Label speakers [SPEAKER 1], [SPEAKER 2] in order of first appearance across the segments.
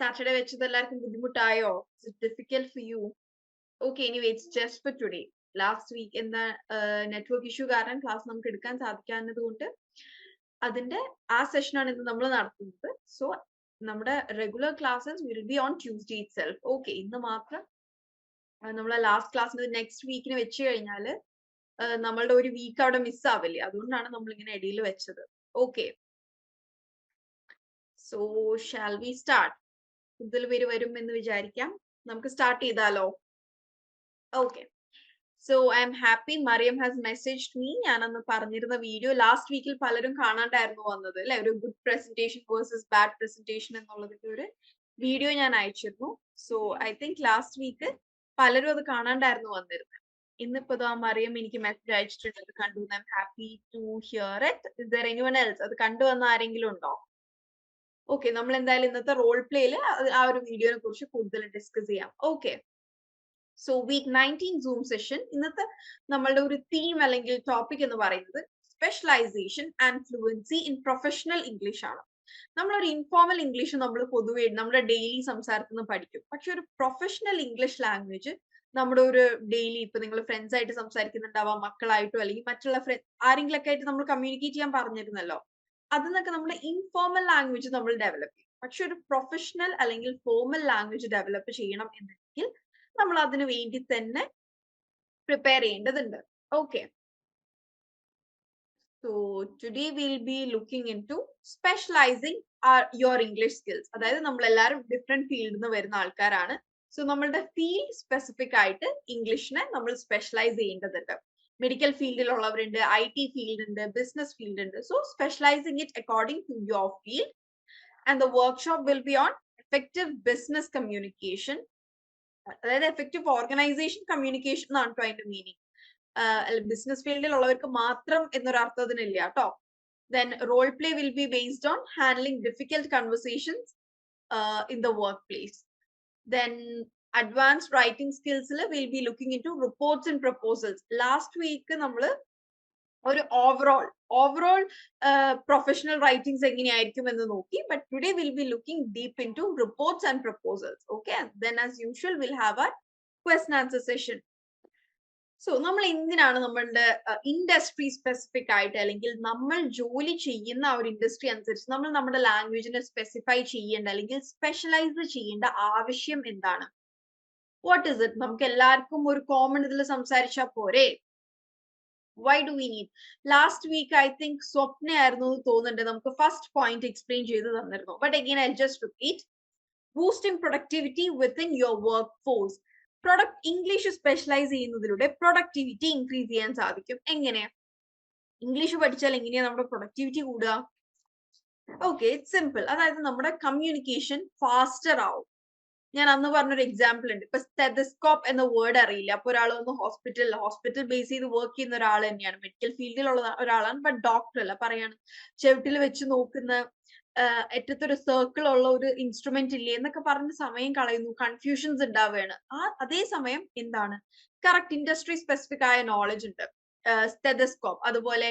[SPEAKER 1] Saturday വെച്ചത് എല്ലാവർക്കും ബുദ്ധിമുട്ടായോ? Is it difficult for you? Okay, anyway, it's just for today. Last week എന്താ network issue കാരണം class നമുക്ക് എടുക്കാൻ സാധിക്കാഞ്ഞത് കൊണ്ട് അതിന്റെ ആ സെഷനാണ് ഇന്ന് നമ്മൾ നടത്തുന്നത്. സോ നമ്മുടെ regular classes will be on Tuesday itself. Okay, ഇന്ന് മാത്രം നമ്മളെ ലാസ്റ്റ് ക്ലാസ്സിന് നെക്സ്റ്റ് വീക്കിന് വെച്ച് കഴിഞ്ഞാൽ നമ്മളുടെ ഒരു വീക്ക് അവിടെ മിസ് ആവില്ലേ, അതുകൊണ്ടാണ് നമ്മൾ ഇങ്ങനെ ഇടയിൽ വെച്ചത്. Okay, so shall we start? കൂടുതൽ പേര് വരും എന്ന് വിചാരിക്കാം. നമുക്ക് സ്റ്റാർട്ട് ചെയ്താലോ? Okay, so I M happy Mariyam has messaged me. ഞാനന്ന് പറഞ്ഞിരുന്ന വീഡിയോ ലാസ്റ്റ് വീക്കിൽ പലരും കാണാണ്ടായിരുന്നു വന്നത് അല്ലെ, ഒരു good presentation versus bad presentation എന്നുള്ളതിന്റെ ഒരു വീഡിയോ ഞാൻ അയച്ചിരുന്നു. So I think last week പലരും അത് കാണാണ്ടായിരുന്നു വന്നിരുന്നത്. ഇന്നിപ്പോ ആ മറിയം എനിക്ക് മെസ്സേജ് അയച്ചിട്ടുണ്ട്, അത് കണ്ടു. I M happy to hear it. Is there anyone else? അത് കണ്ടുവന്ന ആരെങ്കിലും ഉണ്ടോ? ഓക്കെ, നമ്മൾ എന്തായാലും ഇന്നത്തെ റോൾ പ്ലേയിൽ ആ ഒരു വീഡിയോനെ കുറിച്ച് കൂടുതൽ ഡിസ്കസ് ചെയ്യാം. Okay, so week 19 zoom session ഇന്നത്തെ നമ്മളുടെ ഒരു തീം അല്ലെങ്കിൽ ടോപ്പിക് എന്ന് പറയുന്നത് specialisation and fluency in professional English ആണ്. നമ്മളൊരു ഇൻഫോർമൽ ഇംഗ്ലീഷ് നമ്മൾ പൊതുവെ നമ്മുടെ ഡെയിലി സംസാരത്തിൽ നിന്ന് പഠിക്കും. പക്ഷെ ഒരു പ്രൊഫഷണൽ ഇംഗ്ലീഷ് ലാംഗ്വേജ് നമ്മുടെ ഒരു ഡെയിലി ഇപ്പൊ നിങ്ങൾ ഫ്രണ്ട്സ് ആയിട്ട് സംസാരിക്കുന്നുണ്ടാവാം, മക്കളായിട്ടോ അല്ലെങ്കിൽ മറ്റുള്ള ആരെങ്കിലൊക്കെ ആയിട്ട് നമ്മൾ കമ്മ്യൂണിക്കേറ്റ് ചെയ്യാൻ പറഞ്ഞിരുന്നല്ലോ, അതിന്നൊക്കെ നമ്മൾ ഇൻഫോർമൽ ലാംഗ്വേജ് നമ്മൾ ഡെവലപ്പ് ചെയ്യും. പക്ഷെ ഒരു പ്രൊഫഷണൽ അല്ലെങ്കിൽ ഫോർമൽ ലാംഗ്വേജ് ഡെവലപ്പ് ചെയ്യണം എന്നുണ്ടെങ്കിൽ നമ്മൾ അതിനു വേണ്ടി തന്നെ പ്രിപ്പയർ ചെയ്യേണ്ടതുണ്ട്. Okay, so today will be looking into specialising your English skills. അതായത് നമ്മൾ എല്ലാവരും ഡിഫറെന്റ് ഫീൽഡിൽ നിന്ന് വരുന്ന ആൾക്കാരാണ്. സോ നമ്മളുടെ ഫീൽഡ് സ്പെസിഫിക് ആയിട്ട് ഇംഗ്ലീഷിനെ നമ്മൾ സ്പെഷ്യലൈസ് ചെയ്യേണ്ടതുണ്ട്. മെഡിക്കൽ ഫീൽഡിലുള്ളവരുണ്ട്, IT ഫീൽഡ് ഉണ്ട്, ബിസിനസ് ഫീൽഡ് ഉണ്ട്. So specialising it according to your field. And the workshop will be on effective business communication. അതായത് എഫക്റ്റീവ് ഓർഗനൈസേഷൻ കമ്മ്യൂണിക്കേഷൻ എന്നാണ് കേട്ടോ അതിന്റെ മീനിങ്. ബിസിനസ് ഫീൽഡിൽ ഉള്ളവർക്ക് മാത്രം എന്നൊരു അർത്ഥത്തിനില്ല കേട്ടോ. Then role play will be based on handling difficult conversations in the workplace. Then advanced writing സ്കിൽസിൽ will be looking into reports and proposals. Last week നമ്മൾ ഒരു ഓവറോൾ പ്രൊഫഷണൽ റൈറ്റിംഗ്സ് എങ്ങനെയായിരിക്കും എന്ന് നോക്കി. But today will be looking deep into reports and proposals. Okay, then as usual will have a question answer session. So നമ്മൾ എന്തിനാണ് നമ്മളുടെ industry specific ആയിട്ട് അല്ലെങ്കിൽ നമ്മൾ ജോലി ചെയ്യുന്ന ആ ഒരു ഇൻഡസ്ട്രി അനുസരിച്ച് നമ്മൾ നമ്മുടെ ലാംഗ്വേജിനെ സ്പെസിഫൈ ചെയ്യേണ്ട അല്ലെങ്കിൽ സ്പെഷ്യലൈസ് ചെയ്യേണ്ട ആവശ്യം എന്താണ്? What is it? നമുക്ക് എല്ലാവർക്കും ഒരു കോമൺ ഇതിൽ സംസാരിച്ചാൽ പോരെ? Why do we need? Last week I think Swapna ആയിരുന്നു തോന്നുന്നുണ്ട് നമുക്ക് ഫസ്റ്റ് പോയിന്റ് എക്സ്പ്ലെയിൻ ചെയ്ത് തന്നിരുന്നു. But again I just repeat. Boosting productivity within your workforce. English specialise ചെയ്യുന്നതിലൂടെ പ്രൊഡക്ടിവിറ്റി ഇൻക്രീസ് ചെയ്യാൻ സാധിക്കും. എങ്ങനെ? ഇംഗ്ലീഷ് പഠിച്ചാൽ എങ്ങനെയാ നമ്മുടെ പ്രൊഡക്ടിവിറ്റി കൂടുക? Okay, it's simple. അതായത് നമ്മുടെ കമ്മ്യൂണിക്കേഷൻ ഫാസ്റ്റർ ആവും. ഞാൻ അന്ന് പറഞ്ഞൊരു എക്സാമ്പിൾ ഉണ്ട്. ഇപ്പൊ സ്റ്റെതസ്കോപ്പ് എന്ന വേർഡ് അറിയില്ല, അപ്പൊ ഒരാൾ വന്ന് ഹോസ്പിറ്റൽ ബേസ് ചെയ്ത് വർക്ക് ചെയ്യുന്ന ഒരാൾ തന്നെയാണ്, മെഡിക്കൽ ഫീൽഡിലുള്ള ഒരാളാണ്, ബട്ട് ഡോക്ടർ അല്ല. പറയാണ് ചെവിട്ടിൽ വെച്ച് നോക്കുന്ന അറ്റത്തൊരു സർക്കിൾ ഉള്ള ഒരു ഇൻസ്ട്രുമെന്റ് ഇല്ലേ എന്നൊക്കെ പറഞ്ഞ് സമയം കളയുന്നു, കൺഫ്യൂഷൻസ് ഉണ്ടാവുകയാണ്. അതേ സമയം എന്താണ് കറക്റ്റ് ഇൻഡസ്ട്രി സ്പെസിഫിക് ആയ നോളജ് ഉണ്ട്. സ്റ്റെതസ്കോപ്പ്, അതുപോലെ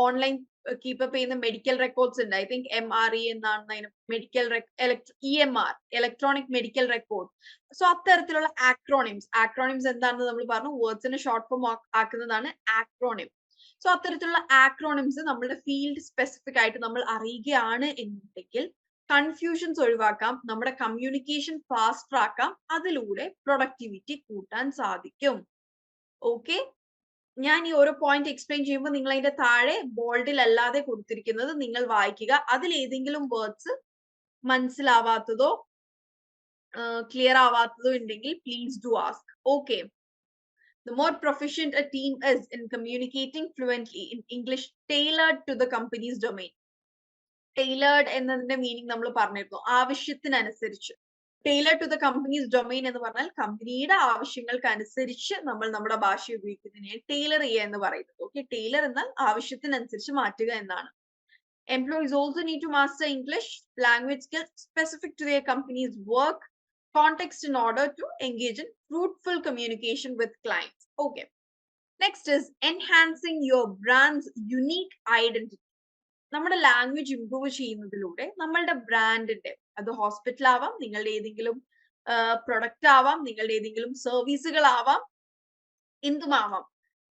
[SPEAKER 1] ഓൺലൈൻ കീപ്പപ്പ് ചെയ്യുന്ന മെഡിക്കൽ റെക്കോർഡ്സ് ഉണ്ട്. ഐ തിങ്ക് MRE എന്നാണ് അതിന് medical EMR, electronic medical record. So അത്തരത്തിലുള്ള ആക്രോണിംസ് എന്താണെന്ന് നമ്മൾ പറഞ്ഞു. വേർഡ്സിന് ഷോർട്ട് ഫോം ആക്കുന്നതാണ് ആക്രോണിം. സോ അത്തരത്തിലുള്ള ആക്രോണിംസ് നമ്മുടെ ഫീൽഡ് സ്പെസിഫിക് ആയിട്ട് നമ്മൾ അറിയുകയാണ് എന്നുണ്ടെങ്കിൽ കൺഫ്യൂഷൻസ് ഒഴിവാക്കാം, നമ്മുടെ കമ്മ്യൂണിക്കേഷൻ ഫാസ്റ്റർ ആക്കാം, അതിലൂടെ പ്രൊഡക്ടിവിറ്റി കൂട്ടാൻ സാധിക്കും. ഓക്കെ, ഞാൻ ഈ ഓരോ പോയിന്റ് എക്സ്പ്ലെയിൻ ചെയ്യുമ്പോൾ നിങ്ങൾ അതിന്റെ താഴെ ബോൾഡിൽ അല്ലാതെ കൊടുത്തിരിക്കുന്നത് നിങ്ങൾ വായിക്കുക. അതിൽ ഏതെങ്കിലും വേർഡ്സ് മനസ്സിലാവാത്തതോ ക്ലിയർ ആവാത്തതോ ഉണ്ടെങ്കിൽ please do ask. Okay, the more proficient a team is in communicating fluently in English tailored to the company's domain. Tailored എന്നതിന്റെ മീനിങ് നമ്മൾ പറഞ്ഞിരുന്നു, ആവശ്യത്തിനനുസരിച്ച്. Tailored to the company's domain എന്ന് പറഞ്ഞാൽ കമ്പനിയുടെ ആവശ്യങ്ങൾക്ക് അനുസരിച്ച് നമ്മൾ നമ്മുടെ ഭാഷ ഉപയോഗിക്കുന്നതിനെ ടൈലർ ചെയ്യുക എന്ന് പറയുന്നത്. ഓക്കെ, ടൈലർ എന്നാൽ ആവശ്യത്തിനനുസരിച്ച് മാറ്റുക എന്നാണ്. Employees also need to master English language skills specific to their company's work context in order to engage in fruitful communication with clients. Okay, next is enhancing your brand's unique identity. നമ്മുടെ language improve ചെയ്യുന്നതിലൂടെ നമ്മളുടെ ബ്രാൻഡിന്റെ അത് hospital ആവാം, നിങ്ങളുടെ ഏതെങ്കിലും product ആവാം, നിങ്ങളുടെ ഏതെങ്കിലും സർവീസുകളാവാം, എന്തുമാവാം.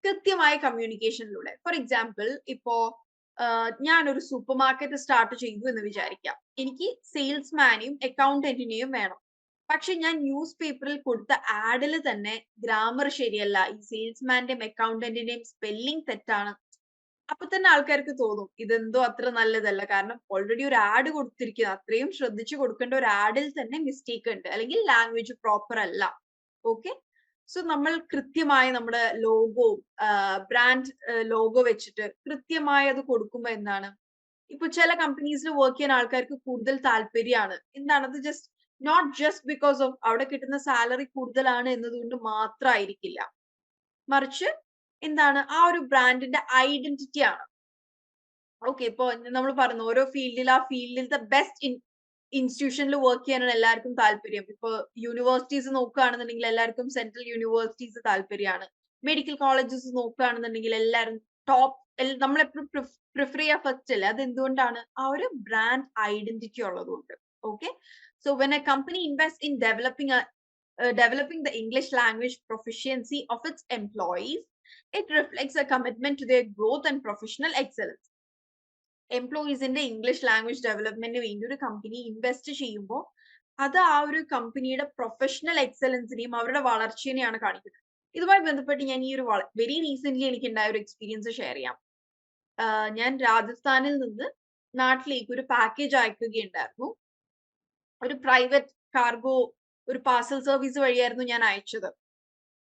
[SPEAKER 1] കൃത്യമായ കമ്മ്യൂണിക്കേഷനിലൂടെ. ഫോർ എക്സാമ്പിൾ, ഇപ്പോ ഞാനൊരു സൂപ്പർ മാർക്കറ്റ് സ്റ്റാർട്ട് ചെയ്തു എന്ന് വിചാരിക്കാം. എനിക്ക് സെയിൽസ്മാനെയും അക്കൗണ്ടന്റിനെയും വേണം. പക്ഷെ ഞാൻ ന്യൂസ് പേപ്പറിൽ കൊടുത്ത ആഡിൽ തന്നെ ഗ്രാമർ ശരിയല്ല, ഈ സെയിൽസ്മാന്റെയും അക്കൗണ്ടന്റിന്റെയും സ്പെല്ലിംഗ് തെറ്റാണ്. അപ്പൊ തന്നെ ആൾക്കാർക്ക് തോന്നും ഇതെന്തോ അത്ര നല്ലതല്ല. കാരണം ഓൾറെഡി ഒരു ആഡ് കൊടുത്തിരിക്കുന്നത്, അത്രയും ശ്രദ്ധിച്ചു കൊടുക്കേണ്ട ഒരു ആഡിൽ തന്നെ മിസ്റ്റേക്ക് ഉണ്ട്, അല്ലെങ്കിൽ ലാംഗ്വേജ് പ്രോപ്പർ അല്ല. ഓക്കെ, സോ നമ്മൾ കൃത്യമായി നമ്മുടെ ലോഗോ, ബ്രാൻഡ് ലോഗോ വെച്ചിട്ട് കൃത്യമായി അത് കൊടുക്കുമ്പോ എന്താണ്, ഇപ്പൊ ചില കമ്പനീസിൽ വർക്ക് ചെയ്യാൻ ആൾക്കാർക്ക് കൂടുതൽ താല്പര്യമാണ്. എന്താണ് അത്, just not just because of അവിടെ കിട്ടുന്ന സാലറി കൂടുതലാണ് എന്നതുകൊണ്ട് മാത്രമായിരിക്കില്ല. മറിച്ച് എന്താണ്, ആ ഒരു ബ്രാൻഡിന്റെ ഐഡന്റിറ്റി ആണ്. ഓക്കെ, ഇപ്പൊ നമ്മൾ പറഞ്ഞു ഓരോ ഫീൽഡിൽ ആ ഫീൽഡിലത്തെ ബെസ്റ്റ് ഇൻസ്റ്റിറ്റ്യൂഷനിൽ വർക്ക് ചെയ്യാനാണ് എല്ലാവർക്കും താല്പര്യം. ഇപ്പൊ യൂണിവേഴ്സിറ്റീസ് നോക്കുകയാണെന്നുണ്ടെങ്കിൽ എല്ലാവർക്കും സെൻട്രൽ യൂണിവേഴ്സിറ്റീസ് താല്പര്യമാണ്. മെഡിക്കൽ കോളേജസ് നോക്കുകയാണെന്നുണ്ടെങ്കിൽ എല്ലാവരും ടോപ്പ്, നമ്മളെപ്പോഴും പ്രിഫർ ചെയ്യാൻ ഫസ്റ്റ് അല്ലേ. അത് എന്തുകൊണ്ടാണ്, ആ ഒരു ബ്രാൻഡ് ഐഡന്റിറ്റി ഉള്ളതുകൊണ്ട്. Okay, so when A company invest in developing the English language proficiency of its employees, it reflects a commitment to their growth and professional excellence. എംപ്ലോയീസിന്റെ ഇംഗ്ലീഷ് ലാംഗ്വേജ് ഡെവലപ്മെന്റിന് വേണ്ടി ഒരു കമ്പനി ഇൻവെസ്റ്റ് ചെയ്യുമ്പോൾ അത് ആ ഒരു കമ്പനിയുടെ പ്രൊഫഷണൽ എക്സലൻസിനെയും അവരുടെ വളർച്ചയെയാണ് കാണിക്കുന്നത്. ഇതുമായി ബന്ധപ്പെട്ട് ഞാൻ ഈ ഒരു വെരി റീസെന്റ് എനിക്ക് ഉണ്ടായ ഒരു എക്സ്പീരിയൻസ് ഷെയർ ചെയ്യാം. ഞാൻ രാജസ്ഥാനിൽ നിന്ന് നാട്ടിലേക്ക് ഒരു പാക്കേജ് അയക്കുകയുണ്ടായിരുന്നു. ഒരു പ്രൈവറ്റ് കാർഗോ, ഒരു പാർസൽ സർവീസ് വഴിയായിരുന്നു ഞാൻ അയച്ചത്.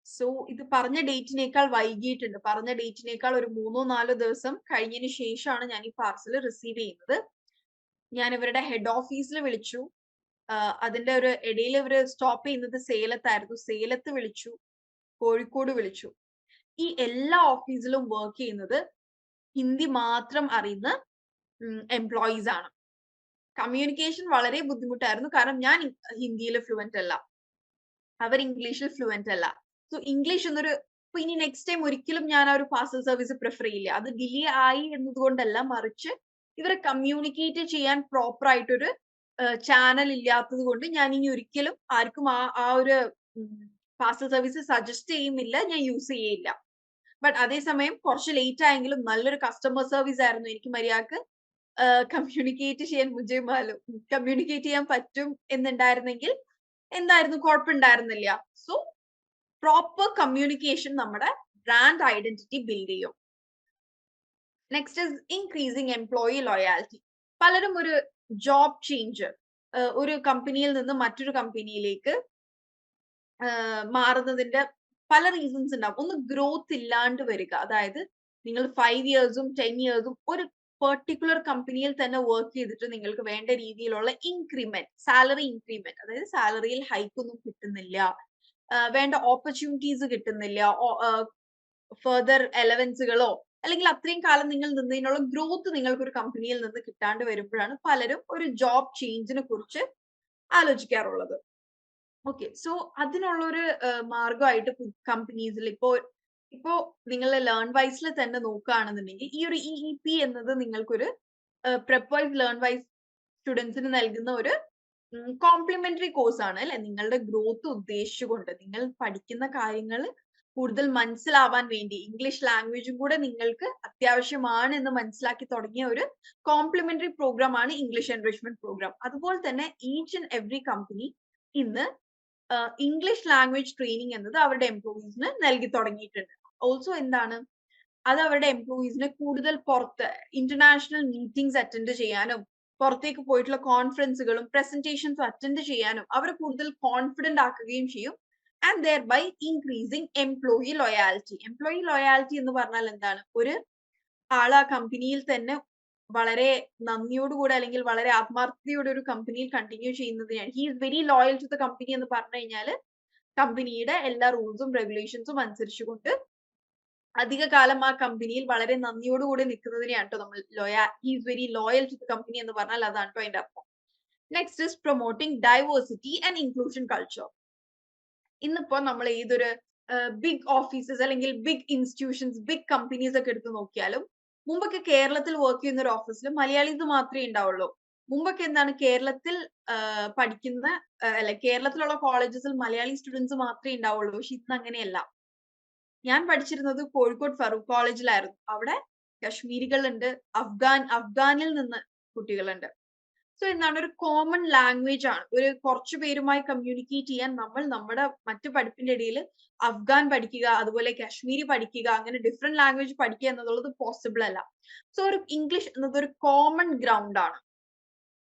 [SPEAKER 1] സോ ഇത് പറഞ്ഞ ഡേറ്റിനേക്കാൾ വൈകിയിട്ടുണ്ട്. പറഞ്ഞ ഡേറ്റിനേക്കാൾ ഒരു 3-4 ദിവസം കഴിഞ്ഞതിന് ശേഷമാണ് ഞാൻ ഈ പാർസൽ റിസീവ് ചെയ്യുന്നത്. ഞാൻ ഇവരുടെ ഹെഡ് ഓഫീസിൽ വിളിച്ചു. അതിന്റെ ഒരു ഇടയിൽ ഇവര് സ്റ്റോപ്പ് ചെയ്യുന്നത് സേലത്തായിരുന്നു. സേലത്ത് വിളിച്ചു, കോഴിക്കോട് വിളിച്ചു. ഈ എല്ലാ ഓഫീസിലും വർക്ക് ചെയ്യുന്നത് ഹിന്ദി മാത്രം അറിയുന്ന എംപ്ലോയീസ് ആണ്. കമ്മ്യൂണിക്കേഷൻ വളരെ ബുദ്ധിമുട്ടായിരുന്നു. കാരണം ഞാൻ ഹിന്ദിയിൽ ഫ്ലുവന്റ് അല്ല, അവർ ഇംഗ്ലീഷിൽ ഫ്ലുവന്റ് അല്ല. സോ ഇംഗ്ലീഷ് എന്നൊരു, ഇപ്പൊ ഇനി നെക്സ്റ്റ് ടൈം ഒരിക്കലും ഞാൻ ആ ഒരു പാർസൽ സർവീസ് പ്രിഫർ ചെയ്യില്ല. അത് ഡിലേ ആയി എന്നതുകൊണ്ടല്ല, മറിച്ച് ഇവരെ കമ്മ്യൂണിക്കേറ്റ് ചെയ്യാൻ പ്രോപ്പർ ആയിട്ടൊരു ചാനൽ ഇല്ലാത്തത് കൊണ്ട് ഞാൻ ഇനി ഒരിക്കലും ആർക്കും ആ ഒരു പാർസൽ സർവീസ് സജസ്റ്റ് ചെയ്യുന്നില്ല, ഞാൻ യൂസ് ചെയ്യില്ല. ബട്ട് അതേസമയം കുറച്ച് ലേറ്റ് ആയെങ്കിലും നല്ലൊരു കസ്റ്റമർ സർവീസ് ആയിരുന്നു. എനിക്ക് മര്യാദക്ക് കമ്മ്യൂണിക്കേറ്റ് ചെയ്യാൻ പറ്റും എന്നുണ്ടായിരുന്നെങ്കിൽ എന്തായിരുന്നു, കുഴപ്പമുണ്ടായിരുന്നില്ല. സോ പ്രോപ്പർ കമ്മ്യൂണിക്കേഷൻ നമ്മുടെ ബ്രാൻഡ് ഐഡന്റിറ്റി ബിൽഡ് ചെയ്യും. Next is increasing employee loyalty. പലരും ഒരു ജോബ് ചേഞ്ച്, ഒരു കമ്പനിയിൽ നിന്ന് മറ്റൊരു കമ്പനിയിലേക്ക് മാറുന്നതിന്റെ പല റീസൺസ് ഉണ്ടാവും. ഒന്ന് ഗ്രോത്ത് ഇല്ലാണ്ട് വരിക, അതായത് നിങ്ങൾ 5 ഇയേഴ്സും 10 ഇയേഴ്സും ഒരു പെർട്ടിക്കുലർ കമ്പനിയിൽ തന്നെ വർക്ക് ചെയ്തിട്ട് നിങ്ങൾക്ക് വേണ്ട രീതിയിലുള്ള ഇൻക്രിമെന്റ്, സാലറി ഇൻക്രിമെന്റ്, അതായത് സാലറിയിൽ ഹൈക്ക് ഒന്നും കിട്ടുന്നില്ല, വേണ്ട ഓപ്പർച്യൂണിറ്റീസ് കിട്ടുന്നില്ല, ഫർദർ എലവൻസുകളോ, അല്ലെങ്കിൽ അത്രയും കാലം നിങ്ങൾ നിന്നതിനുള്ള ഗ്രോത്ത് നിങ്ങൾക്ക് ഒരു കമ്പനിയിൽ നിന്ന് കിട്ടാണ്ട് വരുമ്പോഴാണ് പലരും ഒരു ജോബ് ചേഞ്ചിനെ കുറിച്ച് ആലോചിക്കാറുള്ളത്. ഓക്കെ, സോ അതിനുള്ള ഒരു മാർഗമായിട്ട് കമ്പനീസിൽ ഇപ്പോ നിങ്ങൾ ലേൺ വൈസിൽ തന്നെ നോക്കുകയാണെന്നുണ്ടെങ്കിൽ ഈ ഒരു EEP എന്നത് നിങ്ങൾക്കൊരു പ്രെപ്പ് വൈസ് ലേൺ വൈസ് സ്റ്റുഡൻസിന് നൽകുന്ന ഒരു കോംപ്ലിമെന്ററി കോഴ്സ് ആണ് അല്ലെ. നിങ്ങളുടെ ഗ്രോത്ത് ഉദ്ദേശിച്ചുകൊണ്ട് നിങ്ങൾ പഠിക്കുന്ന കാര്യങ്ങൾ കൂടുതൽ മനസ്സിലാവാൻ വേണ്ടി ഇംഗ്ലീഷ് ലാംഗ്വേജും കൂടെ നിങ്ങൾക്ക് അത്യാവശ്യമാണ് എന്ന് മനസ്സിലാക്കി തുടങ്ങിയ ഒരു കോംപ്ലിമെന്ററി പ്രോഗ്രാം ആണ് ഇംഗ്ലീഷ് എൻറിച്ച്മെന്റ് പ്രോഗ്രാം. അതുപോലെ തന്നെ ഈച്ച് ആൻഡ് എവറി കമ്പനി ഇന്ന് ഇംഗ്ലീഷ് ലാംഗ്വേജ് ട്രെയിനിങ് എന്നത് അവരുടെ എംപ്ലോയീസിന് നൽകി തുടങ്ങിയിട്ടുണ്ട്. ഓൾസോ എന്താണ്, അത് അവരുടെ എംപ്ലോയീസിനെ കൂടുതൽ പുറത്ത് ഇന്റർനാഷണൽ മീറ്റിംഗ്സ് അറ്റൻഡ് ചെയ്യാനും പുറത്തേക്ക് പോയിട്ടുള്ള കോൺഫറൻസുകളും പ്രസന്റേഷൻസും അറ്റൻഡ് ചെയ്യാനും അവർ കൂടുതൽ കോൺഫിഡന്റ് ആക്കുകയും ചെയ്യും. And thereby increasing employee loyalty. Employee loyalty എന്ന് പറഞ്ഞാൽ എന്താണ്, ഒരു ആൾ ആ കമ്പനിയിൽ തന്നെ വളരെ നന്ദിയോടുകൂടെ അല്ലെങ്കിൽ വളരെ ആത്മാർത്ഥതയോടെ ഒരു കമ്പനിയിൽ കണ്ടിന്യൂ ചെയ്യുന്നതിനാണ്. He is very loyal to the company എന്ന് പറഞ്ഞു കഴിഞ്ഞാൽ കമ്പനിയുടെ എല്ലാ റൂൾസും റെഗുലേഷൻസും അനുസരിച്ചുകൊണ്ട് അധിക കാലം ആ കമ്പനിയിൽ വളരെ നന്ദിയോടുകൂടി നിൽക്കുന്നതിനെയാണ് കേട്ടോ നമ്മൾ he is very loyal to the company എന്ന് പറഞ്ഞാൽ അതാണ് കേട്ടോ അതിന്റെ അർത്ഥം. Next is promoting diversity and inclusion culture. ഇന്നിപ്പോ നമ്മൾ ഏതൊരു ബിഗ് ഓഫീസസ് അല്ലെങ്കിൽ ബിഗ് ഇൻസ്റ്റിറ്റ്യൂഷൻസ്, ബിഗ് കമ്പനീസ് ഒക്കെ എടുത്ത് നോക്കിയാലും മുമ്പൊക്കെ കേരളത്തിൽ വർക്ക് ചെയ്യുന്ന ഒരു ഓഫീസിൽ മലയാളീസ് മാത്രമേ ഉണ്ടാവുള്ളൂ. മുമ്പൊക്കെ എന്താണ് കേരളത്തിൽ പഠിക്കുന്ന അല്ല കേരളത്തിലുള്ള കോളേജസിൽ മലയാളി സ്റ്റുഡൻസ് മാത്രമേ ഉണ്ടാവുള്ളൂ. പക്ഷെ ഇന്ന് അങ്ങനെയല്ല. ഞാൻ പഠിച്ചിരുന്നത് കോഴിക്കോട് ഫറൂഖ് കോളേജിലായിരുന്നു. അവിടെ കശ്മീരികളുണ്ട്, അഫ്ഗാനിൽ നിന്ന് കുട്ടികളുണ്ട്. സോ എന്താണ് ഒരു കോമൺ ലാംഗ്വേജ് ആണ്. ഒരു കുറച്ചു പേരുമായി കമ്മ്യൂണിക്കേറ്റ് ചെയ്യാൻ നമ്മൾ നമ്മുടെ മറ്റു പഠിപ്പിന്റെ ഇടയിൽ അഫ്ഗാൻ പഠിക്കുക, അതുപോലെ കാശ്മീരി പഠിക്കുക, അങ്ങനെ ഡിഫറെന്റ് ലാംഗ്വേജ് പഠിക്കുക എന്നുള്ളത് പോസിബിൾ അല്ല. സോ ഒരു ഇംഗ്ലീഷ് എന്നത് ഒരു കോമൺ ഗ്രൗണ്ട് ആണ്.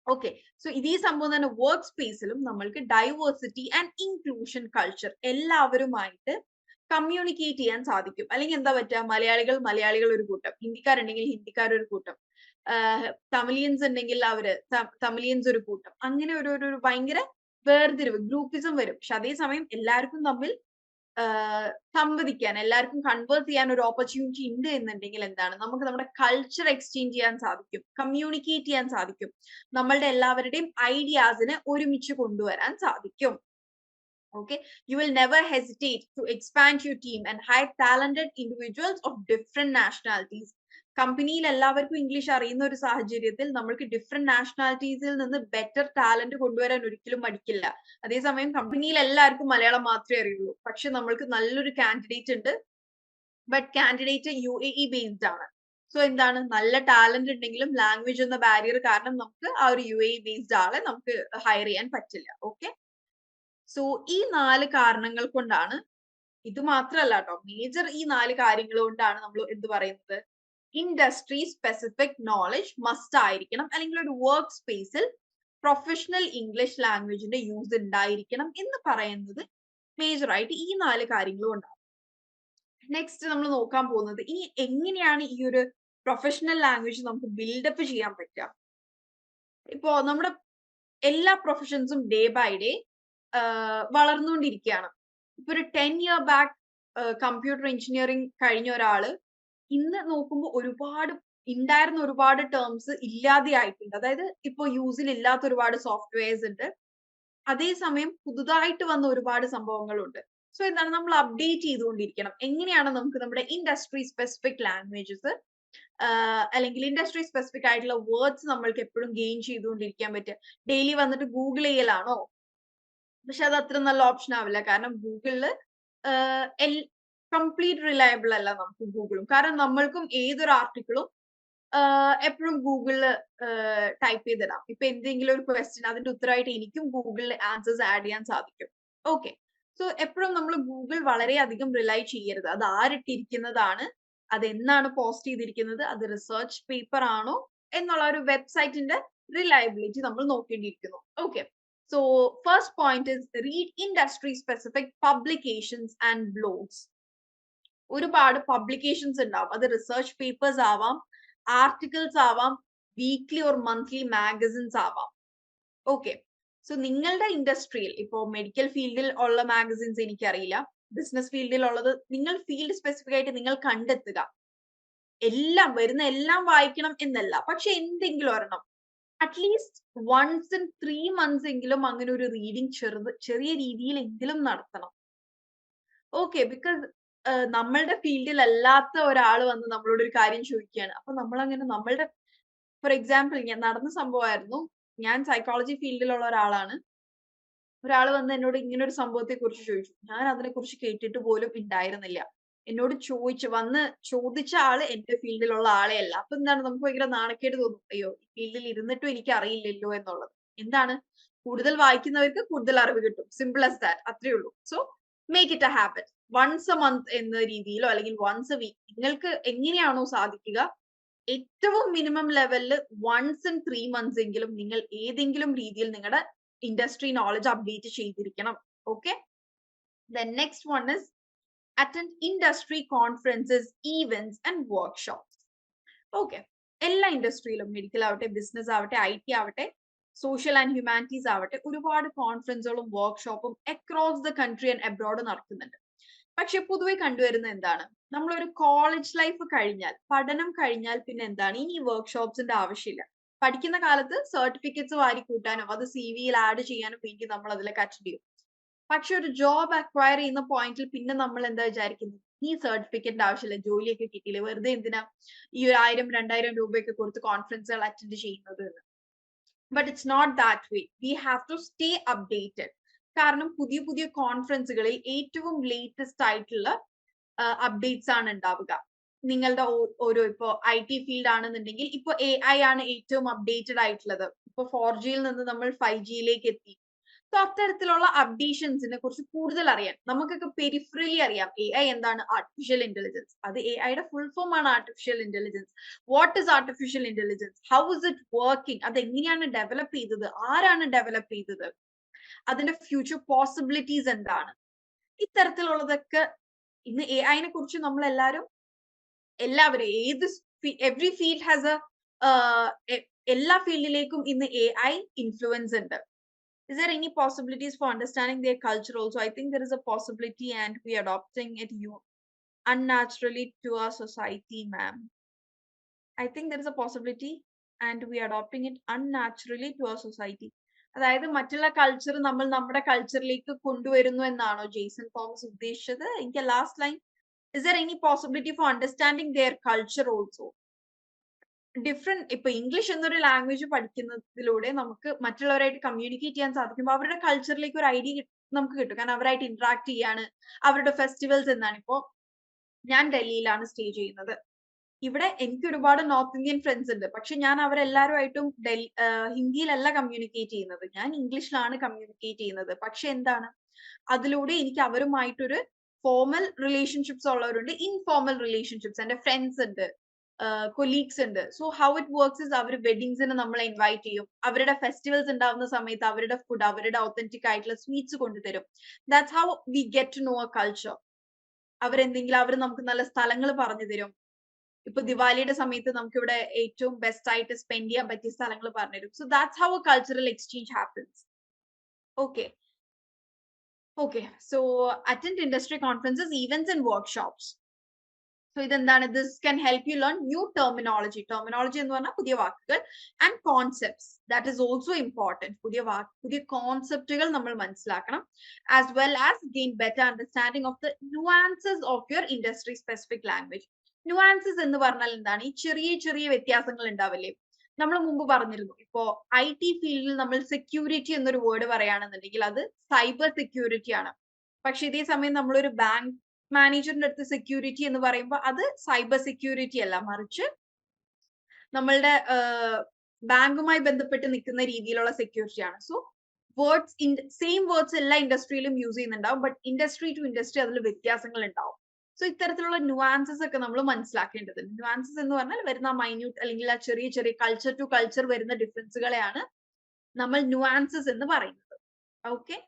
[SPEAKER 1] ഓക്കെ, സോ ഇതേ സംഭവം തന്നെ വർക്ക് സ്പേസിലും നമ്മൾക്ക് ഡൈവേഴ്സിറ്റി ആൻഡ് ഇൻക്ലൂഷൻ കൾച്ചർ എല്ലാവരുമായിട്ട് കമ്മ്യൂണിക്കേറ്റ് ചെയ്യാൻ സാധിക്കും. അല്ലെങ്കിൽ എന്താ പറ്റുക, മലയാളികൾ ഒരു കൂട്ടം, ഹിന്ദിക്കാരുണ്ടെങ്കിൽ ഹിന്ദിക്കാർ ഒരു കൂട്ടം, തമിലിയൻസ് ഉണ്ടെങ്കിൽ അവര് തമിലിയൻസ് ഒരു കൂട്ടം, അങ്ങനെ ഒരു ഭയങ്കര വേർതിരിവ് ഗ്രൂപ്പിസം വരും. പക്ഷെ അതേസമയം എല്ലാവർക്കും തമ്മിൽ സംവദിക്കാൻ, എല്ലാവർക്കും കൺവേഴ്സ് ചെയ്യാൻ ഒരു ഓപ്പർച്യൂണിറ്റി ഉണ്ട് എന്നുണ്ടെങ്കിൽ എന്താണ്, നമുക്ക് നമ്മുടെ കൾച്ചർ എക്സ്ചേഞ്ച് ചെയ്യാൻ സാധിക്കും, കമ്മ്യൂണിക്കേറ്റ് ചെയ്യാൻ സാധിക്കും, നമ്മളുടെ എല്ലാവരുടെയും ഐഡിയാസിനെ ഒരുമിച്ച് കൊണ്ടുവരാൻ സാധിക്കും. Okay, you will never hesitate to expand your team and hire talented individuals of different nationalities. കമ്പനിയിൽ എല്ലാവർക്കും ഇംഗ്ലീഷ് അറിയുന്ന ഒരു സാഹചര്യത്തിൽ നമ്മൾക്ക് ഡിഫറെന്റ് നാഷണാലിറ്റീസിൽ നിന്ന് ബെറ്റർ ടാലന്റ് കൊണ്ടുവരാൻ ഒരിക്കലും മടിക്കില്ല. അതേസമയം കമ്പനിയിൽ എല്ലാവർക്കും മലയാളം മാത്രമേ അറിയുള്ളൂ, പക്ഷെ നമ്മൾക്ക് നല്ലൊരു കാൻഡിഡേറ്റ് ഉണ്ട്, ബട്ട് കാൻഡിഡേറ്റ് UAE ബേസ്ഡ് ആണ്. സോ എന്താണ്, നല്ല ടാലന്റ് ഉണ്ടെങ്കിലും ലാംഗ്വേജ് എന്ന ബാരിയർ കാരണം നമുക്ക് ആ ഒരു UAE ബേസ്ഡ് ആളെ നമുക്ക് ഹയർ ചെയ്യാൻ പറ്റില്ല. ഓക്കെ, സോ ഈ 4 കാരണങ്ങൾ കൊണ്ടാണ്, ഇത് മാത്രമല്ല കേട്ടോ, മേജർ ഈ 4 കാര്യങ്ങൾ കൊണ്ടാണ് നമ്മൾ എന്ത് പറയുന്നത്, ഇൻഡസ്ട്രി സ്പെസിഫിക് നോളജ് മസ്റ്റ് ആയിരിക്കണം, അല്ലെങ്കിൽ ഒരു വർക്ക് സ്പേസിൽ പ്രൊഫഷണൽ ഇംഗ്ലീഷ് ലാംഗ്വേജിന്റെ യൂസ് ഉണ്ടായിരിക്കണം എന്ന് പറയുന്നത് മേജർ ആയിട്ട് ഈ 4 കാര്യങ്ങൾ കൊണ്ടാണ്. നെക്സ്റ്റ് നമ്മൾ നോക്കാൻ പോകുന്നത് ഇനി എങ്ങനെയാണ് ഈ ഒരു പ്രൊഫഷണൽ ലാംഗ്വേജ് നമുക്ക് ബിൽഡപ്പ് ചെയ്യാൻ പറ്റുക. ഇപ്പോ നമ്മുടെ എല്ലാ പ്രൊഫഷൻസും ഡേ ബൈ ഡേ വളർന്നുകൊണ്ടിരിക്കുകയാണ്. ഇപ്പൊ ഒരു 10 ഇയർ ബാക്ക് കമ്പ്യൂട്ടർ എഞ്ചിനീയറിംഗ് കഴിഞ്ഞ ഒരാള് ഇന്ന് നോക്കുമ്പോൾ ഉണ്ടായിരുന്ന ഒരുപാട് ടേംസ് ഇല്ലാതെയായിട്ടുണ്ട്. അതായത് ഇപ്പൊ യൂസിൽ ഇല്ലാത്ത ഒരുപാട് സോഫ്റ്റ്വെയർസ് ഉണ്ട്. അതേസമയം പുതുതായിട്ട് വന്ന ഒരുപാട് സംഭവങ്ങളുണ്ട്. സോ എന്താണ്, നമ്മൾ അപ്ഡേറ്റ് ചെയ്തുകൊണ്ടിരിക്കണം. എങ്ങനെയാണ് നമുക്ക് നമ്മുടെ ഇൻഡസ്ട്രി സ്പെസിഫിക് ലാംഗ്വേജസ് അല്ലെങ്കിൽ ഇൻഡസ്ട്രി സ്പെസിഫിക് ആയിട്ടുള്ള വേർഡ്സ് നമ്മൾക്ക് എപ്പോഴും ഗെയിൻ ചെയ്തുകൊണ്ടിരിക്കാൻ പറ്റുക. ഡെയിലി വന്നിട്ട് ഗൂഗിൾ ചെയ്യലാണോ? പക്ഷെ അത് അത്ര നല്ല ഓപ്ഷൻ ആവില്ല. കാരണം ഗൂഗിളില് കംപ്ലീറ്റ് റിലയബിൾ അല്ല നമുക്ക് ഗൂഗിളും. കാരണം നമ്മൾക്കും ഏതൊരു ആർട്ടിക്കിളും എപ്പോഴും ഗൂഗിളിൽ ടൈപ്പ് ചെയ്തിടാം. ഇപ്പൊ എന്തെങ്കിലും ഒരു ക്വസ്റ്റ്യൻ അതിന്റെ ഉത്തരമായിട്ട് എനിക്കും ഗൂഗിളിൽ ആൻസേഴ്സ് ആഡ് ചെയ്യാൻ സാധിക്കും. ഓക്കെ, സോ എപ്പോഴും നമ്മൾ ഗൂഗിൾ വളരെയധികം റിലൈ ചെയ്യരുത്. അത് ആരിട്ടിരിക്കുന്നതാണ്, അത് എന്നാണ് പോസ്റ്റ് ചെയ്തിരിക്കുന്നത്, അത് റിസർച്ച് പേപ്പർ ആണോ എന്നുള്ള ഒരു വെബ്സൈറ്റിന്റെ റിലയബിലിറ്റി നമ്മൾ നോക്കേണ്ടിയിരിക്കുന്നു. Okay, so first point is read industry specific publications and blogs. ഒരുപാട് പബ്ലിക്കേഷൻസ് ഉണ്ടാവും. അത് റിസർച്ച് പേപ്പേഴ്സ് ആവാം, ആർട്ടിക്കിൾസ് ആവാം, വീക്ക്ലി ഓർ മന്ത്ലി മാഗസിൻസ് ആവാം. ഓക്കെ, സോ നിങ്ങളുടെ ഇൻഡസ്ട്രിയിൽ ഇപ്പോ മെഡിക്കൽ ഫീൽഡിൽ ഉള്ള മാഗസിൻസ് എനിക്കറിയില്ല, ബിസിനസ് ഫീൽഡിൽ ഉള്ളത് നിങ്ങൾ ഫീൽഡ് സ്പെസിഫിക് ആയിട്ട് നിങ്ങൾ കണ്ടെത്തുക. വരുന്ന എല്ലാം വായിക്കണം എന്നല്ല, പക്ഷെ എന്തെങ്കിലും ഒരെണ്ണം അറ്റ്ലീസ്റ്റ് വൺസ് ഇൻ 3 months എങ്കിലും അങ്ങനെ ഒരു റീഡിങ് ചെറിയ രീതിയിലെങ്കിലും നടത്തണം. ഓക്കെ, ബിക്കോസ് നമ്മളുടെ ഫീൽഡിൽ അല്ലാത്ത ഒരാൾ വന്ന് നമ്മളോട് ഒരു കാര്യം ചോദിക്കുകയാണ്. അപ്പൊ നമ്മളുടെ ഫോർ എക്സാമ്പിൾ ഞാൻ നടന്ന സംഭവമായിരുന്നു. ഞാൻ സൈക്കോളജി ഫീൽഡിലുള്ള ഒരാളാണ്. ഒരാൾ വന്ന് എന്നോട് ഇങ്ങനെ ഒരു സംഭവത്തെ കുറിച്ച് ചോദിച്ചു. ഞാൻ അതിനെ കുറിച്ച് കേട്ടിട്ട് പോലും ഉണ്ടായിരുന്നില്ല. എന്നോട് ചോദിച്ച ആള് എന്റെ ഫീൽഡിലുള്ള ആളെ അല്ല. അപ്പൊ എന്താണ്, നമുക്ക് ഭയങ്കര നാണക്കേട് തോന്നും. അയ്യോ, ഈ ഫീൽഡിൽ ഇരുന്നിട്ടും എനിക്ക് അറിയില്ലല്ലോ എന്നുള്ളത്. എന്താണ്, കൂടുതൽ വായിക്കുന്നവർക്ക് കൂടുതൽ അറിവ് കിട്ടും. സിമ്പിൾ ആസ് ദാറ്റ്, അത്രേ ഉള്ളൂ. So make it a habit. Once a month എന്ന രീതിയിലോ അല്ലെങ്കിൽ വൺസ് എ വീക്ക് നിങ്ങൾക്ക് എങ്ങനെയാണോ സാധിക്കുക, ഏറ്റവും മിനിമം ലെവലിൽ വൺസ് ഇൻ 3 months എങ്കിലും നിങ്ങൾ ഏതെങ്കിലും രീതിയിൽ നിങ്ങളുടെ ഇൻഡസ്ട്രി നോളജ് അപ്ഡേറ്റ് ചെയ്തിരിക്കണം. Okay, then next one is attend industry conferences, events and workshops. Okay, എല്ലാ ഇൻഡസ്ട്രിയിലും മെഡിക്കൽ ആവട്ടെ, ബിസിനസ് ആവട്ടെ, IT ആവട്ടെ, സോഷ്യൽ ആൻഡ് ഹ്യൂമാനിറ്റീസ് ആവട്ടെ, ഒരുപാട് കോൺഫറൻസുകളും വർക്ക്ഷോപ്പും across the country and abroad നടക്കുന്നുണ്ട്. പക്ഷെ പൊതുവെ കണ്ടുവരുന്ന എന്താണ്, നമ്മളൊരു കോളേജ് ലൈഫ് കഴിഞ്ഞാൽ, പഠനം കഴിഞ്ഞാൽ പിന്നെ എന്താണ്, ഇനി വർക്ക്ഷോപ്സിന്റെ ആവശ്യമില്ല. പഠിക്കുന്ന കാലത്ത് സർട്ടിഫിക്കറ്റ്സ് വാരി കൂട്ടാനും അത് CV-യിൽ ആഡ് ചെയ്യാനും വേണ്ടി നമ്മൾ അതിലേക്ക് അറ്റൻഡ് ചെയ്യും. പക്ഷെ ഒരു ജോബ് അക്വയർ ചെയ്യുന്ന പോയിന്റിൽ പിന്നെ നമ്മൾ എന്താ വിചാരിക്കുന്നത്, ഈ സർട്ടിഫിക്കറ്റിന്റെ ആവശ്യമില്ല, ജോലിയൊക്കെ കിട്ടിയില്ലേ, വെറുതെ എന്തിനാ ഈ 1000-2000 രൂപയൊക്കെ കൊടുത്ത് കോൺഫറൻസുകൾ അറ്റൻഡ് ചെയ്യുന്നത് എന്ന്. But it's not that way. We have to stay updated. കാരണം പുതിയ പുതിയ കോൺഫറൻസുകളിൽ ഏറ്റവും ലേറ്റസ്റ്റ് ആയിട്ടുള്ള അപ്ഡേറ്റ്സ് ആണ് ഉണ്ടാവുക. നിങ്ങളുടെ ഓരോ ഇപ്പോ IT ഫീൽഡ് ആണെന്നുണ്ടെങ്കിൽ ഇപ്പൊ AI ആണ് ഏറ്റവും അപ്ഡേറ്റഡ് ആയിട്ടുള്ളത്. ഇപ്പൊ 4Gയിൽ നിന്ന് നമ്മൾ 5Gയിലേക്ക് എത്തി. സോ അത്തരത്തിലുള്ള അപ്ഡേഷൻസിനെ കുറിച്ച് കൂടുതൽ അറിയാൻ നമുക്കൊക്കെ പെരിഫറലി അറിയാം AI എന്താണ്, ആർട്ടിഫിഷ്യൽ ഇന്റലിജൻസ്. അത് AIയുടെ ഫുൾ ഫോം ആണ് artificial intelligence. What is artificial intelligence, how is it working, അത് എങ്ങനെയാണ് ഡെവലപ്പ് ചെയ്തത്, ആരാണ് ഡെവലപ്പ് ചെയ്തത്, അതിന്റെ ഫ്യൂച്ചർ പോസിബിലിറ്റീസ് എന്താണ്, ഇത്തരത്തിലുള്ളതൊക്കെ ഇന്ന് AI കുറിച്ച് നമ്മൾ എല്ലാവരും എവ്രി ഫീൽഡ് ഹാസ് എല്ലാ ഫീൽഡിലേക്കും ഇന്ന് AI ഇൻഫ്ലുവൻസ് ഉണ്ട്. Is there any possibilities for understanding their culture also? I think there is a possibility and we are adopting it unnaturally to our society, ma'am. I think there is a possibility and we are adopting it unnaturally to our society. അതായത് മറ്റുള്ള culture നമ്മൾ നമ്മുടെ കൾച്ചറിലേക്ക് കൊണ്ടുവരുന്നു എന്നാണോ Jason Thomas ഉദ്ദേശിച്ചത്? എനിക്ക് last line, is there any possibility for understanding their culture also? Different ഇപ്പൊ English എന്നൊരു ലാംഗ്വേജ് പഠിക്കുന്നതിലൂടെ നമുക്ക് മറ്റുള്ളവരായിട്ട് കമ്മ്യൂണിക്കേറ്റ് ചെയ്യാൻ സാധിക്കുമ്പോൾ അവരുടെ കൾച്ചറിലേക്ക് ഒരു ഐഡിയ നമുക്ക് കിട്ടും. കാരണം അവരായിട്ട് ഇന്ററാക്ട് ചെയ്യാണ്. അവരുടെ ഫെസ്റ്റിവൽസ് എന്താണ്. ഇപ്പോ ഞാൻ ഡൽഹിയിലാണ് സ്റ്റേ ചെയ്യുന്നത്. ഇവിടെ എനിക്ക് ഒരുപാട് നോർത്ത് ഇന്ത്യൻ ഫ്രണ്ട്സ് ഉണ്ട്. പക്ഷെ ഞാൻ അവരെല്ലാവരുമായിട്ടും ഹിന്ദിയിലല്ല കമ്മ്യൂണിക്കേറ്റ് ചെയ്യുന്നത്, ഞാൻ ഇംഗ്ലീഷിലാണ് കമ്മ്യൂണിക്കേറ്റ് ചെയ്യുന്നത്. പക്ഷെ എന്താണ്, അതിലൂടെ എനിക്ക് അവരുമായിട്ടൊരു ഫോർമൽ റിലേഷൻഷിപ്സ് ഉള്ളവരുണ്ട്, ഇൻഫോർമൽ റിലേഷൻഷിപ്സ്. എന്റെ ഫ്രണ്ട്സ് ഉണ്ട്, കൊലീഗ്സ് ഉണ്ട്. So how it works is അവർ വെഡിങ്സിന് നമ്മളെ ഇൻവൈറ്റ് ചെയ്യും. അവരുടെ ഫെസ്റ്റിവൽസ് ഉണ്ടാവുന്ന സമയത്ത് അവരുടെ ഫുഡ്, അവരുടെ ഒത്തന്റിക് ആയിട്ടുള്ള സ്വീറ്റ്സ് കൊണ്ടുതരും. That's how we get to know a culture. അവർ നമുക്ക് നല്ല സ്ഥലങ്ങൾ പറഞ്ഞു തരും. ഇപ്പൊ ദിവാലിയുടെ സമയത്ത് നമുക്ക് ഇവിടെ ഏറ്റവും ബെസ്റ്റ് ആയിട്ട് സ്പെൻഡ് ചെയ്യാൻ പറ്റിയ സ്ഥലങ്ങൾ പറഞ്ഞുതരും. So that's how A cultural exchange happens. Okay, so attend industry conferences, events and workshops. So ഇതെന്താണ്, this can help you learn new terminology. Terminology എന്ന് പറഞ്ഞാൽ പുതിയ വാക്കുകൾ, and concepts. That is also important. പുതിയ കോൺസെപ്റ്റുകൾ നമ്മൾ മനസ്സിലാക്കണം. As well as gain better understanding of the nuances of your industry specific language. Nuances എന്ന് പറഞ്ഞാൽ എന്താണ്, ഈ ചെറിയ ചെറിയ വ്യത്യാസങ്ങൾ ഉണ്ടാവില്ലേ. നമ്മൾ മുമ്പ് പറഞ്ഞിരുന്നു, ഇപ്പോ IT ഫീൽഡിൽ നമ്മൾ സെക്യൂരിറ്റി എന്നൊരു വേർഡ് പറയുകയാണെന്നുണ്ടെങ്കിൽ അത് സൈബർ സെക്യൂരിറ്റി ആണ്. പക്ഷെ ഇതേ സമയം നമ്മളൊരു ബാങ്ക് മാനേജറിന്റെ അടുത്ത് സെക്യൂരിറ്റി എന്ന് പറയുമ്പോൾ അത് സൈബർ സെക്യൂരിറ്റി അല്ല, മറിച്ച് നമ്മളുടെ ബാങ്കുമായി ബന്ധപ്പെട്ട് നിൽക്കുന്ന രീതിയിലുള്ള സെക്യൂരിറ്റി ആണ്. സോ സെയിം വേർഡ്സ് എല്ലാ ഇൻഡസ്ട്രിയിലും യൂസ് ചെയ്യുന്നുണ്ടാവും, ബട്ട് ഇൻഡസ്ട്രി ടു ഇൻഡസ്ട്രി അതിൽ വ്യത്യാസങ്ങൾ ഉണ്ടാവും. സോ ഇത്തരത്തിലുള്ള നുവാൻസസ് ഒക്കെ നമ്മൾ മനസ്സിലാക്കേണ്ടതുണ്ട്. നുവാൻസസ് എന്ന് പറഞ്ഞാൽ വരുന്ന മൈന്യൂട്ട് അല്ലെങ്കിൽ ആ ചെറിയ ചെറിയ കൾച്ചർ ടു കൾച്ചർ വരുന്ന ഡിഫറൻസുകളെയാണ് നമ്മൾ നുവാൻസസ് എന്ന് പറയുന്നത്. Okay,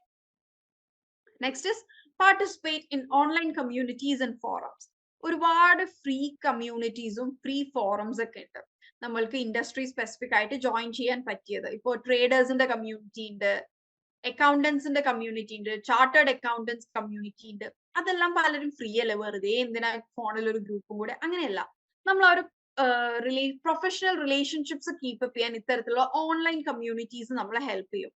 [SPEAKER 1] next is participate in online communities and forums. ഒരുപാട് ഫ്രീ കമ്മ്യൂണിറ്റീസും ഫ്രീ ഫോറംസ് ഒക്കെ ഉണ്ട് നമ്മൾക്ക് ഇൻഡസ്ട്രി സ്പെസിഫിക് ആയിട്ട് ജോയിൻ ചെയ്യാൻ പറ്റിയത്. ഇപ്പോൾ ട്രേഡേഴ്സിന്റെ കമ്മ്യൂണിറ്റി ഉണ്ട്, അക്കൗണ്ടൻസിന്റെ കമ്മ്യൂണിറ്റി ഉണ്ട്, ചാർട്ടേഡ് അക്കൗണ്ടൻസ് കമ്മ്യൂണിറ്റി ഉണ്ട്. അതെല്ലാം പലരും ഫ്രീ അല്ലേ, വെറുതെ എന്തിനാ ഫോണിൽ ഒരു ഗ്രൂപ്പും കൂടെ, അങ്ങനെയല്ല. നമ്മൾ ആ ഒരു പ്രൊഫഷണൽ റിലേഷൻഷിപ്സ് കീപ്പപ്പ് ചെയ്യാൻ ഇത്തരത്തിലുള്ള ഓൺലൈൻ കമ്മ്യൂണിറ്റീസ് നമ്മളെ ഹെൽപ്പ് ചെയ്യും.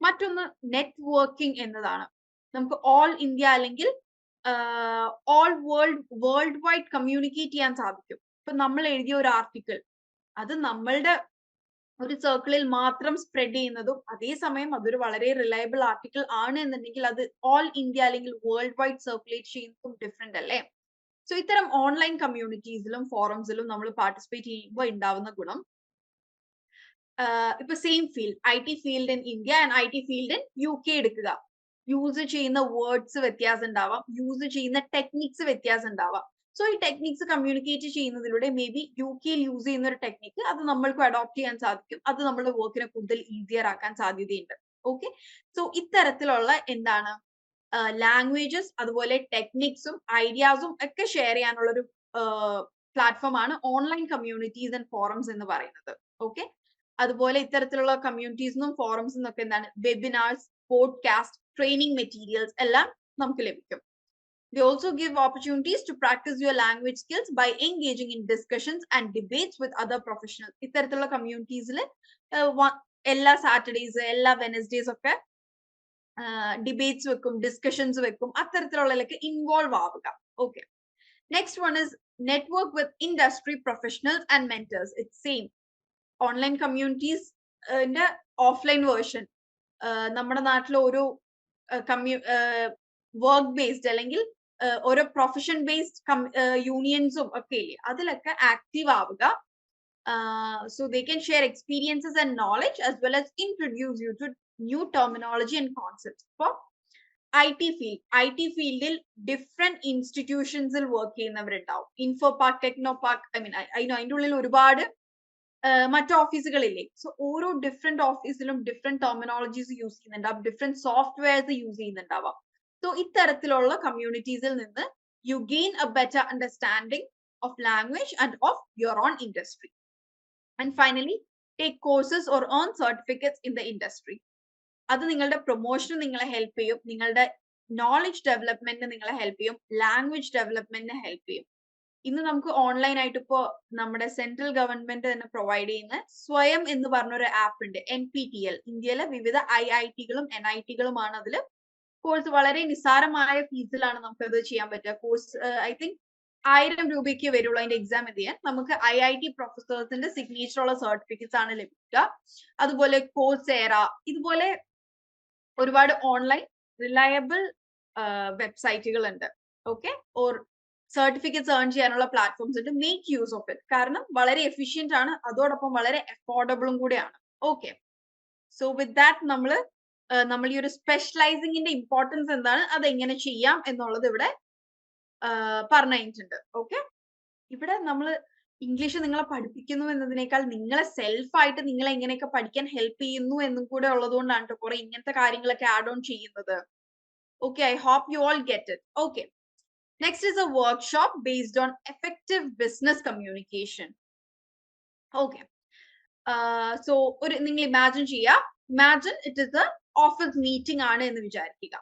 [SPEAKER 1] മറ്റൊന്ന് നെറ്റ്വർക്കിംഗ് എന്നതാണ്. നമുക്ക് ഓൾ ഇന്ത്യ അല്ലെങ്കിൽ ഓൾ വേൾഡ് വൈഡ് കമ്മ്യൂണിക്കേറ്റ് ചെയ്യാൻ സാധിക്കും. ഇപ്പൊ നമ്മൾ എഴുതിയ ഒരു ആർട്ടിക്കിൾ അത് നമ്മളുടെ ഒരു സർക്കിളിൽ മാത്രം സ്പ്രെഡ് ചെയ്യുന്നതും അതേസമയം അതൊരു വളരെ റിലയബിൾ ആർട്ടിക്കിൾ ആണ് എന്നുണ്ടെങ്കിൽ അത് ഓൾ ഇന്ത്യ അല്ലെങ്കിൽ വേൾഡ് വൈഡ് സർക്കുലേറ്റ് ചെയ്യുന്നതും ഡിഫറെന്റ് അല്ലേ. സോ ഇത്തരം ഓൺലൈൻ കമ്മ്യൂണിറ്റീസിലും ഫോറംസിലും നമ്മൾ പാർട്ടിസിപ്പേറ്റ് ചെയ്യുമ്പോൾ ഉണ്ടാവുന്ന ഗുണം, ഇപ്പൊ same field IT field in India and IT field in UK എടുക്കുക, യൂസ് ചെയ്യുന്ന വേർഡ്സ് വ്യത്യാസം ഉണ്ടാവാം, യൂസ് ചെയ്യുന്ന ടെക്നിക്സ് വ്യത്യാസം ഉണ്ടാവാം. സോ ഈ ടെക്നിക്സ് കമ്മ്യൂണിക്കേറ്റ് ചെയ്യുന്നതിലൂടെ മേ ബി UK യൂസ് ചെയ്യുന്ന ഒരു ടെക്നിക്ക് അത് നമ്മൾക്ക് അഡോപ്റ്റ് ചെയ്യാൻ സാധിക്കും, അത് നമ്മുടെ വർക്കിനെ കൂടുതൽ ഈസിയർ ആക്കാൻ സാധ്യതയുണ്ട്. ഓക്കെ, സോ ഇത്തരത്തിലുള്ള എന്താണ് ലാംഗ്വേജസ് അതുപോലെ ടെക്നിക്സും ഐഡിയാസും ഒക്കെ ഷെയർ ചെയ്യാനുള്ള ഒരു പ്ലാറ്റ്ഫോം ആണ് ഓൺലൈൻ കമ്മ്യൂണിറ്റീസ് ആൻഡ് ഫോറംസ് എന്ന് പറയുന്നത്. ഓക്കെ, അതുപോലെ ഇത്തരത്തിലുള്ള കമ്മ്യൂണിറ്റീസിനും ഫോറംസിനും ഒക്കെ എന്താണ് വെബിനാർസ്, പോഡ്കാസ്റ്റ്, ട്രെയിനിങ് മെറ്റീരിയൽസ് എല്ലാം നമുക്ക് ലഭിക്കും. They also give opportunities to practice your language skills by engaging in discussions and debates with other professionals. ഇത്തരത്തിലുള്ള കമ്മ്യൂണിറ്റീസിൽ എല്ലാ സാറ്റർഡേസ് എല്ലാ വെനസ്ഡേസ് ഒക്കെ ഡിബേറ്റ്സ് വെക്കും, ഡിസ്കഷൻസ് വെക്കും, അത്തരത്തിലുള്ളതിലൊക്കെ ഇൻവോൾവ് ആവുക. Okay, next one is network with industry professionals and mentors. It's same. Online communities offline version നമ്മുടെ നാട്ടിൽ ഓരോ വർക്ക് ബേസ്ഡ് അല്ലെങ്കിൽ ഓരോ പ്രൊഫഷൻ ബേസ്ഡ് യൂണിയൻസും ഒക്കെ ഇല്ലേ, അതിലൊക്കെ ആക്റ്റീവ് ആവുക. So they can share experiences and knowledge as well as introduce you to new terminology and concepts. For IT ഫീൽഡിൽ ഡിഫറെന്റ് ഇൻസ്റ്റിറ്റ്യൂഷൻസിൽ വർക്ക് ചെയ്യുന്നവരുണ്ടാവും. ഇൻഫോ പാർക്ക്, ടെക്നോ പാർക്ക്, അതിന്റെ ഉള്ളിൽ ഒരുപാട് മറ്റു ഓഫീസുകളില്ലേ. സോ ഓരോ ഡിഫറെന്റ് ഓഫീസിലും ഡിഫറെന്റ് ടെർമിനോളജീസ് യൂസ് ചെയ്യുന്നുണ്ടാവും, ഡിഫറെന്റ് സോഫ്റ്റ്വെയർസ് യൂസ് ചെയ്യുന്നുണ്ടാവാം. സോ ഇത്തരത്തിലുള്ള കമ്മ്യൂണിറ്റീസിൽ നിന്ന് you gain a better understanding of language and of your own industry. And finally take courses or earn certificates in the industry. അത് നിങ്ങളുടെ പ്രൊമോഷന് നിങ്ങളെ ഹെൽപ്പ് ചെയ്യും, നിങ്ങളുടെ നോളജ് ഡെവലപ്മെന്റിന് നിങ്ങളെ ഹെൽപ്പ് ചെയ്യും, ലാംഗ്വേജ് ഡെവലപ്മെന്റിന് ഹെൽപ്പ് ചെയ്യും. ഇന്ന് നമുക്ക് ഓൺലൈൻ ആയിട്ട് ഇപ്പോ നമ്മുടെ സെൻട്രൽ ഗവൺമെന്റ് തന്നെ പ്രൊവൈഡ് ചെയ്യുന്ന സ്വയം എന്ന് പറഞ്ഞൊരു ആപ്പ് ഉണ്ട്, NPTEL. ഇന്ത്യയിലെ വിവിധ IITകളും NITകളുമാണ് അതിൽ കോഴ്സ്. വളരെ നിസ്സാരമായ ഫീസിലാണ് നമുക്കത് ചെയ്യാൻ പറ്റുക. കോഴ്സ് ഐ തിങ്ക് 1000 രൂപയ്ക്ക് വരുള്ളൂ അതിന്റെ എക്സാം ചെയ്യാൻ. നമുക്ക് IIT പ്രൊഫസേഴ്സിന്റെ സിഗ്നേച്ചർ ഉള്ള സർട്ടിഫിക്കറ്റ്സ് ആണ് ലഭിക്കുക. അതുപോലെ കോഴ്സേറ, ഇതുപോലെ ഒരുപാട് ഓൺലൈൻ റിലയബിൾ വെബ്സൈറ്റുകൾ ഉണ്ട്. ഓക്കെ, ഓർ സർട്ടിഫിക്കറ്റ്സ് ഏൺ ചെയ്യാനുള്ള പ്ലാറ്റ്ഫോംസ് ഉണ്ട്. Make use of it. കാരണം വളരെ എഫിഷ്യന്റ് ആണ്, അതോടൊപ്പം വളരെ അഫോർഡബിളും കൂടെയാണ്. ഓക്കെ, സോ വിത്ത് ദാറ്റ് നമ്മൾ ഈ ഒരു സ്പെഷ്യലൈസിങ്ങിന്റെ ഇമ്പോർട്ടൻസ് എന്താണ്, അത് എങ്ങനെ ചെയ്യാം എന്നുള്ളത് ഇവിടെ പറഞ്ഞിട്ടുണ്ട്. ഓക്കെ, ഇവിടെ നമ്മൾ ഇംഗ്ലീഷ് നിങ്ങളെ പഠിപ്പിക്കുന്നു എന്നതിനേക്കാൾ നിങ്ങളെ സെൽഫായിട്ട് നിങ്ങളെ എങ്ങനെയൊക്കെ പഠിക്കാൻ ഹെൽപ്പ് ചെയ്യുന്നു എന്നും കൂടെ ഉള്ളതുകൊണ്ടാണ് കേട്ടോ കുറെ ഇങ്ങനത്തെ കാര്യങ്ങളൊക്കെ ആഡ് ഓൺ ചെയ്യുന്നത്. Okay, I hope you all get it. Okay, next is a workshop based on effective business communication. Okay, so നിങ്ങൾ imagine it is a office meeting ആണ് എന്ന് വിചാരിക്കുക.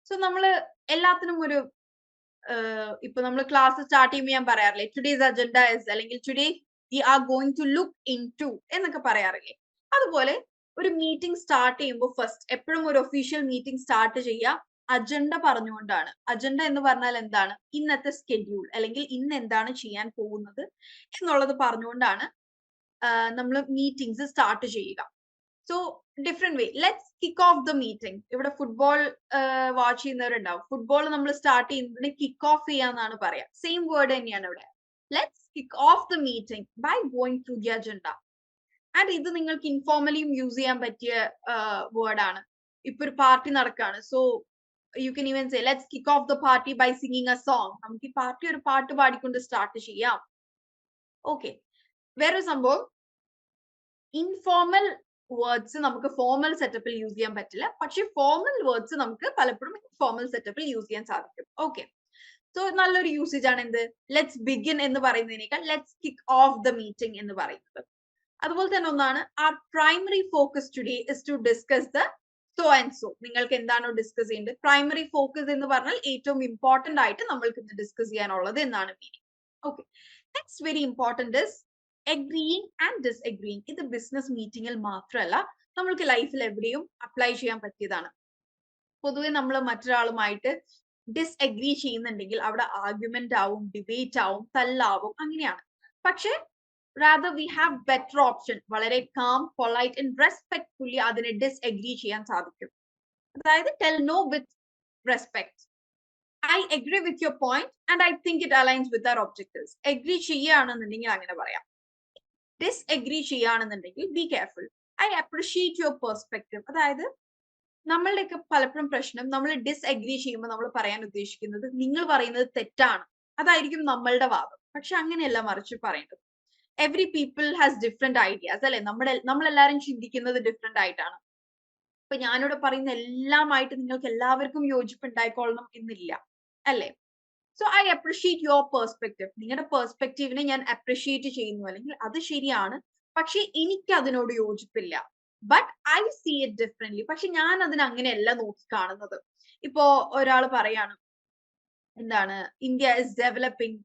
[SPEAKER 1] സോ നമ്മൾ എല്ലാത്തിനും ഒരു ഇപ്പൊ നമ്മൾ ക്ലാസ് സ്റ്റാർട്ട് ചെയ്യുമ്പോൾ ഞാൻ പറയാറില്ലേ, ടുഡേസ് അജണ്ട ഇസ്, അല്ലെങ്കിൽ today we are going to look into എന്നൊക്കെ പറയാറില്ലേ. അതുപോലെ ഒരു മീറ്റിംഗ് സ്റ്റാർട്ട് ചെയ്യുമ്പോൾ ഫസ്റ്റ് എപ്പോഴും ഒരു ഒഫീഷ്യൽ മീറ്റിംഗ് സ്റ്റാർട്ട് ചെയ്യുക അജണ്ട പറഞ്ഞുകൊണ്ടാണ്. അജണ്ട എന്ന് പറഞ്ഞാൽ എന്താണ്, ഇന്നത്തെ സ്കെഡ്യൂൾ അല്ലെങ്കിൽ ഇന്ന് എന്താണ് ചെയ്യാൻ പോകുന്നത് എന്നുള്ളത് പറഞ്ഞുകൊണ്ടാണ് നമ്മൾ മീറ്റിംഗ്സ് സ്റ്റാർട്ട് ചെയ്യുക. So different way, let's kick off the meeting. ഇവിടെ ഫുട്ബോൾ വാച്ച് ചെയ്യുന്നവരുണ്ടാവും. ഫുട്ബോൾ നമ്മൾ സ്റ്റാർട്ട് ചെയ്യുന്നതിന് കിക്ക് ഓഫ് ചെയ്യാന്നാണ് പറയാ. സെയിം വേർഡ് തന്നെയാണ് ഇവിടെ. Let's kick off the meeting by going through the agenda. And ഇത് നിങ്ങൾക്ക് ഇൻഫോർമലിയും യൂസ് ചെയ്യാൻ പറ്റിയ വേർഡാണ്. ഇപ്പൊ ഒരു പാർട്ടി നടക്കാണ്, so you can even say let's kick off the party by singing a song. നമുക്ക് ഈ പാർട്ടി ഒരു പാട്ട് പാടിക്കൊണ്ട് സ്റ്റാർട്ട് ചെയ്യാം. ഓക്കെ, വേറൊരു സംഭവം, ഇൻഫോർമൽ വേർഡ്സ് നമുക്ക് ഫോർമൽ സെറ്റപ്പിൽ യൂസ് ചെയ്യാൻ പറ്റില്ല, പക്ഷെ ഫോർമൽ വേർഡ്സ് നമുക്ക് പലപ്പോഴും ഇൻഫോർമൽ സെറ്റപ്പിൽ യൂസ് ചെയ്യാൻ സാധിക്കും. ഓക്കെ, സോ നല്ലൊരു യൂസേജ് ആണ് എന്ത്, ലെറ്റ്സ് ബിഗിൻ എന്ന് പറയുന്നതിനേക്കാൾ let's kick off the meeting എന്ന് പറയുന്നത്. അതുപോലെ തന്നെ ഒന്നാണ്, our primary focus today is to discuss the so and so. നിങ്ങൾക്ക് എന്താണോ ഡിസ്കസ് ചെയ്യേണ്ടത്, പ്രൈമറി ഫോക്കസ് എന്ന് പറഞ്ഞാൽ ഏറ്റവും ഇമ്പോർട്ടന്റ് ആയിട്ട് നമ്മൾക്ക് ഇന്ന് ഡിസ്കസ് ചെയ്യാനുള്ളത് എന്നാണ് meaning. Okay, next very important is agreeing and disagreeing. ഇത് ബിസിനസ് മീറ്റിംഗിൽ മാത്രമല്ല, നമ്മൾക്ക് ലൈഫിൽ എവിടെയും അപ്ലൈ ചെയ്യാൻ പറ്റിയതാണ്. പൊതുവെ നമ്മൾ മറ്റൊരാളുമായിട്ട് ഡിസ്അഗ്രി ചെയ്യുന്നുണ്ടെങ്കിൽ അവിടെ ആർഗ്യുമെന്റ് ആവും, ഡിബേറ്റ് ആവും, തല്ലാവും, അങ്ങനെയാണ്. പക്ഷെ rather we have better option. വളരെ calm, polite and respectfully അതിനെ ഡിസ്അഗ്രി ചെയ്യാൻ സാധിക്കും. അതായത് tell no with respect. I agree with your point and I think it aligns with our objectives. Agree ചെയ്യുകയാണെന്നുണ്ടെങ്കിൽ അങ്ങനെ പറയാം. ഡിസ്അഗ്രി ചെയ്യുകയാണെന്നുണ്ടെങ്കിൽ be careful. I appreciate your perspective. അതായത് നമ്മളുടെയൊക്കെ പലപ്പോഴും പ്രശ്നം, നമ്മൾ ഡിസ്അഗ്രി ചെയ്യുമ്പോൾ നമ്മൾ പറയാൻ ഉദ്ദേശിക്കുന്നത് നിങ്ങൾ പറയുന്നത് തെറ്റാണ്, അതായിരിക്കും നമ്മളുടെ വാദം. പക്ഷെ അങ്ങനെയല്ല മറിച്ച് പറയേണ്ടത്. Every people has different ideas അല്ലെ. നമ്മളെല്ലാരും ചിന്തിക്കുന്നത് ഡിഫറെന്റ് ആയിട്ടാണ്. ഇപ്പൊ ഞാനിവിടെ പറയുന്ന എല്ലാമായിട്ട് നിങ്ങൾക്ക് എല്ലാവർക്കും യോജിപ്പ് ഉണ്ടായിക്കൊള്ളണം എന്നില്ല, അല്ലെ. So I appreciate your perspective. നിങ്ങളുടെ പെർസ്പെക്റ്റീവിനെ ഞാൻ അപ്രിഷിയേറ്റ് ചെയ്യുന്നു, അല്ലെങ്കിൽ അത് ശരിയാണ്, പക്ഷെ എനിക്ക് അതിനോട് യോജിപ്പില്ല. But I see it differently. പക്ഷെ ഞാൻ അതിന് അങ്ങനെയല്ല നോക്കി കാണുന്നത്. ഇപ്പോ ഒരാൾ പറയാണ്, എന്താണ്, ഇന്ത്യ ഇസ് ഡെവലപ്പിംഗ്,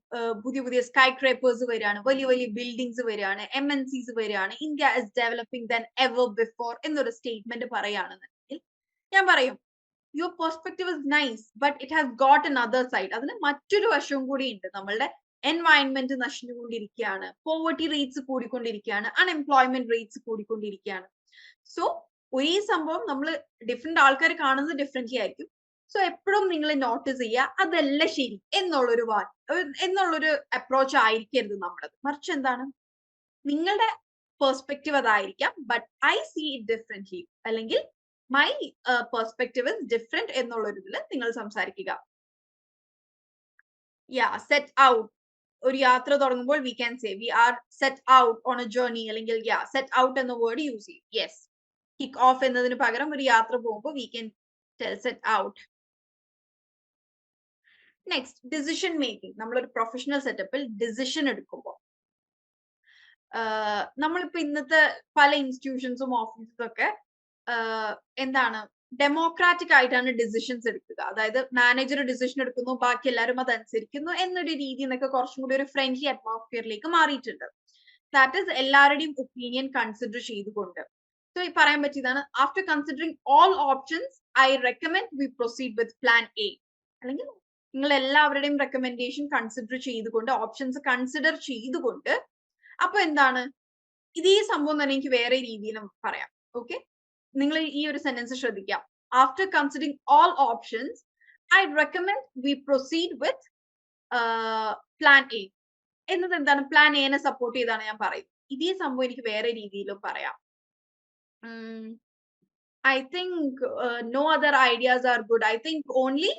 [SPEAKER 1] പുതിയ പുതിയ സ്കൈ ക്രേപ്പേഴ്സ് വരികയാണ്, വലിയ വലിയ ബിൽഡിങ്സ് വരികയാണ്, MNCs വരികയാണ്, India is developing than ever before എന്നൊരു സ്റ്റേറ്റ്മെന്റ് പറയുകയാണെന്നുണ്ടെങ്കിൽ ഞാൻ പറയും, your perspective is nice but it has got another side. അതിന് മറ്റൊരു വശവും കൂടി ഉണ്ട്. നമ്മളുടെ എൻവയൺമെന്റ് നശിച്ചുകൊണ്ടിരിക്കുകയാണ്, പോവർട്ടി റേറ്റ്സ് കൂടിക്കൊണ്ടിരിക്കുകയാണ്, അൺഎംപ്ലോയ്മെന്റ് റേറ്റ്സ് കൂടിക്കൊണ്ടിരിക്കുകയാണ്. സോ ഒരേ സംഭവം നമ്മൾ ഡിഫറെന്റ് ആൾക്കാർ കാണുന്നത് ഡിഫറെന്റ്ലി ആയിരിക്കും. സോ എപ്പോഴും നിങ്ങൾ നോട്ടീസ് ചെയ്യുക അതല്ല ശരി എന്നുള്ളൊരു അപ്രോച്ച് ആയിരിക്കരുത് നമ്മളത്. മറിച്ച് എന്താണ്, നിങ്ങളുടെ പെർസ്പെക്റ്റീവ് അതായിരിക്കാം, but I see it differently, അല്ലെങ്കിൽ മൈ പെർസ്പെക്റ്റീവ് ഇസ് ഡിഫറെന്റ് എന്നുള്ളൊരു ഇതിൽ നിങ്ങൾ സംസാരിക്കുക. സെറ്റ് ഔട്ട്, ഒരു യാത്ര തുടങ്ങുമ്പോൾ we can say we are set out on a journey, അല്ലെങ്കിൽ സെറ്റ് ഔട്ട് എന്ന വേർഡ് യൂസ് ചെയ്യും. യെസ്, കിക്ക് ഓഫ് എന്നതിന് പകരം ഒരു യാത്ര പോകുമ്പോൾ we can set out. Next, decision making. നമ്മളൊരു പ്രൊഫഷണൽ സെറ്റപ്പിൽ ഡിസിഷൻ എടുക്കുമ്പോൾ നമ്മളിപ്പോ ഇന്നത്തെ പല ഇൻസ്റ്റിറ്റ്യൂഷൻസും ഓഫീസും ഒക്കെ എന്താണ്, ഡെമോക്രാറ്റിക് ആയിട്ടാണ് ഡിസിഷൻസ് എടുക്കുക. അതായത് മാനേജർ ഡിസിഷൻ എടുക്കുന്നു, ബാക്കി എല്ലാവരും അതനുസരിക്കുന്നു എന്നൊരു രീതി എന്നൊക്കെ കുറച്ചും കൂടി ഒരു ഫ്രണ്ട്ലി അറ്റ്മോസ്ഫിയറിലേക്ക് മാറിയിട്ടുണ്ട്. ദാറ്റ് ഈസ് എല്ലാവരുടെയും ഒപ്പീനിയൻ കൺസിഡർ ചെയ്തുകൊണ്ട്. സോ ഈ പറയാൻ പറ്റിയതാണ്, after considering all options I recommend V proceed with plan A. അല്ലെങ്കിൽ നിങ്ങൾ എല്ലാവരുടെയും റെക്കമെൻഡേഷൻ കൺസിഡർ ചെയ്തുകൊണ്ട്, ഓപ്ഷൻസ് കൺസിഡർ ചെയ്തുകൊണ്ട്, അപ്പൊ എന്താണ്, ഇതേ സംഭവം തന്നെ എനിക്ക് വേറെ രീതിയിലും പറയാം. ഓക്കെ, നിങ്ങൾ ഈ ഒരു സെന്റൻസ് ശ്രദ്ധിക്കാം. After considering all options I recommend V proceed with plan A എന്നത് എന്താണ്, പ്ലാൻ എനെ സപ്പോർട്ട് ചെയ്താണ് ഞാൻ പറയുന്നത്. ഇതേ സംഭവം എനിക്ക് വേറെ രീതിയിലും പറയാം. I think no other ideas are good. I think only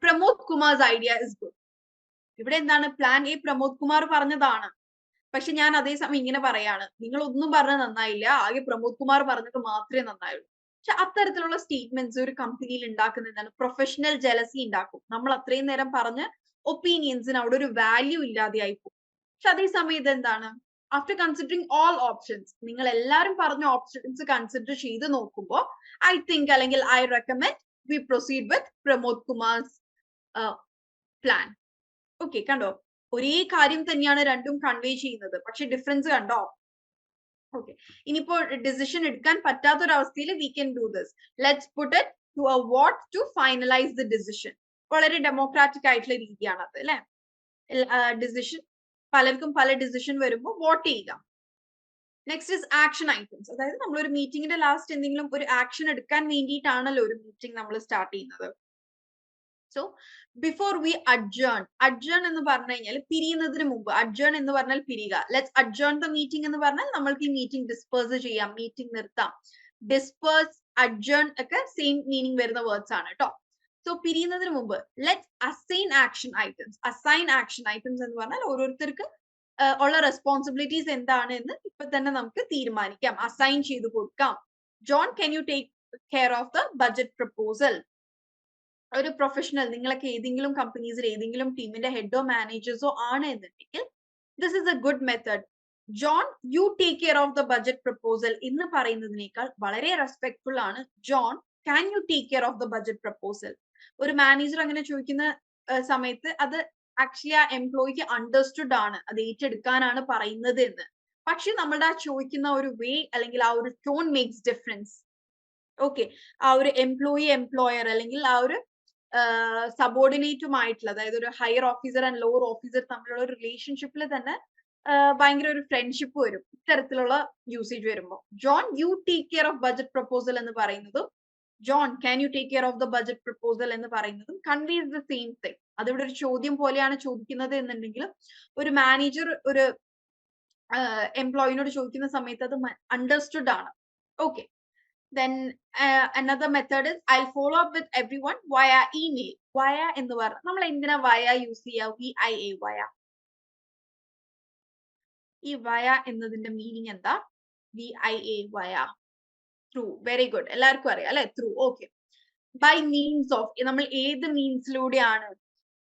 [SPEAKER 1] Pramod Kumar's idea is good. ഇവിടെ എന്താണ്, പ്ലാൻ എ പ്രമോദ് കുമാർ പറഞ്ഞതാണ്, പക്ഷെ ഞാൻ അതേസമയം ഇങ്ങനെ പറയാണ്, നിങ്ങൾ ഒന്നും പറഞ്ഞത് നന്നായില്ല, ആകെ പ്രമോദ് കുമാർ പറഞ്ഞത് മാത്രമേ നന്നായുള്ളൂ. പക്ഷെ അത്തരത്തിലുള്ള സ്റ്റേറ്റ്മെന്റ്സ് ഒരു കമ്പനിയിൽ ഉണ്ടാക്കുന്ന എന്താണ്, പ്രൊഫഷണൽ ജലസി ഉണ്ടാക്കും. നമ്മൾ അത്രയും നേരം പറഞ്ഞ ഒപ്പീനിയൻസിന് അവിടെ ഒരു വാല്യൂ ഇല്ലാതെയായി പോകും. പക്ഷെ അതേസമയം ഇതെന്താണ്, ആഫ്റ്റർ കൺസിഡറിങ് ഓൾ ഓപ്ഷൻസ്, നിങ്ങൾ എല്ലാവരും പറഞ്ഞ ഓപ്ഷൻസ് കൺസിഡർ ചെയ്ത് നോക്കുമ്പോൾ ഐ തിങ്ക്, അല്ലെങ്കിൽ I recommend V proceed with Pramod Kumar's plan. Okay, കണ്ടോ, ഒരേ കാര്യം തന്നെയാണ് രണ്ടും കൺവേ ചെയ്യുന്നത്, പക്ഷെ ഡിഫറൻസ് കണ്ടോ? ഓക്കെ, ഇനിയിപ്പോ ഡിസിഷൻ എടുക്കാൻ പറ്റാത്തൊരവസ്ഥയിൽ we can do this. Let's put it to a vote to finalise the decision. വളരെ ഡെമോക്രാറ്റിക് ആയിട്ടുള്ള രീതിയാണ് അത്, അല്ലെ? ഡിസിഷൻ, പലർക്കും പല ഡിസിഷൻ വരുമ്പോൾ വോട്ട് ചെയ്യുക. Next is action items. അതായത് നമ്മൾ ഒരു മീറ്റിംഗിന്റെ ലാസ്റ്റ് എന്തെങ്കിലും ഒരു ആക്ഷൻ എടുക്കാൻ വേണ്ടിയിട്ടാണല്ലോ ഒരു മീറ്റിംഗ് നമ്മൾ സ്റ്റാർട്ട് ചെയ്യുന്നത്. So before we adjourn, adjourn എന്ന് പറഞ്ഞു കഴിഞ്ഞാൽ പിരിയുന്നതിന് മുമ്പ്, അഡ്ജേൺ എന്ന് പറഞ്ഞാൽ പിരിയുക. ലെറ്റ്സ് അഡ്ജേൺ ദ മീറ്റിംഗ് എന്ന് പറഞ്ഞാൽ നമ്മൾക്ക് ഈ മീറ്റിംഗ് ഡിസ്പേഴ്സ് ചെയ്യാം, മീറ്റിംഗ് നിർത്താം. ഡിസ്പേഴ്സ്, അഡ്ജേൺ ഒക്കെ സെയിം മീനിങ് വരുന്ന വേർഡ്സ് ആണ് കേട്ടോ. സോ പിരിയുന്നതിന് മുമ്പ് let's assign action items. Assign action items എന്ന് പറഞ്ഞാൽ ഓരോരുത്തർക്ക് ഉള്ള റെസ്പോൺസിബിലിറ്റീസ് എന്താണ് എന്ന് ഇപ്പൊ തന്നെ നമുക്ക് തീരുമാനിക്കാം, അസൈൻ ചെയ്ത് കൊടുക്കാം. John, can you take care of the budget proposal? ഒരു പ്രൊഫഷണൽ, നിങ്ങളൊക്കെ ഏതെങ്കിലും കമ്പനീസിൽ ഏതെങ്കിലും ടീമിന്റെ ഹെഡോ മാനേജേഴ്സോ ആണ് എന്നുണ്ടെങ്കിൽ this is A good method. John, you take care of the budget proposal എന്ന് പറയുന്നതിനേക്കാൾ വളരെ റെസ്പെക്ട്ഫുൾ ആണ് John, can you take care of the budget proposal. ഒരു മാനേജർ അങ്ങനെ ചോദിക്കുന്ന സമയത്ത് അത് ആക്ച്വലി ആ എംപ്ലോയിക്ക് അണ്ടർസ്റ്റുഡ് ആണ്, അത് ഏറ്റെടുക്കാനാണ് പറയുന്നത് എന്ന്. പക്ഷെ നമ്മളുടെ ആ ചോദിക്കുന്ന ഒരു വേ അല്ലെങ്കിൽ ആ ഒരു ടോൺ മേക്സ് ഡിഫറൻസ്. ഓക്കെ, ആ ഒരു എംപ്ലോയർ അല്ലെങ്കിൽ ആ ഒരു സബോർഡിനേറ്റുമായിട്ടുള്ള, അതായത് ഒരു higher officer and lower officer തമ്മിലുള്ള ഒരു റിലേഷൻഷിപ്പിൽ തന്നെ ഭയങ്കര ഒരു ഫ്രണ്ട്ഷിപ്പ് വരും ഇത്തരത്തിലുള്ള യൂസേജ് വരുമ്പോൾ. John, you take care of budget proposal എന്ന് പറയുന്നതും John, can you take care of the budget proposal എന്ന് പറയുന്നതും കൺവേസ് ദ സെയിം തിങ്. അതിവിടെ ഒരു ചോദ്യം പോലെയാണ് ചോദിക്കുന്നത് എന്നുണ്ടെങ്കിലും ഒരു മാനേജർ ഒരു എംപ്ലോയിനോട് ചോദിക്കുന്ന സമയത്ത് അത് അണ്ടർസ്റ്റുഡ് ആണ്. Okay, then another method is I'll follow up with everyone via email. Via എന്ന് പറഞ്ഞാൽ നമ്മൾ എന്തിനാ via യൂസ് ചെയ്യുക? VIA, via. ഈ via എന്നതിന്റെ മീനിങ് എന്താ? VIA, via, through. Very good, എല്ലാവർക്കും അറിയാം അല്ലെ? Through. Okay, by means of, നമ്മൾ ഏത് മീൻസിലൂടെയാണ്?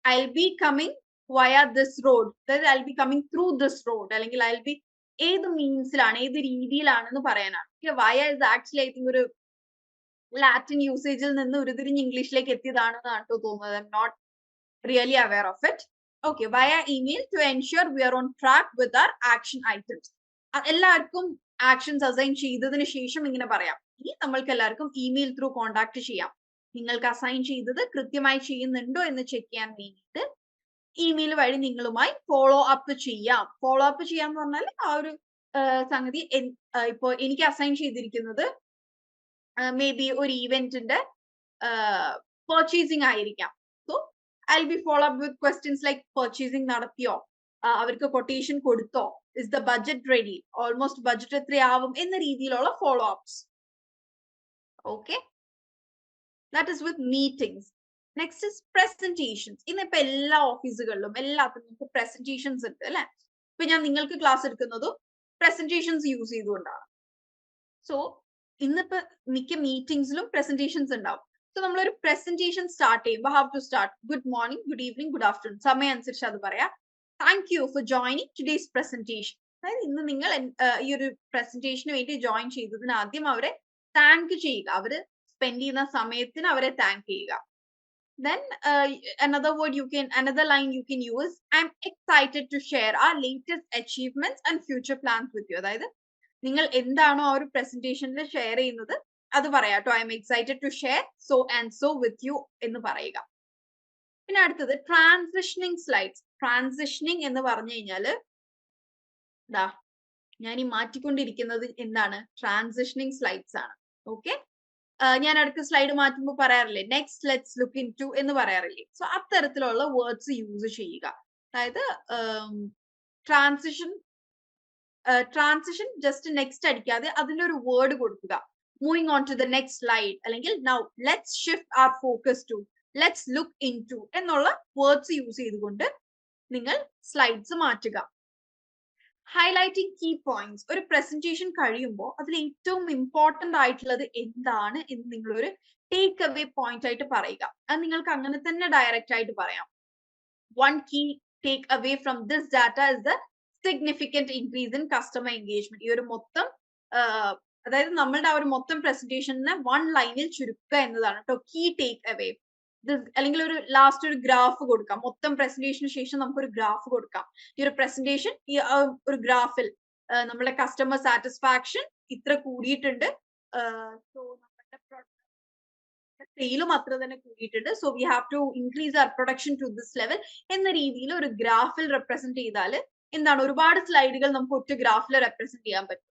[SPEAKER 1] I'll be coming via this road, അതായത് I'll be coming through this road, അല്ലെങ്കിൽ I'll be, ഏത് മീൻസിലാണ്, ഏത് രീതിയിലാണെന്ന് പറയാനാണ്. via is actually I think ഒരു ലാറ്റിൻ യൂസേജിൽ നിന്ന് ഉരുതിരിഞ്ഞ് ഇംഗ്ലീഷിലേക്ക് എത്തിയതാണെന്നാണ് തോന്നുന്നത്. I'm not really aware of it. Okay, via email to ensure we are on track with our action items. എല്ലാവർക്കും actions assign ചെയ്തതിന് ശേഷം ഇങ്ങനെ പറയാം. ഇനി നമ്മൾക്ക് എല്ലാവർക്കും ഇമെയിൽ ത്രൂ കോൺടാക്ട് ചെയ്യാം. നിങ്ങൾക്ക് അസൈൻ ചെയ്തത് കൃത്യമായി ചെയ്യുന്നുണ്ടോ എന്ന് ചെക്ക് ചെയ്യാൻ വേണ്ടിയിട്ട് ഇമെയിൽ വഴി നിങ്ങളുമായി ഫോളോ അപ്പ് ചെയ്യാം. ഫോളോ അപ്പ് ചെയ്യാന്ന് പറഞ്ഞാൽ ആ ഒരു സംഗതി ഇപ്പോ എനിക്ക് അസൈൻ ചെയ്തിരിക്കുന്നത് മേ ബി ഒരു ഈവെന്റിന്റെ പർച്ചേസിംഗ് ആയിരിക്കാം. So I be follow up with questions like purchasing നടത്തിയോ, അവർക്ക് കൊട്ടേഷൻ കൊടുത്തോ, is the budget ready, almost budget എത്രയാവും എന്ന രീതിയിലുള്ള follow ups. Okay, that is with meetings. Next is presentations. ഇന്നിപ്പോ എല്ലാ ഓഫീസുകളിലും എല്ലാത്തിനും നമുക്ക് പ്രസന്റേഷൻസ് ഉണ്ട് അല്ലെ. ഇപ്പൊ ഞാൻ നിങ്ങൾക്ക് ക്ലാസ് എടുക്കുന്നതും പ്രസന്റേഷൻസ് യൂസ് ചെയ്തുകൊണ്ടാണ്. സോ ഇന്നിപ്പോ മിക്ക മീറ്റിംഗ്സിലും പ്രസന്റേഷൻസ് ഉണ്ടാവും. സോ നമ്മളൊരു പ്രസന്റേഷൻ സ്റ്റാർട്ട് ചെയ്യുമ്പോൾ how to start? Good morning, good evening, good afternoon, സമയം അനുസരിച്ച് അത് പറയാം. Thank you for joining today's presentation. അതായത് ഇന്ന് നിങ്ങൾ ഈ ഒരു പ്രസന്റേഷന് വേണ്ടി ജോയിൻ ചെയ്തതിന് ആദ്യം അവരെ താങ്ക് ചെയ്യുക. അവര് സ്പെൻഡ് ചെയ്യുന്ന സമയത്തിന് അവരെ താങ്ക് ചെയ്യുക. Then another line you can use, I'm excited to share our latest achievements and future plans with you. അതായത് നിങ്ങൾ എന്താണോ ആ ഒരു പ്രസന്റേഷനിൽ ഷെയർ ചെയ്യുന്നത് അത് പറയാട്ടോ. I'm excited to share so and so with you എന്ന് പറയുക. പിന്നെ അടുത്തത് ട്രാൻസിഷനിങ് സ്ലൈഡ്സ്. ട്രാൻസിഷനിങ് എന്ന് പറഞ്ഞു കഴിഞ്ഞാല് ഞാൻ ഈ മാറ്റിക്കൊണ്ടിരിക്കുന്നത് എന്താണ്? ട്രാൻസിഷനിങ് സ്ലൈഡ്സ് ആണ്. ഓക്കെ, ഞാൻ അടുത്ത സ്ലൈഡ് മാറ്റുമ്പോൾ പറയാറില്ലേ next let's look into എന്ന് പറയാറില്ലേ. സോ അത്തരത്തിലുള്ള വേർഡ്സ് യൂസ് ചെയ്യുക. അതായത് ട്രാൻസിഷൻ ജസ്റ്റ് നെക്സ്റ്റ് അടിക്കാതെ അതിലൊരു വേർഡ് കൊടുക്കുക. Moving on to the next slide, അല്ലെങ്കിൽ now let's shift our focus to, let's look into എന്നുള്ള വേർഡ്സ് യൂസ് ചെയ്തുകൊണ്ട് നിങ്ങൾ സ്ലൈഡ്സ് മാറ്റുക. Highlighting key points. ഒരു പ്രസന്റേഷൻ കഴിയുമ്പോൾ അതിൽ ഏറ്റവും ഇമ്പോർട്ടന്റ് ആയിട്ടുള്ളത് എന്താണ് എന്ന് നിങ്ങളൊരു ടേക്ക് അവേ പോയിന്റ് ആയിട്ട് പറയുക. അത് നിങ്ങൾക്ക് അങ്ങനെ തന്നെ ഡയറക്റ്റ് ആയിട്ട് പറയാം. One key takeaway from this data is the significant increase in customer engagement. ഈ ഒരു മൊത്തം അതായത് നമ്മളുടെ ആ ഒരു മൊത്തം പ്രസന്റേഷനെ വൺ ലൈനിൽ ചുരുക്കുക എന്നതാണ് കേട്ടോ കീ ടേക്ക് അവേ. അല്ലെങ്കിൽ ഒരു ലാസ്റ്റ് ഒരു ഗ്രാഫ് കൊടുക്കാം. മൊത്തം പ്രസന്റേഷന് ശേഷം നമുക്കൊരു ഗ്രാഫ് കൊടുക്കാം. ഈ ഒരു പ്രസന്റേഷൻ ഈ ഒരു ഗ്രാഫിൽ നമ്മുടെ കസ്റ്റമർ സാറ്റിസ്ഫാക്ഷൻ ഇത്ര കൂടിയിട്ടുണ്ട്, സോ നമ്മുടെ സെയിലും അത്ര തന്നെ കൂടിയിട്ടുണ്ട്, so we have to increase our production to this level എന്ന രീതിയിൽ ഒരു ഗ്രാഫിൽ റെപ്രസെന്റ് ചെയ്താൽ എന്താണ് ഒരുപാട് സ്ലൈഡുകൾ നമുക്ക് ഒറ്റ ഗ്രാഫിൽ റെപ്രസെന്റ് ചെയ്യാൻ പറ്റും.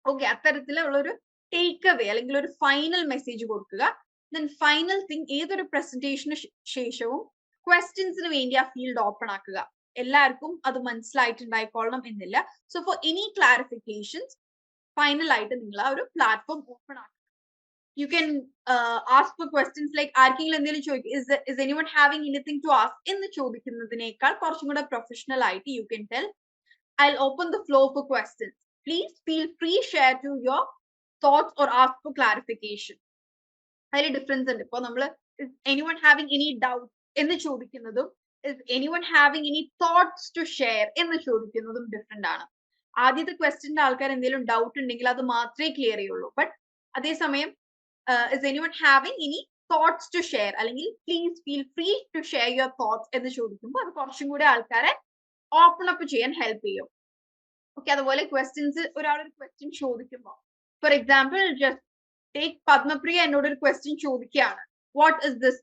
[SPEAKER 1] ഓക്കെ, അത്തരത്തിലുള്ള ഒരു ടേക്ക് അവേ അല്ലെങ്കിൽ ഒരു ഫൈനൽ മെസ്സേജ് കൊടുക്കുക. ദെൻ ഫൈനൽ തിങ്, ഏതൊരു പ്രസന്റേഷന് ശേഷവും ക്വസ്റ്റ്യൻസിന് വേണ്ടി ആ ഫീൽഡ് ഓപ്പൺ ആക്കുക. എല്ലാവർക്കും അത് മനസ്സിലായിട്ടുണ്ടായിക്കൊള്ളണം എന്നില്ല. So for any clarifications final ആയിട്ട് നിങ്ങൾ ആ ഒരു പ്ലാറ്റ്ഫോം ഓപ്പൺ ആക്കുക. You can ask for questions like ആർക്കെങ്കിലും എന്തെങ്കിലും ചോദിക്കും, is anyone having anything to ask എന്ന് ചോദിക്കുന്നതിനേക്കാൾ കുറച്ചും കൂടെ പ്രൊഫഷണൽ ആയിട്ട് you can tell, I'll open the floor for questions. Please feel free share to your thoughts or ask for clarification. അതിൽ difference ഉണ്ട്. ഇപ്പൊ നമ്മള് is anyone having any doubt എന്ന് ചോദിക്കുന്നതും is anyone having any thoughts to share എന്ന് ചോദിക്കുന്നതും different ആണ്. ആദ്യത്തെ ക്വസ്റ്റ്യന്റെ ആൾക്കാർ എന്തെങ്കിലും ഡൗട്ട് ഉണ്ടെങ്കിൽ അത് മാത്രമേ ക്ലിയർ ചെയ്യുള്ളൂ. ബട്ട് അതേസമയം is anyone having any thoughts to share അല്ലെങ്കിൽ please feel free to share your thoughts എന്ന് ചോദിക്കുമ്പോൾ അത് കുറച്ചും കൂടി ആൾക്കാരെ ഓപ്പൺ അപ്പ് ചെയ്യാൻ ഹെൽപ്പ് ചെയ്യും. ഓക്കെ, അതുപോലെ ക്വസ്റ്റ്യൻസ് ഒരാളൊരു ക്വസ്റ്റ്യൻ ചോദിക്കുമ്പോൾ for example just take Padmapriya എന്നോട് ഒരു ക്വസ്റ്റ്യൻ ചോദിക്കുകയാണ്, what is this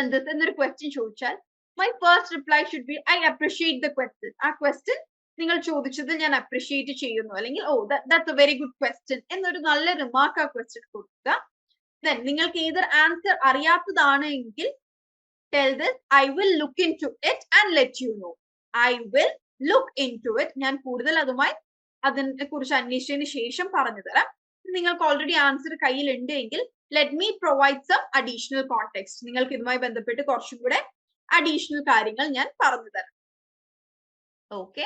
[SPEAKER 1] and this എന്നൊരു ക്വസ്റ്റ്യൻ ചോദിച്ചാൽ my first reply should be I appreciate the question. ആ ക്വസ്റ്റ്യൻ നിങ്ങൾ ചോദിച്ചത് ഞാൻ അപ്രിഷിയേറ്റ് ചെയ്യുന്നു, അല്ലെങ്കിൽ oh that's a very good question എന്നൊരു നല്ല റിമാർക്ക് ആ ക്വസ്റ്റ്യൻ കൊടുക്കുക. ദെൻ നിങ്ങൾക്ക് ഏതൊരു ആൻസർ അറിയാത്തതാണ് എങ്കിൽ tell this I will look into it and let you know. I will look into it, ഞാൻ കൂടുതൽ അതുമായി അതിനെ കുറിച്ച് അന്വേഷിച്ചതിന് ശേഷം പറഞ്ഞു തരാം. നിങ്ങൾക്ക് ഓൾറെഡി ആൻസർ കയ്യിലുണ്ട് എങ്കിൽ let me provide some additional context, നിങ്ങൾക്ക് ഇതുമായി ബന്ധപ്പെട്ട് കുറച്ചും കൂടെ അഡീഷണൽ കാര്യങ്ങൾ ഞാൻ പറഞ്ഞു തരാം. ഓക്കെ,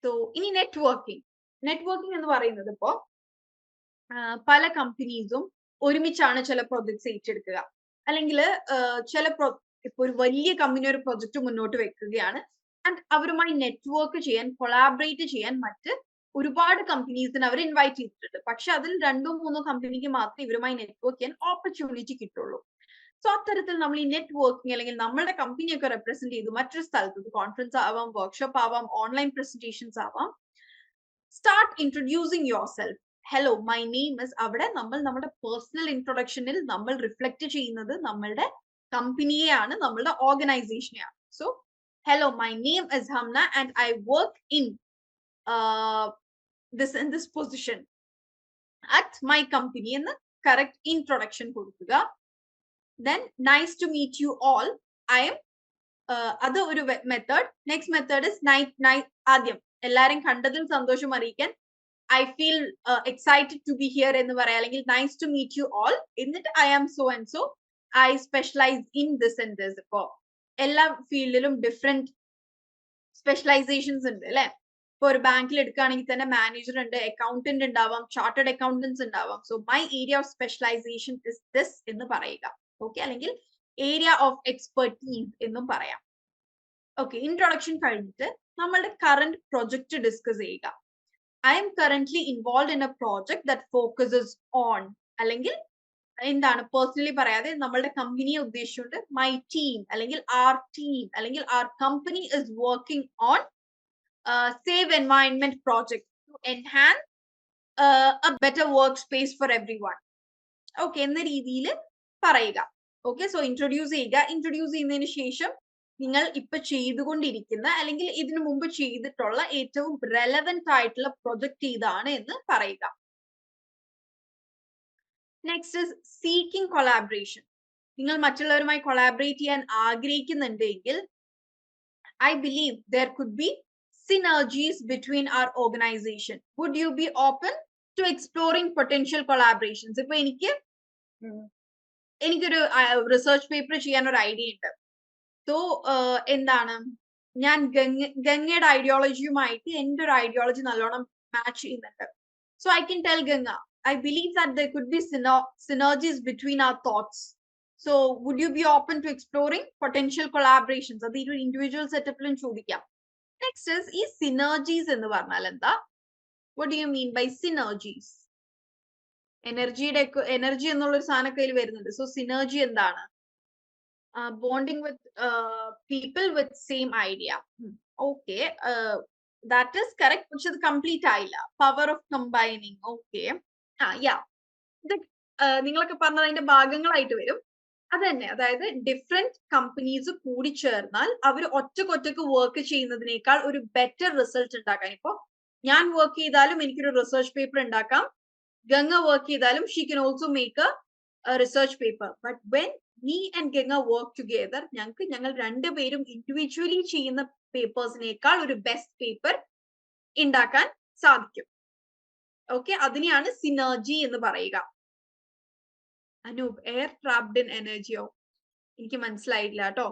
[SPEAKER 1] സോ ഇനി നെറ്റ്വർക്കിംഗ് എന്ന് പറയുന്നത് ഇപ്പോ പല കമ്പനീസും ഒരുമിച്ചാണ് ചില പ്രൊജക്ട്സ് ഏറ്റെടുക്കുക. അല്ലെങ്കിൽ ഇപ്പൊ ഒരു വലിയ കമ്പനി ഒരു പ്രൊജക്ട് മുന്നോട്ട് വെക്കുകയാണ് ആൻഡ് അവരുമായി നെറ്റ്വർക്ക് ചെയ്യാൻ കൊളാബറേറ്റ് ചെയ്യാൻ മറ്റ് ഒരുപാട് കമ്പനീസിന് അവർ ഇൻവൈറ്റ് ചെയ്തിട്ടുണ്ട്. പക്ഷെ അതിൽ 2-3 കമ്പനിക്ക് മാത്രമേ ഇവരുമായി നെറ്റ്വർക്ക് ചെയ്യാൻ ഓപ്പർച്യൂണിറ്റി കിട്ടുള്ളൂ. സോ അത്തരത്തിൽ നമ്മൾ ഈ നെറ്റ്വർക്കിംഗ് അല്ലെങ്കിൽ നമ്മളുടെ കമ്പനിയൊക്കെ റെപ്രസെന്റ് ചെയ്ത് മറ്റൊരു സ്ഥലത്ത് കോൺഫറൻസ് ആവാം, വർക്ക്ഷോപ്പ് ആവാം, ഓൺലൈൻ പ്രസന്റേഷൻസ് ആവാം, start introducing your self. Hello my name is, അവിടെ നമ്മൾ നമ്മുടെ പേഴ്സണൽ ഇൻട്രൊഡക്ഷനിൽ നമ്മൾ റിഫ്ലക്ട് ചെയ്യുന്നത് നമ്മളുടെ കമ്പനിയെയാണ്, നമ്മളുടെ ഓർഗനൈസേഷനെയാണ്. So hello, my name is Hamna and I work in this in this position at my company എന്ന് correct introduction കൊടുക്കുക. Then nice to meet you all. I am അത് ഒരു മെത്തേഡ്. നെക്സ്റ്റ് മെത്തേഡ് ഇസ് ആദ്യം എല്ലാരും കണ്ടതിൽ സന്തോഷം അറിയിക്കാൻ I feel excited to be here എന്ന് പറയാം, അല്ലെങ്കിൽ nice to meet you all. എന്നിട്ട് I am so and so, I specialise in this and this. ഇപ്പോ എല്ലാ ഫീൽഡിലും ഡിഫറെന്റ് സ്പെഷ്യലൈസേഷൻസ് ഉണ്ട് അല്ലെ. ഇപ്പൊ ഒരു ബാങ്കിൽ എടുക്കുകയാണെങ്കിൽ തന്നെ മാനേജർ ഉണ്ട്, അക്കൗണ്ടന്റ് ഉണ്ടാവാം, ചാർട്ടേഡ് അക്കൗണ്ടൻസ് ഉണ്ടാവാം. So my area of specialisation is this എന്ന് പറയുക. ഓക്കെ, അല്ലെങ്കിൽ ഏരിയ ഓഫ് എക്സ്പെർട്ടീസ് എന്നും പറയാം. ഓക്കെ, ഇൻട്രൊഡക്ഷൻ കഴിഞ്ഞിട്ട് നമ്മളുടെ കറന്റ് പ്രൊജക്ട് ഡിസ്കസ് ചെയ്യുക. I'm currently involve in a project that focuses on, അല്ലെങ്കിൽ എന്താണ് പേഴ്സണലി പറയാതെ നമ്മളുടെ കമ്പനിയെ ഉദ്ദേശിച്ചുകൊണ്ട് മൈ ടീം അല്ലെങ്കിൽ ആർ ടീം അല്ലെങ്കിൽ our company is working on save environment project to enhance a better work space for everyone. Okay എന്ന രീതിയിൽ പറയുക. ഓക്കെ, സോ ഇൻട്രൊഡ്യൂസ് ചെയ്യുക. ഇൻട്രൊഡ്യൂസ് ചെയ്യുന്നതിന് ശേഷം നിങ്ങൾ ഇപ്പൊ ചെയ്തുകൊണ്ടിരിക്കുന്ന അല്ലെങ്കിൽ ഇതിനു മുമ്പ് ചെയ്തിട്ടുള്ള ഏറ്റവും റെലവെന്റ് ആയിട്ടുള്ള പ്രൊജക്ട് ഇതാണ് എന്ന് പറയുക. Next is seeking collaboration. നിങ്ങൾ മറ്റുള്ളവരുമായി കൊളാബറേറ്റ് ചെയ്യാൻ ആഗ്രഹിക്കുന്നുണ്ടെങ്കിൽ I believe there could be synergies between our organisation. Would you be open to exploring potential collaborations? ഇപ്പൊ എനിക്കൊരു റിസർച്ച് പേപ്പർ ചെയ്യാൻ ഒരു ഐഡിയ ഉണ്ട്. സോ എന്താണ്, ഞാൻ ഗംഗയുടെ ഐഡിയോളജിയുമായിട്ട് എന്റെ ഒരു ഐഡിയോളജി നല്ലോണം മാച്ച് ചെയ്യുന്നുണ്ട്. So I can tell Ganga, I believe that there could be synergies between our thoughts. So would you be open to exploring potential collaborations? That is individual setup il chodikam. Next is synergies ennu parnal enda. What do you mean by synergies? Energy ennulla oru saana kayil varunundu. So synergy endana? Bonding with people with same idea. Okay, that is correct, which is complete aayilla. Power of combining. Okay. Yeah, ഇത് നിങ്ങളൊക്കെ പറഞ്ഞത് അതിന്റെ ഭാഗങ്ങളായിട്ട് വരും. അത് തന്നെ, അതായത് different companies കൂടി ചേർന്നാൽ അവർ ഒറ്റക്കൊറ്റക്ക് വർക്ക് ചെയ്യുന്നതിനേക്കാൾ ഒരു ബെറ്റർ റിസൾട്ട് ഉണ്ടാക്കാൻ. ഇപ്പൊ ഞാൻ വർക്ക് ചെയ്താലും എനിക്കൊരു റിസർച്ച് പേപ്പർ ഉണ്ടാക്കാം, ഗംഗ വർക്ക് ചെയ്താലും she can also make A research paper. But when me and Ganga work together, ഞങ്ങൾ രണ്ടുപേരും ഇൻഡിവിജ്വലി ചെയ്യുന്ന പേപ്പേഴ്സിനേക്കാൾ ഒരു ബെസ്റ്റ് പേപ്പർ ഉണ്ടാക്കാൻ സാധിക്കും. ഓക്കെ, അതിനെയാണ് സിനർജി എന്ന് പറയുക. അനൂപ്, എയർ ട്രാപ്ഡ് ഇൻ എനർജിയോ? എനിക്ക് മനസ്സിലായില്ല കേട്ടോ.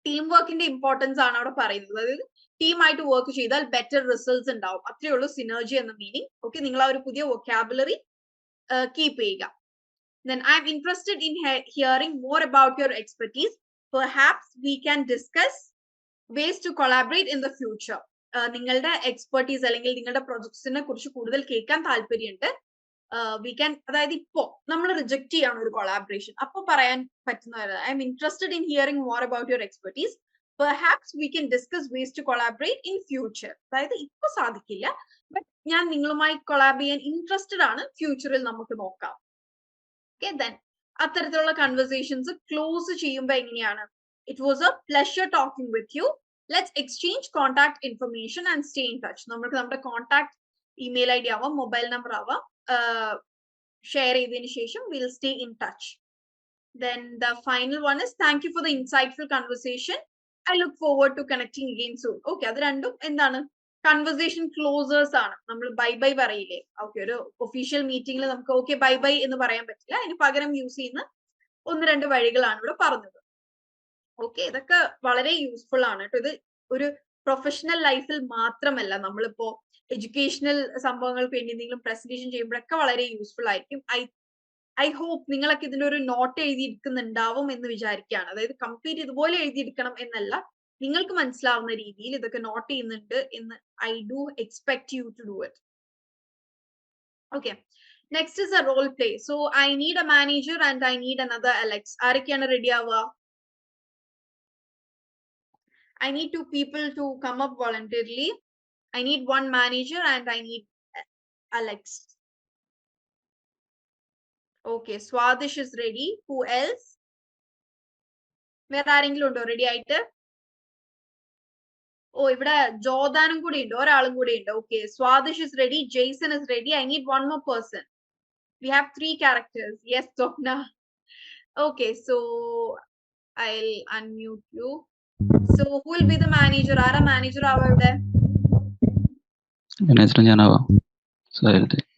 [SPEAKER 1] ടീം വർക്കിന്റെ ഇമ്പോർട്ടൻസ് ആണ് അവിടെ പറയുന്നത്. അതായത് ടീമായിട്ട് വർക്ക് ചെയ്താൽ ബെറ്റർ റിസൾട്ട്സ് ഉണ്ടാവും. അത്രേ ഉള്ളൂ സിനർജി എന്ന മീനിങ്. ഓക്കെ, നിങ്ങൾ ആ ഒരു പുതിയ വൊക്കാബുലറി കീപ്പ് ചെയ്യുക. Then I'm interested in hearing more about your expertise. Perhaps we can discuss ways to collaborate in the future. നിങ്ങളുടെ എക്സ്പെർട്ടീസ് അല്ലെങ്കിൽ നിങ്ങളുടെ പ്രൊജക്ട്സിനെ കുറിച്ച് കൂടുതൽ കേൾക്കാൻ താല്പര്യമുണ്ട്. വി ക്യാൻ, അതായത് ഇപ്പോ നമ്മൾ റിജക്ട് ചെയ്യാണ് ഒരു കൊളാബറേഷൻ, അപ്പൊ പറയാൻ പറ്റുന്നവർ I'm interested in hearing more about your expertise. Perhaps we can discuss ways to collaborate in future. അതായത് ഇപ്പൊ സാധിക്കില്ല, ബട്ട് ഞാൻ നിങ്ങളുമായി കൊളാബ് ചെയ്യാൻ ഇൻട്രസ്റ്റഡ് ആണ്, ഫ്യൂച്ചറിൽ നമുക്ക് നോക്കാം. Okay, then അത്തരത്തിലുള്ള കൺവെർസേഷൻസ് ക്ലോസ് ചെയ്യുമ്പോൾ എങ്ങനെയാണ്? It was A pleasure talking with you. Let's exchange contact information and stay in touch. നമുക്ക് നമ്മുടെ കോൺടാക്ട് ഇമെയിൽ ഐ ഡി ആവാം, മൊബൈൽ നമ്പർ ആവാം, ഷെയർ ചെയ്തതിനു ശേഷം will stay in touch. Then the final one is thank you for the insightful conversation. I look forward to connecting again soon. Okay, അത് രണ്ടും എന്താണ്? Conversation closers ആണ്. നമ്മൾ bye bye പറയില്ലേ? ഓക്കെ, ഒരു ഒഫീഷ്യൽ മീറ്റിംഗിൽ നമുക്ക് ഓക്കെ ബൈ ബൈ എന്ന് പറയാൻ പറ്റില്ല. അതിന് പകരം യൂസ് ചെയ്യുന്ന 1-2 വഴികളാണ് ഇവിടെ പറഞ്ഞത്. ഓക്കെ, ഇതൊക്കെ വളരെ യൂസ്ഫുൾ ആണ് കേട്ടോ. ഇത് ഒരു പ്രൊഫഷണൽ ലൈഫിൽ മാത്രമല്ല, നമ്മളിപ്പോ എഡ്യൂക്കേഷണൽ സംഭവങ്ങൾക്ക് വേണ്ടി എന്തെങ്കിലും പ്രസന്റേഷൻ ചെയ്യുമ്പോഴൊക്കെ വളരെ യൂസ്ഫുൾ ആയിരിക്കും. ഐ ഹോപ്പ് നിങ്ങളൊക്കെ ഇതിന്റെ ഒരു നോട്ട് എഴുതിയെടുക്കുന്നുണ്ടാവും എന്ന് വിചാരിക്കുകയാണ്. അതായത് കംപ്ലീറ്റ് ഇതുപോലെ എഴുതിയെടുക്കണം എന്നല്ല, നിങ്ങൾക്ക് മനസ്സിലാവുന്ന രീതിയിൽ ഇതൊക്കെ നോട്ട് ചെയ്യുന്നുണ്ട് എന്ന് I do expect you to do it. Okay, next is a role play. So I need a manager and I need another Alex. ആരൊക്കെയാണ് റെഡി ആവുക? I need 2 people to come up voluntarily. I need 1 manager and I need Alex. Okay, Swadish is ready. Who else? വേറെ ആരെങ്കിലും ഉണ്ടോ ready ആയിട്ട്? ഓ ഇവിടെ ജോദാനും കൂടി ഉണ്ട്, ഒരാളും കൂടി ഉണ്ട്. Okay, Swadish is ready, Jason is ready. I need one more person. We have 3 characters. Yes, Swapna. Okay, so I'll unmute you. So who will be the manager? ആരാ manager ആവാ ഇവിടെ?
[SPEAKER 2] Manager ഞാനാവാം. So I'll take.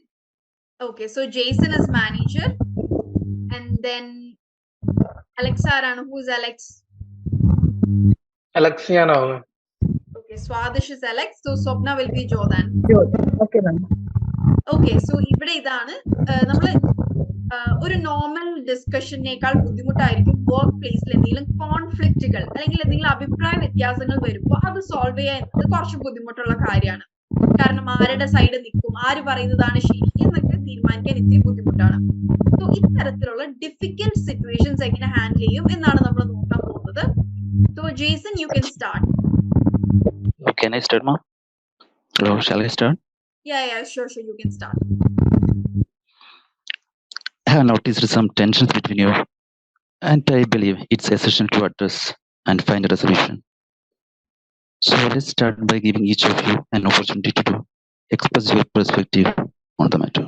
[SPEAKER 1] Okay, so Jason is manager, and then Alex ആരാണ്? Who is Alex?
[SPEAKER 3] Alex ഞാനാവും.
[SPEAKER 1] Okay, Swadish is Alex, so Swapna will be Jordan.
[SPEAKER 4] Okay, ma'am.
[SPEAKER 1] Okay, so ഇവിടെ ഇതാണ് നമ്മള് ഒരു normal ഡിസ്കഷനേക്കാൾ ബുദ്ധിമുട്ടായിരിക്കും work പ്ലേസിൽ എന്തെങ്കിലും കോൺഫ്ലിക്റ്റുകൾ അല്ലെങ്കിൽ എന്തെങ്കിലും അഭിപ്രായ വ്യത്യാസങ്ങൾ വരുമ്പോൾ അത് സോൾവ് ചെയ്യാൻ കുറച്ച് ബുദ്ധിമുട്ടുള്ള കാര്യമാണ്. കാരണം ആരുടെ സൈഡ് നിൽക്കും, ആര് പറയുന്നതാണ് ശരി എന്നൊക്കെ തീരുമാനിക്കാൻ ഇത്തിരി ബുദ്ധിമുട്ടാണ്. സോ ഇത്തരത്തിലുള്ള ഡിഫിക്കൽട്ട് സിറ്റുവേഷൻസ് എങ്ങനെ ഹാൻഡിൽ ചെയ്യും എന്നാണ് നമ്മൾ നോക്കാൻ പോകുന്നത്. So Jason, you can start.
[SPEAKER 2] Can I start, ma'am? Hello, shall I start?
[SPEAKER 1] Yeah, sure, you can start.
[SPEAKER 2] I have noticed some tensions between you, and I believe it's essential to address and find a resolution. So let's start by giving each of you an opportunity to express your perspective on the matter.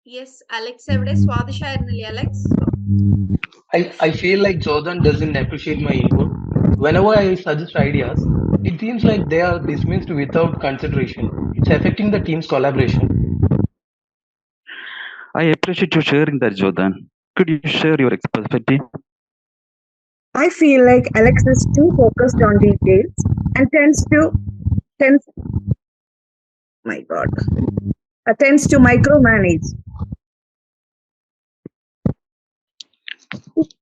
[SPEAKER 1] Yes, Alex എവിടെ? സ്വാദിഷ് ആയിരുന്നില്ലേ Alex?
[SPEAKER 3] I feel like Jordan doesn't appreciate my input. Whenever I suggest ideas, it seems like they are dismissed without consideration. It's affecting the team's collaboration.
[SPEAKER 2] I appreciate you sharing that, Jordan. Could you share your perspective?
[SPEAKER 4] I feel like Alex is too focused on details and tends to micromanage.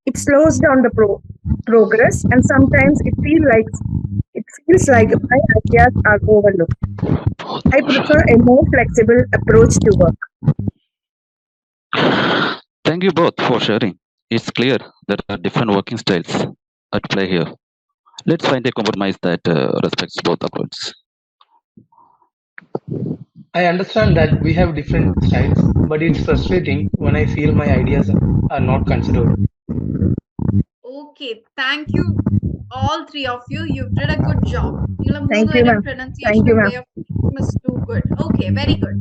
[SPEAKER 4] It slows down the progress, and sometimes it feels like my ideas are overlooked. I prefer a more flexible approach to work.
[SPEAKER 2] Thank you both for sharing. It's clear there are different working styles at play here. Let's find a compromise that respects both approaches.
[SPEAKER 3] I understand that we have different styles, but it's frustrating when I feel my ideas are not considered.
[SPEAKER 1] Okay, thank you all 3 of you. You did a good job.
[SPEAKER 4] Thank you, ma'am.
[SPEAKER 1] Pronunciation
[SPEAKER 4] Thank you, ma'am.
[SPEAKER 1] way of was too good. Okay, very good.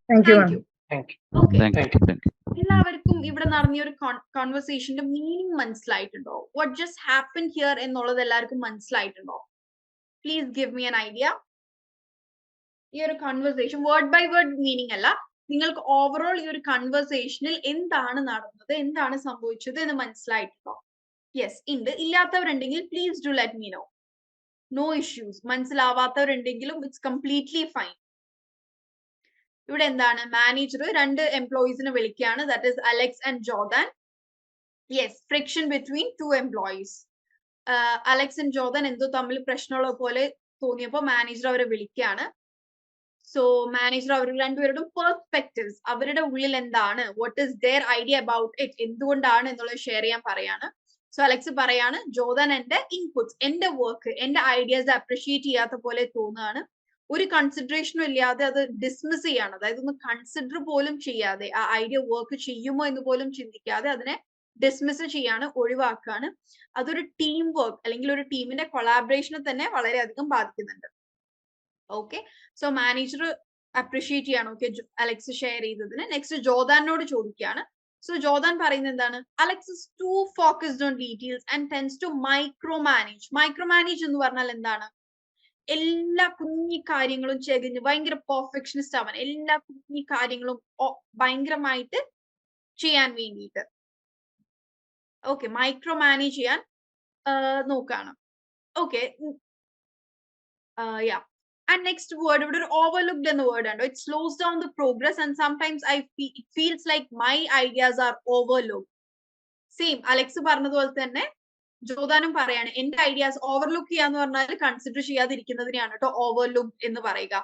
[SPEAKER 4] Thank you, ma'am.
[SPEAKER 3] Thank you.
[SPEAKER 1] Okay.
[SPEAKER 2] Thank you.
[SPEAKER 1] എല്ലാവർക്കും ഇവിടെ നടന്ന ഒരു കോൺവെർസേഷന്റെ meaning മനസ്സിലായിട്ടുണ്ടോ? What just happen here എന്നുള്ളത് എല്ലാവർക്കും മനസ്സിലായിട്ടുണ്ടോ? Please give me an idea. ഈ ഒരു conversation word by word meaning അല്ല, നിങ്ങൾക്ക് ഓവറോൾ ഈ ഒരു കൺവെർസേഷനിൽ എന്താണ് നടന്നത്, എന്താണ് സംഭവിച്ചത് എന്ന് മനസ്സിലായിട്ടുണ്ടോ? യെസ് ഉണ്ട്. ഇല്ലാത്തവരുണ്ടെങ്കിൽ please do let me know. No issues. മനസ്സിലാവാത്തവരുണ്ടെങ്കിലും ഇറ്റ്സ് കംപ്ലീറ്റ്ലി ഫൈൻ. ഇവിടെ എന്താണ്, മാനേജർ 2 എംപ്ലോയീസിനെ വിളിക്കുകയാണ്, that is Alex and Jordan. Yes, friction between 2 employees. Alex and Jordan എന്തോ തമ്മിൽ പ്രശ്നമുള്ള പോലെ തോന്നിയപ്പോൾ മാനേജർ അവരെ വിളിക്കുകയാണ്. സോ മാനേജർ അവർ രണ്ടുപേരുടെയും പെർസ്പെക്റ്റീവ്സ്, അവരുടെ ഉള്ളിൽ എന്താണ്, what is their idea about it, എന്തുകൊണ്ടാണ് എന്നുള്ളത് ഷെയർ ചെയ്യാൻ പറയാണ്. സോ അലക്സ് പറയാണ്, ജോർദാൻ എന്റെ ഇൻപുട്സ്, എന്റെ വർക്ക്, എന്റെ ഐഡിയാസ് അപ്രിഷിയേറ്റ് ചെയ്യാത്ത പോലെ തോന്നുകയാണ്. ഒരു കൺസിഡറേഷനും ഇല്ലാതെ അത് ഡിസ്മിസ് ചെയ്യാണ്, അതായത് ഒന്ന് കൺസിഡർ പോലും ചെയ്യാതെ, ആ ഐഡിയ വർക്ക് ചെയ്യുമോ എന്ന് പോലും ചിന്തിക്കാതെ അതിനെ ഡിസ്മിസ് ചെയ്യാണ്, ഒഴിവാക്കാണ്. അതൊരു ടീം വർക്ക് അല്ലെങ്കിൽ ഒരു ടീമിന്റെ കൊളാബറേഷനെ തന്നെ വളരെയധികം ബാധിക്കുന്നുണ്ട്. ഓക്കെ, സോ മാനേജർ അപ്രിഷിയേറ്റ് ചെയ്യാണ് ഓക്കെ അലക്സ് ഷെയർ ചെയ്തതിന്. നെക്സ്റ്റ് ജോർദാനോട് ചോദിക്കുകയാണ്. സോ ജോർദാൻ പറയുന്നത് എന്താണ്, Alex is too focused on details and tends to micromanage. Micromanage എന്ന് പറഞ്ഞാൽ എന്താണ്, എല്ലാ കുഞ്ഞി കാര്യങ്ങളും ചെയ്ത് ഭയങ്കര പെർഫെക്ഷനിസ്റ്റ് ആവാൻ, എല്ലാ കുഞ്ഞി കാര്യങ്ങളും ഭയങ്കരമായിട്ട് ചെയ്യാൻ വേണ്ടിയിട്ട് ഓക്കെ മൈക്രോ മാനേജ് ചെയ്യാൻ നോക്കാണ്. Okay, yeah. And next word, ഇവിടെ ഒരു overlooked എന്ന word ഉണ്ട്. It slows down the progress and sometimes it feels like my ideas are overlooked. Same Alex പറഞ്ഞതുപോലെ തന്നെ ജോർദാനും പറയാണ്, എന്റെ ഐഡിയാസ് ഓവർലുക്ക് ചെയ്യാന്ന് പറഞ്ഞാൽ കൺസിഡർ ചെയ്യാതിരിക്കുന്നതിനെയാണ് കേട്ടോ ഓവർലുക്ഡ് എന്ന് പറയുക.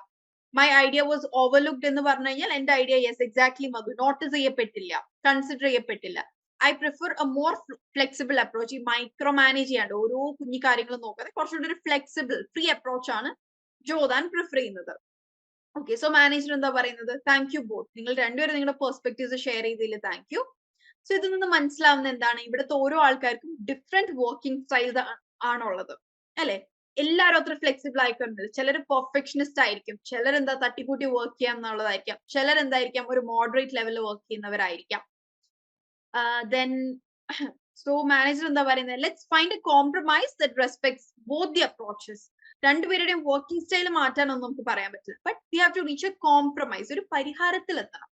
[SPEAKER 1] മൈ ഐഡിയ വാസ് ഓവർലുക്ഡ് എന്ന് പറഞ്ഞു കഴിഞ്ഞാൽ എന്റെ idea yes exactly Madhu notice ചെയ്യപ്പെട്ടില്ല, കൺസിഡർ ചെയ്യപ്പെട്ടില്ല. I prefer a more flexible approach. ഈ മൈക്രോ മാനേജ് ചെയ്യാണ്ട് ഓരോ കുഞ്ഞു കാര്യങ്ങളും നോക്കാതെ കുറച്ചുകൂടി ഒരു ഫ്ലെക്സിബിൾ ഫ്രീ അപ്രോച്ച് ആണ് ജോർദാൻ പ്രിഫർ ചെയ്യുന്നത്. ഓക്കെ, സോ മാനേജർ എന്താ പറയുന്നത്, താങ്ക് യു ബോത്ത്, നിങ്ങൾ രണ്ടുപേരും നിങ്ങളുടെ പെർസ്പെക്റ്റീവ്സ് ഷെയർ ചെയ്തതിൽ താങ്ക് യു. സോ ഇതിൽ നിന്ന് മനസ്സിലാവുന്ന എന്താണ്, ഇവിടുത്തെ ഓരോ ആൾക്കാർക്കും ഡിഫറെന്റ് വർക്കിംഗ് സ്റ്റൈൽസ് ആണുള്ളത് അല്ലെ. എല്ലാവരും അത്ര ഫ്ലെക്സിബിൾ ആയിക്കൊണ്ട് ചിലർ പെർഫെക്ഷനിസ്റ്റ് ആയിരിക്കും, ചിലർ എന്താ തട്ടിക്കൂട്ടി വർക്ക് ചെയ്യാം എന്നുള്ളതായിരിക്കാം, ചിലർ എന്തായിരിക്കാം ഒരു മോഡറേറ്റ് ലെവലിൽ വർക്ക് ചെയ്യുന്നവരായിരിക്കാം. ദെൻ സോ മാനേജർ എന്താ പറയുന്നത്, let's find a compromise that respects both the approaches. രണ്ടുപേരുടെയും വർക്കിംഗ് സ്റ്റൈൽ മാറ്റാനൊന്നും നമുക്ക് പറയാൻ പറ്റില്ല, but we have to reach a compromise, ഒരു പരിഹാരത്തിൽ എത്തണം.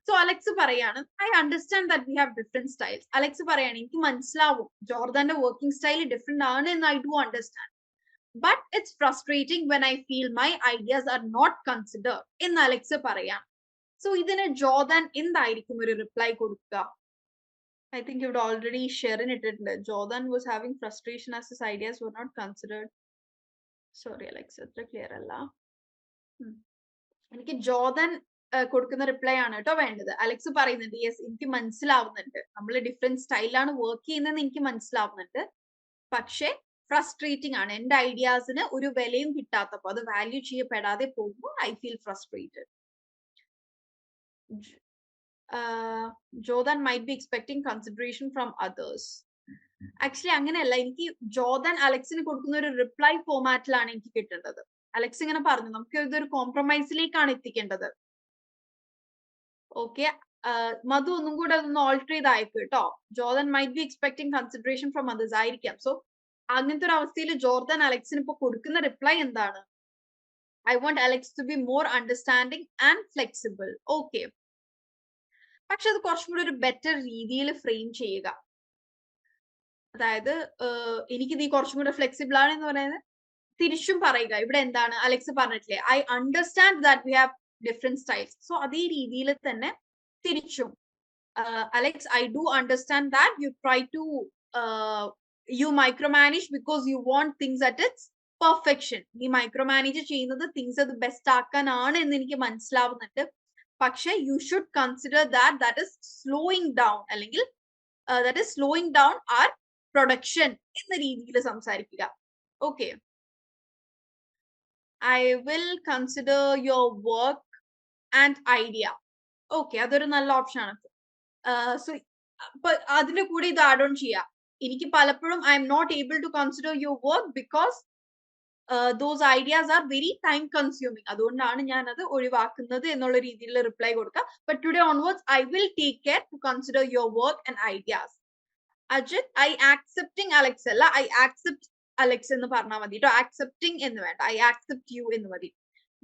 [SPEAKER 1] സോ അലക്സ് പറയാണ്, I understand that we have different styles. Alex പറയാണ്, എനിക്ക് മനസ്സിലാവും ജോർദാന്റെ വർക്കിംഗ് സ്റ്റൈൽ ഡിഫറെന്റ് ആണ് എന്ന് I do understand, but it's frustrating when I feel my ideas are not considered എന്ന് അലക്സ് പറയാം. സോ ഇതിന് ജോർദാൻ എന്തായിരിക്കും ഒരു റിപ്ലൈ കൊടുക്കുക? I think you've already shared it. Jordan was having frustration as his ideas were not considered. Sorry, Alex, it's clear alla. എനിക്ക് Jordan കൊടുക്കുന്ന reply ആണ് കേട്ടോ വേണ്ടത്. അലക്സ് പറയുന്നുണ്ട്, യെസ് എനിക്ക് മനസ്സിലാവുന്നുണ്ട്, നമ്മൾ ഡിഫറെന്റ് സ്റ്റൈലാണ് വർക്ക് ചെയ്യുന്നതെന്ന് എനിക്ക് മനസ്സിലാവുന്നുണ്ട്, പക്ഷെ ഫ്രസ്ട്രേറ്റിംഗ് ആണ്, എന്റെ ഐഡിയാസിന് ഒരു വിലയും കിട്ടാത്തപ്പോ, അത് വാല്യൂ ചെയ്യപ്പെടാതെ പോകുമ്പോൾ I feel frustrated. Jordan might be expecting consideration from others. Actually അങ്ങനെയല്ല, എനിക്ക് ജോർദാൻ അലക്സിന് കൊടുക്കുന്ന ഒരു റിപ്ലൈ ഫോമാറ്റിലാണ് എനിക്ക് കിട്ടേണ്ടത്. അലക്സ് ഇങ്ങനെ പറഞ്ഞു, നമുക്ക് ഇതൊരു കോംപ്രമൈസിലേക്കാണ് എത്തിക്കേണ്ടത്. ഓക്കെ, മധു ഒന്നും കൂടെ അതൊന്ന് ഓൾട്ടർ ചെയ്ത് അയക്കും കേട്ടോ. Jordan might be expecting consideration from others ആയിരിക്കാം. സോ അങ്ങനത്തെ ഒരു അവസ്ഥയിൽ ജോർദാൻ അലക്സിന് ഇപ്പൊ കൊടുക്കുന്ന റിപ്ലൈ എന്താണ്? I want Alex to be more understanding and flexible. Okay, പക്ഷെ അത് കുറച്ചും കൂടി ഒരു ബെറ്റർ രീതിയിൽ ഫ്രെയിം ചെയ്യുക. അതായത് എനിക്ക് നീ കുറച്ചും കൂടെ ഫ്ലെക്സിബിൾ ആണ് എന്ന് പറയുന്നത് തിരിച്ചും പറയുക. ഇവിടെ എന്താണ് അലക്സ് പറഞ്ഞിട്ടില്ലേ, I understand that we have different styles. So അതേ രീതിയിൽ തന്നെ തിരിച്ചും, Alex I do understand that you try to you micro manage because you want things at its perfection. നീ മൈക്രോ മാനേജ് ചെയ്യുന്നത് തിങ്സ് അത് ബെസ്റ്റ് ആക്കാനാണ് എന്ന് എനിക്ക് മനസ്സിലാവുന്നുണ്ട്, പക്ഷെ you should consider that is slowing down, അല്ലെങ്കിൽ that is slowing down our production എന്ന രീതിയിൽ സംസാരിക്കുക. Okay, I will consider your work and idea. Okay, അതൊരു നല്ല ഓപ്ഷൻ ആണ്. സോ അതിന്റെ കൂടെ ഇത് ആഡ് ഓൺ ചെയ്യാം. എനിക്ക് പലപ്പോഴും I'm not able to consider your work because those ideas are very time consuming. അതുകൊണ്ടാണ് ഞാൻ അത് ഒഴിവാക്കുന്നത് എന്നുള്ള രീതിയിൽ റിപ്ലൈ കൊടുക്കുക. But today onwards I will take care to consider your work and ideas. Ajit, I accepting Alex അല്ല, I accept Alex എന്ന് പറഞ്ഞാൽ മതി കേട്ടോ. accepting എന്ന് വേണ്ട, I accept you എന്ന് മതി.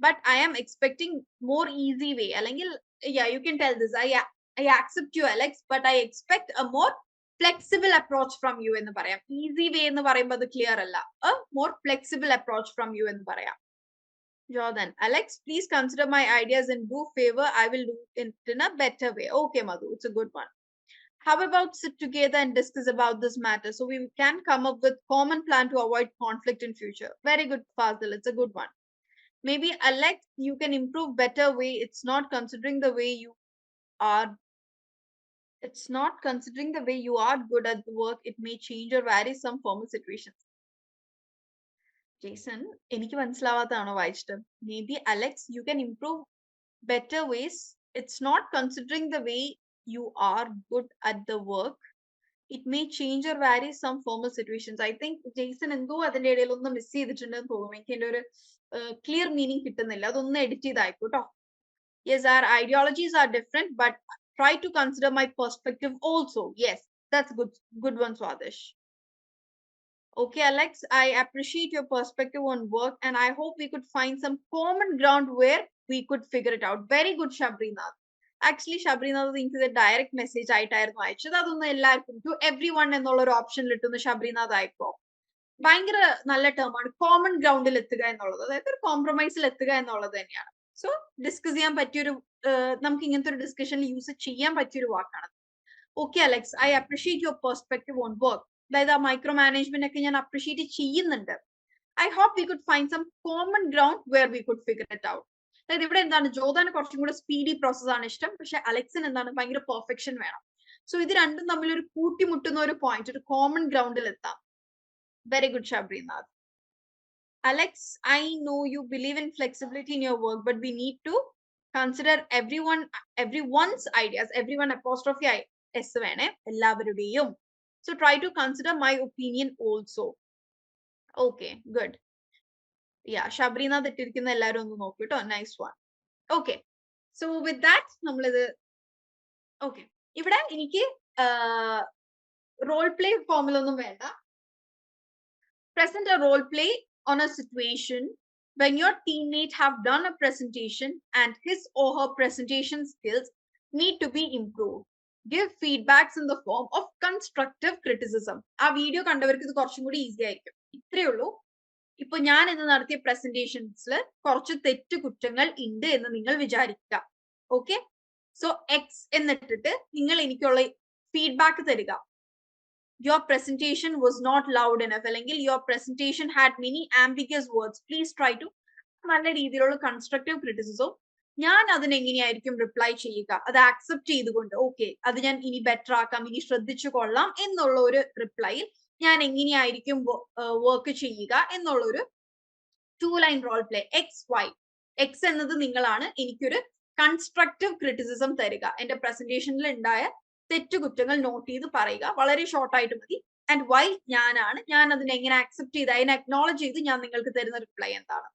[SPEAKER 1] But I am expecting more easy way, അല്ലെങ്കിൽ yeah you can tell this, I accept you Alex, but I expect a more flexible approach from you എന്ന് പറയാം. ഈസി വേ എന്ന് പറയുമ്പോൾ അത് ക്ലിയർ അല്ല, a more flexible approach from you എന്ന് പറയാം. Jordan, Alex, please consider my ideas and do favor, I will do it in a better way. Okay Madhu, it's a good one. How about sit together and discuss about this matter so we can come up with common plan to avoid conflict in future? Very good Fazil, it's a good one. Maybe Alex, you can improve better way, it's not considering the way you are, it's not considering the way you are good at the work, it may change or vary some formal situations. Jason, എനിക്ക് മനസ്സിലാവാത്തതാണോ വായിച്ചിട്ട്? Maybe Alex, you can improve better ways, it's not considering the way you are good at the work, it may change or vary some formal situations. I think Jason എന്തോ അതിന്റെ ഇടയിൽ ഒന്ന് miss ചെയ്തിട്ടുണ്ടെന്ന് തോന്നുന്നു. എനിക്ക് എൻ്റെ ഒരു ക്ലിയർ മീനിങ് കിട്ടുന്നില്ല, അതൊന്ന് edit ചെയ്തായിക്കോട്ടോ. Yes, our ideologies are different, but try to consider my perspective also. Yes, that's good one, Swadesh. Okay, Alex, I appreciate your perspective on work and I hope we could find some common ground where we could figure it out. Very good, Shabrinath. Actually, Shabrinath, എനിക്ക് ഇത് direct message ആയിട്ടായിരുന്നു അയച്ചത്. അതൊന്നും എല്ലാവർക്കും to every one എന്നുള്ള ഒരു ഓപ്ഷനിൽ ഇട്ടുന്ന ഷബ്രീനാഥ് ആയിപ്പോ ഭയങ്കര നല്ല ടേമാണ്. കോമൺ ഗ്രൗണ്ടിൽ എത്തുക എന്നുള്ളത്, അതായത് ഒരു കോംപ്രമൈസിൽ എത്തുക എന്നുള്ളത് തന്നെയാണ്. സോ ഡിസ്കസ് ചെയ്യാൻ പറ്റിയൊരു, നമുക്ക് ഇങ്ങനത്തെ ഒരു ഡിസ്കഷനിൽ യൂസ് ചെയ്യാൻ പറ്റിയൊരു വാക്കാണ്. Okay Alex, I appreciate your perspective on work. അതായത് ആ മൈക്രോ മാനേജ്മെന്റ് ഒക്കെ ഞാൻ അപ്രിഷിയേറ്റ് ചെയ്യുന്നുണ്ട്. I hope we could find some common ground where we could figure it out. അതായത് ഇവിടെ എന്താണ്, ജോദാന് കുറച്ചും കൂടെ സ്പീഡി പ്രോസസ് ആണ് ഇഷ്ടം, പക്ഷെ അലക്സിന് എന്താണ് ഭയങ്കര പെർഫെക്ഷൻ വേണം. സോ ഇത് രണ്ടും തമ്മിൽ ഒരു കൂട്ടിമുട്ടുന്ന ഒരു പോയിന്റ്, ഒരു കോമൺ ഗ്രൗണ്ടിൽ എത്താം. Very good Shabrinath. Alex, I know you believe in flexibility in your work, but we need to consider everyone's ideas. Everyone apostrophe s വേണേ, എല്ലാവരുടെയും. So try to consider my opinion also. Okay, good. ഷബ്രീനാഥ് ഇട്ടിരിക്കുന്ന എല്ലാവരും ഒന്ന് നോക്കൂ കേട്ടോ. Nice one. Okay, so with that നമ്മളിത് okay. ഇവിടെ എനിക്ക് റോൾ പ്ലേ ഫോമിലൊന്നും വേണ്ട. Present a role play on a situation when your teammate have done a presentation and his or her presentation skills need to be improved. Give feedbacks in the form of constructive criticism. ആ video കണ്ടവർക്ക് ഇത് കുറച്ചും കൂടി easy ആയിരിക്കും. ഇത്രയേ ഉള്ളൂ. ഇപ്പൊ ഞാൻ ഇന്ന് നടത്തിയ പ്രസന്റേഷൻസിൽ കുറച്ച് തെറ്റുകുറ്റങ്ങൾ ഉണ്ട് എന്ന് നിങ്ങൾ വിചാരിക്കുക. ഓക്കെ, സോ എക്സ് എന്നിട്ടിട്ട് നിങ്ങൾ എനിക്കുള്ള ഫീഡ്ബാക്ക് തരിക. Your presentation was not loud enough, അല്ലെങ്കിൽ your presentation had many ambiguous words. Please try to നല്ല രീതിയിലുള്ള കൺസ്ട്രക്റ്റീവ് ക്രിറ്റിസിസം. ഞാൻ അതിന് എങ്ങനെയായിരിക്കും റിപ്ലൈ ചെയ്യുക, അത് ആക്സെപ്റ്റ് ചെയ്തുകൊണ്ട് ഓക്കെ അത് ഞാൻ ഇനി ബെറ്റർ ആക്കാം, ഇനി ശ്രദ്ധിച്ചു കൊള്ളാം എന്നുള്ള ഒരു റിപ്ലൈയിൽ ഞാൻ എങ്ങനെയായിരിക്കും വർക്ക് ചെയ്യുക എന്നുള്ള ഒരു 2 line role play. X Y. X എന്നത് നിങ്ങളാണ് എനിക്കൊരു കൺസ്ട്രക്റ്റീവ് ക്രിറ്റിസിസം തരിക. എന്റെ പ്രസന്റേഷനിൽ ഉണ്ടായ തെറ്റുകുറ്റങ്ങൾ നോട്ട് ചെയ്ത് പറയുക. വളരെ ഷോർട്ട് ആയിട്ട് മതി. ആൻഡ് വൈ ഞാനാണ്, ഞാൻ അതിനെ എങ്ങനെ ആക്സെപ്റ്റ് ചെയ്ത് അതിനെ അക്നോളജ് ചെയ്ത് ഞാൻ നിങ്ങൾക്ക് തരുന്ന റിപ്ലൈ എന്താണ്.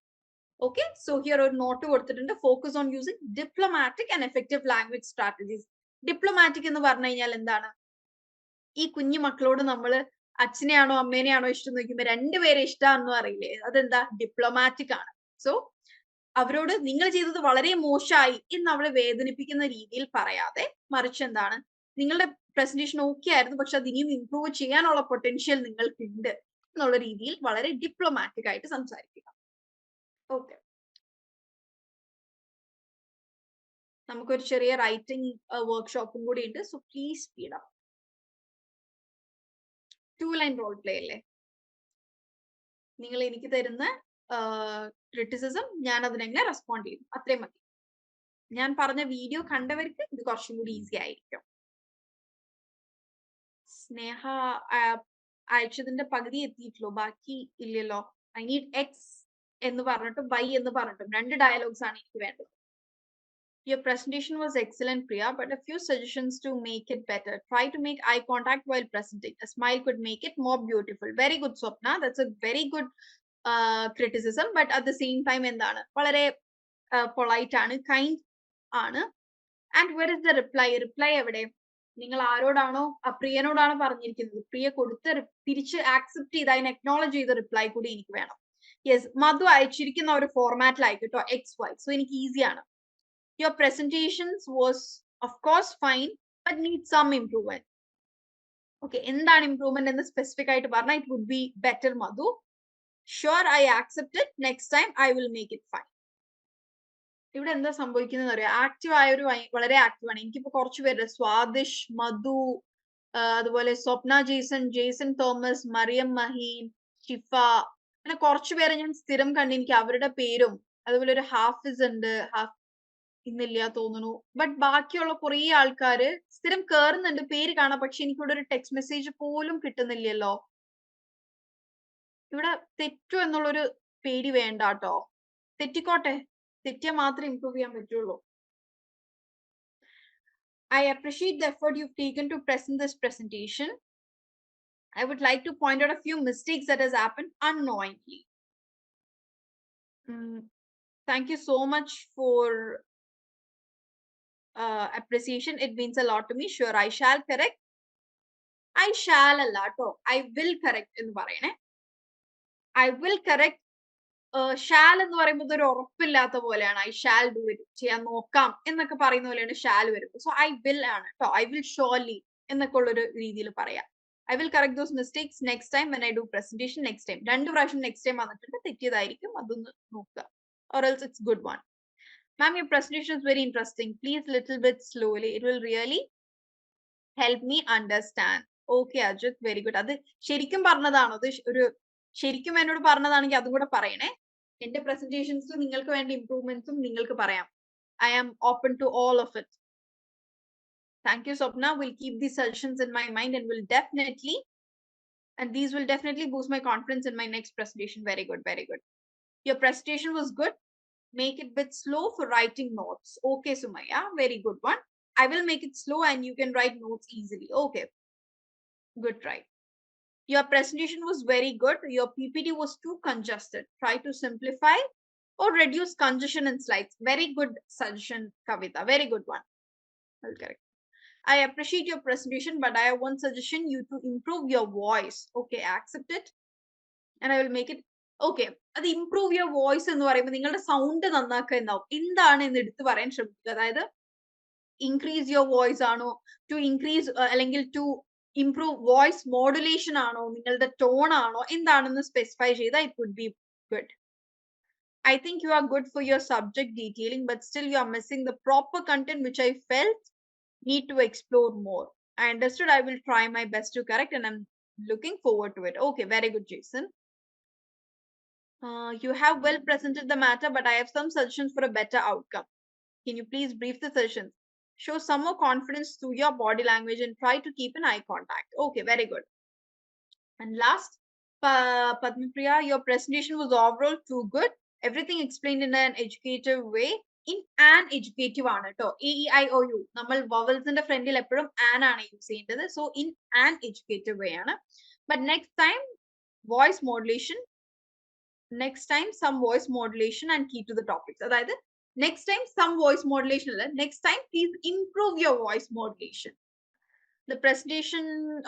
[SPEAKER 1] ഓക്കെ, സോ ഹിയർ ഒരു നോട്ട് കൊടുത്തിട്ടുണ്ട്. Focus on using diplomatic and effective language strategies. Diplomatic എന്ന് പറഞ്ഞു കഴിഞ്ഞാൽ എന്താണ്? ഈ കുഞ്ഞു മക്കളോട് നമ്മൾ അച്ഛനെയാണോ അമ്മേനെയാണോ ഇഷ്ടം നോക്കുമ്പോ രണ്ടുപേരെ ഇഷ്ടമാണെന്ന് അറിയില്ലേ, അതെന്താ? ഡിപ്ലോമാറ്റിക് ആണ്. സോ അവരോട് നിങ്ങൾ ചെയ്തത് വളരെ മോശമായി എന്ന് അവളെ വേദനിപ്പിക്കുന്ന രീതിയിൽ പറയാതെ, മറിച്ച് എന്താണ്, നിങ്ങളുടെ പ്രസന്റേഷൻ ഓക്കെ ആയിരുന്നു പക്ഷെ അത് ഇനിയും ഇംപ്രൂവ് ചെയ്യാനുള്ള പൊട്ടൻഷ്യൽ നിങ്ങൾക്കുണ്ട് എന്നുള്ള രീതിയിൽ വളരെ ഡിപ്ലോമാറ്റിക് ആയിട്ട് സംസാരിക്കുക. ഓക്കെ, നമുക്കൊരു ചെറിയ റൈറ്റിംഗ് വർക്ക്ഷോപ്പും കൂടി ഉണ്ട്. So please speed up. 2 line role play അല്ലേ? നിങ്ങൾ എനിക്ക് തരുന്ന ക്രിറ്റിസിസം ഞാൻ അതിനെങ്ങനെ റെസ്പോണ്ട് ചെയ്യും, അത്രയും മതി. ഞാൻ പറഞ്ഞ വീഡിയോ കണ്ടവർക്ക് ഇത് കുറച്ചും കൂടി ഈസി ആയിരിക്കും. സ്നേഹ അയച്ചതിന്റെ പകുതി എത്തിയിട്ടുള്ളൂ, ബാക്കി ഇല്ലല്ലോ. ഐ നീഡ് എക്സ് എന്ന് പറഞ്ഞിട്ടും വൈ എന്ന് പറഞ്ഞിട്ടും 2 ഡയലോഗ്സ് ആണ് എനിക്ക് വേണ്ടത്. Your presentation was excellent, Priya, but a few suggestions to make it better. Try to make eye contact while presenting. A smile could make it more beautiful. Very good, Swapna. That's a very good criticism. But at the same time, എന്താണ്, വളരെ polite ആണ്, kind ആണ്. And where is the reply? Reply എവിടെ? നിങ്ങൾ ആരോടാണോ, പ്രിയനോടാണോ പറഞ്ഞിരിക്കുന്നത്, പ്രിയ കൊടുത്ത് തിരിച്ച് accept ചെയ്ത് അതിനെ അക്നോളജ് ചെയ്ത റിപ്ലൈ കൂടി എനിക്ക് വേണം. യെസ്, മധു അയച്ചിരിക്കുന്ന ഒരു ഫോർമാറ്റിലായിക്കോട്ടോ, എക്സ് വൈ. സോ എനിക്ക് ഈസിയാണ്. Your presentations was of course fine but needs some improvement. Okay, എന്താണ് ഇംപ്രൂവ്മെന്റ് എന്ന് സ്പെസിഫിക് ആയിട്ട് പറഞ്ഞാൽ it would be better, Madhu. Sure, I accept it. Next time I will make it fine. ഇവിടെ എന്താ സംഭവിക്കുന്നത് അറിയാം? ആക്റ്റീവ് ആയൊരു വളരെ ആക്റ്റീവ് ആണ്. എനിക്കിപ്പോ കുറച്ച് പേര് സ്വാദിഷ്, മധു, അതുപോലെ സ്വപ്ന Jason, Jason Thomas, Mariyam Maheen, ഷിഫ, അങ്ങനെ കുറച്ചു പേരെ ഞാൻ സ്ഥിരം കണ്ട് എനിക്ക് അവരുടെ പേരും, അതുപോലെ ഒരു ഹാഫിസ് ഉണ്ട്, ഇന്നില്ല തോന്നുന്നു. ബട്ട് ബാക്കിയുള്ള കുറെ ആൾക്കാര് സ്ഥിരം കേറുന്നുണ്ട്, പേര് കാണാം, പക്ഷെ എനിക്കിവിടെ ഒരു ടെക്സ്റ്റ് മെസ്സേജ് പോലും കിട്ടുന്നില്ലല്ലോ. ഇവിടെ തെറ്റു എന്നുള്ളൊരു പേടി വേണ്ട കേട്ടോ. തെറ്റിക്കോട്ടെ, തെറ്റിയാൽ മാത്രമേ ഇംപ്രൂവ് ചെയ്യാൻ പറ്റുള്ളൂ. I appreciate the effort you've taken to present this presentation. I would like to point out a few mistakes that has happened unknowingly. Thank you so much for appreciation. It means a lot to me. Sure, I shall correct. I shall അല്ല കേട്ടോ, I will correct എന്ന് പറയണേ. I will correct. Shall എന്ന് പറയുമ്പോൾ ഒരു ഉറപ്പില്ലാത്ത പോലെയാണ്. I shall do it, ചെയ്യാൻ നോക്കാം എന്നൊക്കെ പറയുന്ന പോലെയാണ് ഷാൽ വരുന്നത്. സോ I will ആണ് കേട്ടോ, I will surely എന്നൊക്കെ ഉള്ളൊരു രീതിയിൽ പറയാം. I will correct those mistakes next time when I do presentation. Next time 2 പ്രാവശ്യം next time വന്നിട്ടുണ്ട്, തെറ്റിയതായിരിക്കും, അതൊന്ന് നോക്കുക. Or else it's good one. Ma'am, your presentation is very interesting. Please little bit slowly. It will really help me understand. Okay, Ajit, very good. അത് ശരിക്കും പറഞ്ഞതാണോ? അത് ഒരു ശരിക്കും എന്നോട് പറഞ്ഞതാണെങ്കിൽ അതും കൂടെ പറയണേ. എന്റെ പ്രസന്റേഷൻസ് നിങ്ങൾക്ക് വേണ്ട ഇംപ്രൂവ്മെന്റ്സും നിങ്ങൾക്ക് പറയാം. I am open to all of it. Thank you, Swapna. We'll keep these suggestions in my mind and these will definitely boost my confidence in my next presentation. Very good, very good. Your presentation was good. Make it a bit slow for writing notes. Okay, Sumaya, very good one. I will make it slow and you can write notes easily. Okay, good try. Your presentation was very good. Your PPT was too congested. Try to simplify or reduce congestion in slides. Very good suggestion, Kavita. Very good one. I'll correct. I appreciate your presentation, but I have one suggestion: you to improve your voice. Okay, accept it, and I will make it. Okay, അത് improve your voice എന്ന് പറയുമ്പോൾ നിങ്ങളുടെ sound നന്നാക്കുക എന്നാവും. എന്താണ് എന്ന് എടുത്ത് പറയാൻ ശ്രമിക്കുക. അതായത് increase your voice ആണോ, to increase അല്ലെങ്കിൽ to improve voice modulation ആണോ, നിങ്ങളുടെ tone ആണോ, എന്താണെന്ന് specify ചെയ്താൽ it would be good. I think you are good for your subject detailing, but still you are missing the proper content, which I felt need to explore more. I understood. I will try my best to correct, and I'm looking forward to it. Okay, very good, Jason. You have well presented the matter, but I have some suggestions for a better outcome. Can you please brief the sessions? Show some more confidence through your body language and try to keep an eye contact. Okay, very good. And last, Padmapriya, your presentation was overall too good. Everything explained in an educative way. In an educative ആണ് കേട്ടോ. AEIOU നമ്മൾ വവൽസിന്റെ ഫ്രണ്ടിൽ എപ്പോഴും an ആണ് use ചെയ്യേണ്ടത്. So in an educative way ആണ്. But next time voice modulation, next time some voice modulation and key to the topics. അതായത് next time some voice modulation അല്ല, next time please improve your voice modulation. The presentation,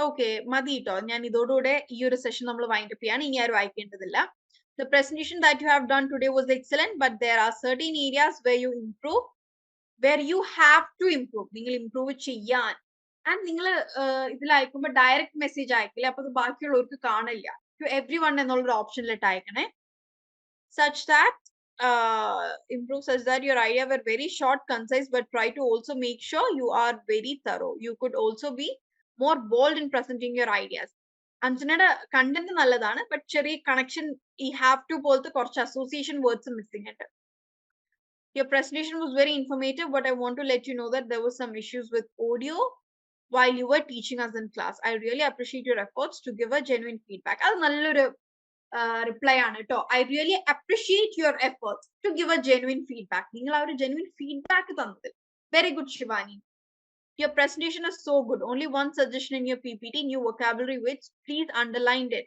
[SPEAKER 1] okay, മതി കേട്ടോ. ഞാൻ ഇതോടുകൂടെ ഈ ഒരു session നമ്മൾ wind up ചെയ്യാണ്. ഇനി ആരും വായിക്കേണ്ടതില്ല. The presentation that you have done today was excellent, but there are certain areas where you improve, where you have to improve. നിങ്ങൾ improve ചെയ്യാൻ. And നിങ്ങൾ ഇതിൽ അയക്കുമ്പോൾ ഡയറക്റ്റ് മെസ്സേജ് അയക്കില്ല. അപ്പൊ അത് ബാക്കിയുള്ളവർക്ക് കാണില്ല. To everyone എന്നുള്ളൊരു ഓപ്ഷനിലിട്ട് അയക്കണേ. Such that improve such that your idea were very short, concise, but try to also make sure you are very thorough. You could also be more bold in presenting your ideas. അഞ്ജനയുടെ content നല്ലതാണ്, but ചെറിയ connection ഈ have to പോലത്തെ കുറച്ച് association words missing ഉണ്ട്. Your presentation was very informative, but I want to let you know that there were some issues with audio while you were teaching us in class. I really appreciate your efforts to give a genuine feedback. അത് നല്ലൊരു reply ആണ് കേട്ടോ. I really appreciate your efforts to give a genuine feedback. നിങ്ങൾ ആ ഒരു genuine feedback തന്നത്. Very good, Shivani. Your presentation is so good. Only one suggestion in your PPT, new vocabulary words, please underline it.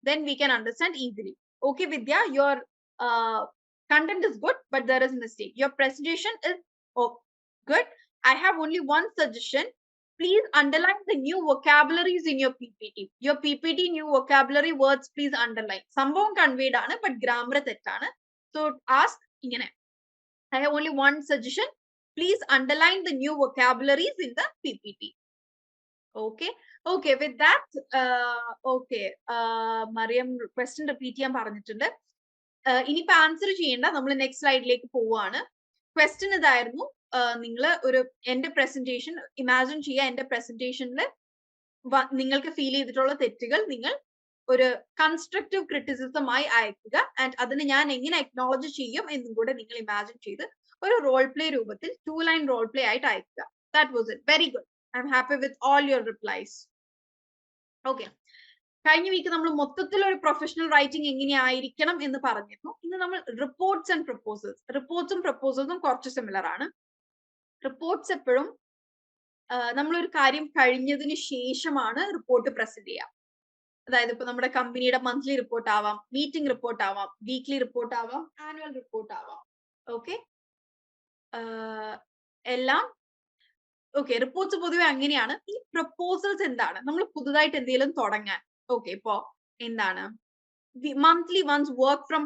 [SPEAKER 1] Then we can understand easily. Okay, Vidya, your content is good, but there is a mistake. Your presentation is good. I have only one suggestion. Please underline the new vocabularies in your PPT. Your PPT new vocabulary words, please underline. Sambhavam conveyed aanu, but grammar തെറ്റാണ്. So ask ingane. I have only one suggestion. Please underline the new vocabularies in the PPT. Okay. Okay. With that, okay. Mariam question repeat ചെയ്യാൻ പറഞ്ഞിട്ടുണ്ട്. ഇനിയിപ്പോ answer ചെയ്യേണ്ട, നമ്മൾ next സ്ലൈഡിലേക്ക് പോവാണ്. Question ഇതായിരുന്നു, നിങ്ങൾ ഒരു എന്റെ പ്രസന്റേഷൻ ഇമാജിൻ ചെയ്യുക. എന്റെ പ്രസന്റേഷനിൽ നിങ്ങൾക്ക് ഫീൽ ചെയ്തിട്ടുള്ള തെറ്റുകൾ നിങ്ങൾ ഒരു കൺസ്ട്രക്റ്റീവ് ക്രിറ്റിസിസമായി അയക്കുക. ആൻഡ് അതിന് ഞാൻ എങ്ങനെ അക്നോളജ് ചെയ്യും എന്നും കൂടെ നിങ്ങൾ ഇമാജിൻ ചെയ്ത് ഒരു റോൾ പ്ലേ രൂപത്തിൽ 2 ലൈൻ റോൾ പ്ലേ ആയിട്ട് അയക്കുക. That was it. Very good. I am happy with all your replies. Okay, കഴിഞ്ഞ വീക്ക് നമ്മൾ മൊത്തത്തിൽ ഒരു പ്രൊഫഷണൽ റൈറ്റിംഗ് എങ്ങനെയായിരിക്കണം എന്ന് പറഞ്ഞിരുന്നു. ഇന്ന് നമ്മൾ റിപ്പോർട്ട്സ് ആൻഡ് പ്രപ്പോസൽസ്. റിപ്പോർട്ട്സും പ്രപ്പോസൽസും കുറച്ച് സിമിലർ ആണ്. റിപ്പോർട്ട്സ് എപ്പോഴും നമ്മളൊരു കാര്യം കഴിഞ്ഞതിന് ശേഷമാണ് റിപ്പോർട്ട് പ്രസന്റ് ചെയ്യുക. അതായത് ഇപ്പൊ നമ്മുടെ കമ്പനിയുടെ മന്ത്ലി റിപ്പോർട്ട് ആവാം, മീറ്റിംഗ് റിപ്പോർട്ട് ആവാം, വീക്ക്ലി റിപ്പോർട്ട് ആവാം, ആനുവൽ റിപ്പോർട്ട് ആവാം. ഓക്കെ, എല്ലാം ഓക്കെ. റിപ്പോർട്ട്സ് പൊതുവെ അങ്ങനെയാണ്. ഈ പ്രപ്പോസൽസ് എന്താണ്? നമ്മൾ പുതുതായിട്ട് എന്തെങ്കിലും തുടങ്ങാൻ, ഓക്കെ, ഇപ്പോ എന്താണ് monthly once work from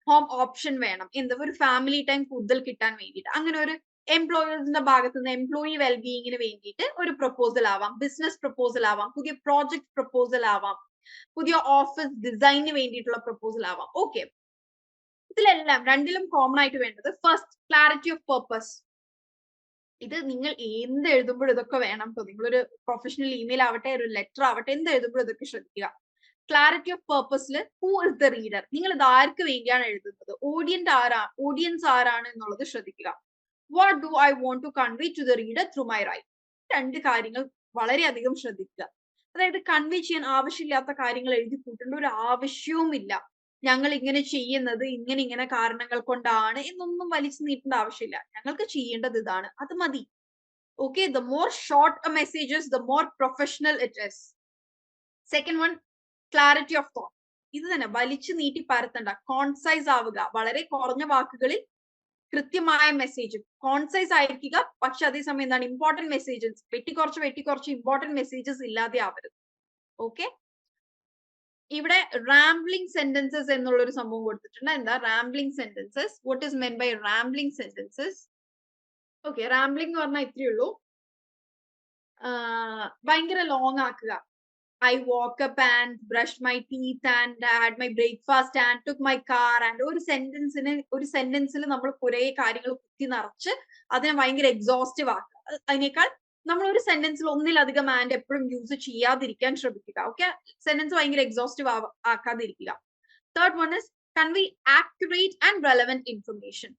[SPEAKER 1] home option വേണം, എന്താ ഒരു ഫാമിലി ടൈം കൂടുതൽ കിട്ടാൻ വേണ്ടിയിട്ട്, അങ്ങനെ ഒരു എംപ്ലോയേഴ്സിന്റെ ഭാഗത്ത് നിന്ന് എംപ്ലോയി വെൽബീയിങ്ങിന് വേണ്ടിയിട്ട് ഒരു പ്രപ്പോസൽ ആവാം, ബിസിനസ് പ്രപ്പോസൽ ആവാം, പുതിയ പ്രോജക്ട് പ്രപ്പോസൽ ആവാം, പുതിയ ഓഫീസ് ഡിസൈനിന് വേണ്ടിയിട്ടുള്ള പ്രപ്പോസൽ ആവാം. ഓക്കെ, ഇതിലെല്ലാം രണ്ടിലും കോമൺ ആയിട്ട് വേണ്ടത് ഫസ്റ്റ് ക്ലാരിറ്റി ഓഫ് പർപ്പസ്. ഇത് നിങ്ങൾ എന്ത് എഴുതുമ്പോഴും ഇതൊക്കെ വേണം. നിങ്ങളൊരു പ്രൊഫഷണൽ ഇമെയിൽ ആവട്ടെ, ഒരു ലെറ്റർ ആവട്ടെ, എന്ത് എഴുതുമ്പോഴും ഇതൊക്കെ ശ്രദ്ധിക്കുക. ക്ലാരിറ്റി ഓഫ് പർപ്പസിൽ ഹൂ ഇസ് ദ റീഡർ, നിങ്ങൾ ഇത് ആർക്ക് വേണ്ടിയാണ് എഴുതുന്നത്, ഓഡിയൻസ് ആരാണ് എന്നുള്ളത് ശ്രദ്ധിക്കുക. What do I want to convey to the reader through my write. രണ്ട് കാര്യങ്ങൾ വളരെയധികം ശ്രദ്ധിക്കുക. അതായത് കൺവേ ചെയ്യാൻ ആവശ്യമില്ലാത്ത കാര്യങ്ങൾ എഴുതി കൂട്ടേണ്ട ഒരു ആവശ്യവുമില്ല. ഞങ്ങൾ ഇങ്ങനെ ചെയ്യുന്നത് ഇങ്ങനെ കാരണങ്ങൾ കൊണ്ടാണ് എന്നൊന്നും വലിച്ചു നീട്ടേണ്ട ആവശ്യമില്ല. ഞങ്ങൾക്ക് ചെയ്യേണ്ടത് ഇതാണ്, അത് മതി. Okay, the more short messages, the more professional it is. Second one, clarity of thought. ഇത് തന്നെ, വലിച്ചു നീട്ടി പരത്തണ്ട, കോൺസൈസ് ആവുക, വളരെ കുറഞ്ഞ വാക്കുകളിൽ കൃത്യമായ മെസ്സേജ്, കോൺസൈസ് ആയിരിക്കുക, പക്ഷെ അതേസമയം എന്താണ് ഇമ്പോർട്ടന്റ് മെസ്സേജസ് വെട്ടിക്കുറച്ച് ഇമ്പോർട്ടന്റ് മെസ്സേജസ് ഇല്ലാതെ ആവരുത്. ഓക്കെ, ഇവിടെ റാംബ്ലിംഗ് സെന്റൻസസ് എന്നുള്ള ഒരു സംഭവം കൊടുത്തിട്ടുണ്ട്. എന്താ rambling sentences? What is mean by rambling sentences? Okay, rambling എന്ന് പറഞ്ഞാൽ ഇത്രയേ ഉള്ളൂ, ഭയങ്കര ലോങ് ആക്കുക. I woke up and brushed my teeth and had my breakfast and took my car and ഒരു സെന്റൻസിൽ നമ്മൾ കുറെ കാര്യങ്ങൾ കുത്തി നിറച്ച് അതിനെ ഭയങ്കര എക്സോസ്റ്റീവ് ആക്കുക. അതിനേക്കാൾ നമ്മൾ ഒരു സെന്റൻസിൽ ഒന്നിലധികം ആൻഡ് എപ്പോഴും യൂസ് ചെയ്യാതിരിക്കാൻ ശ്രമിക്കുക. ഓക്കെ, സെന്റൻസ് ഭയങ്കര എക്സോസ്റ്റീവ് ആക്കാതിരിക്കുക. Third one is convey accurate and relevant information.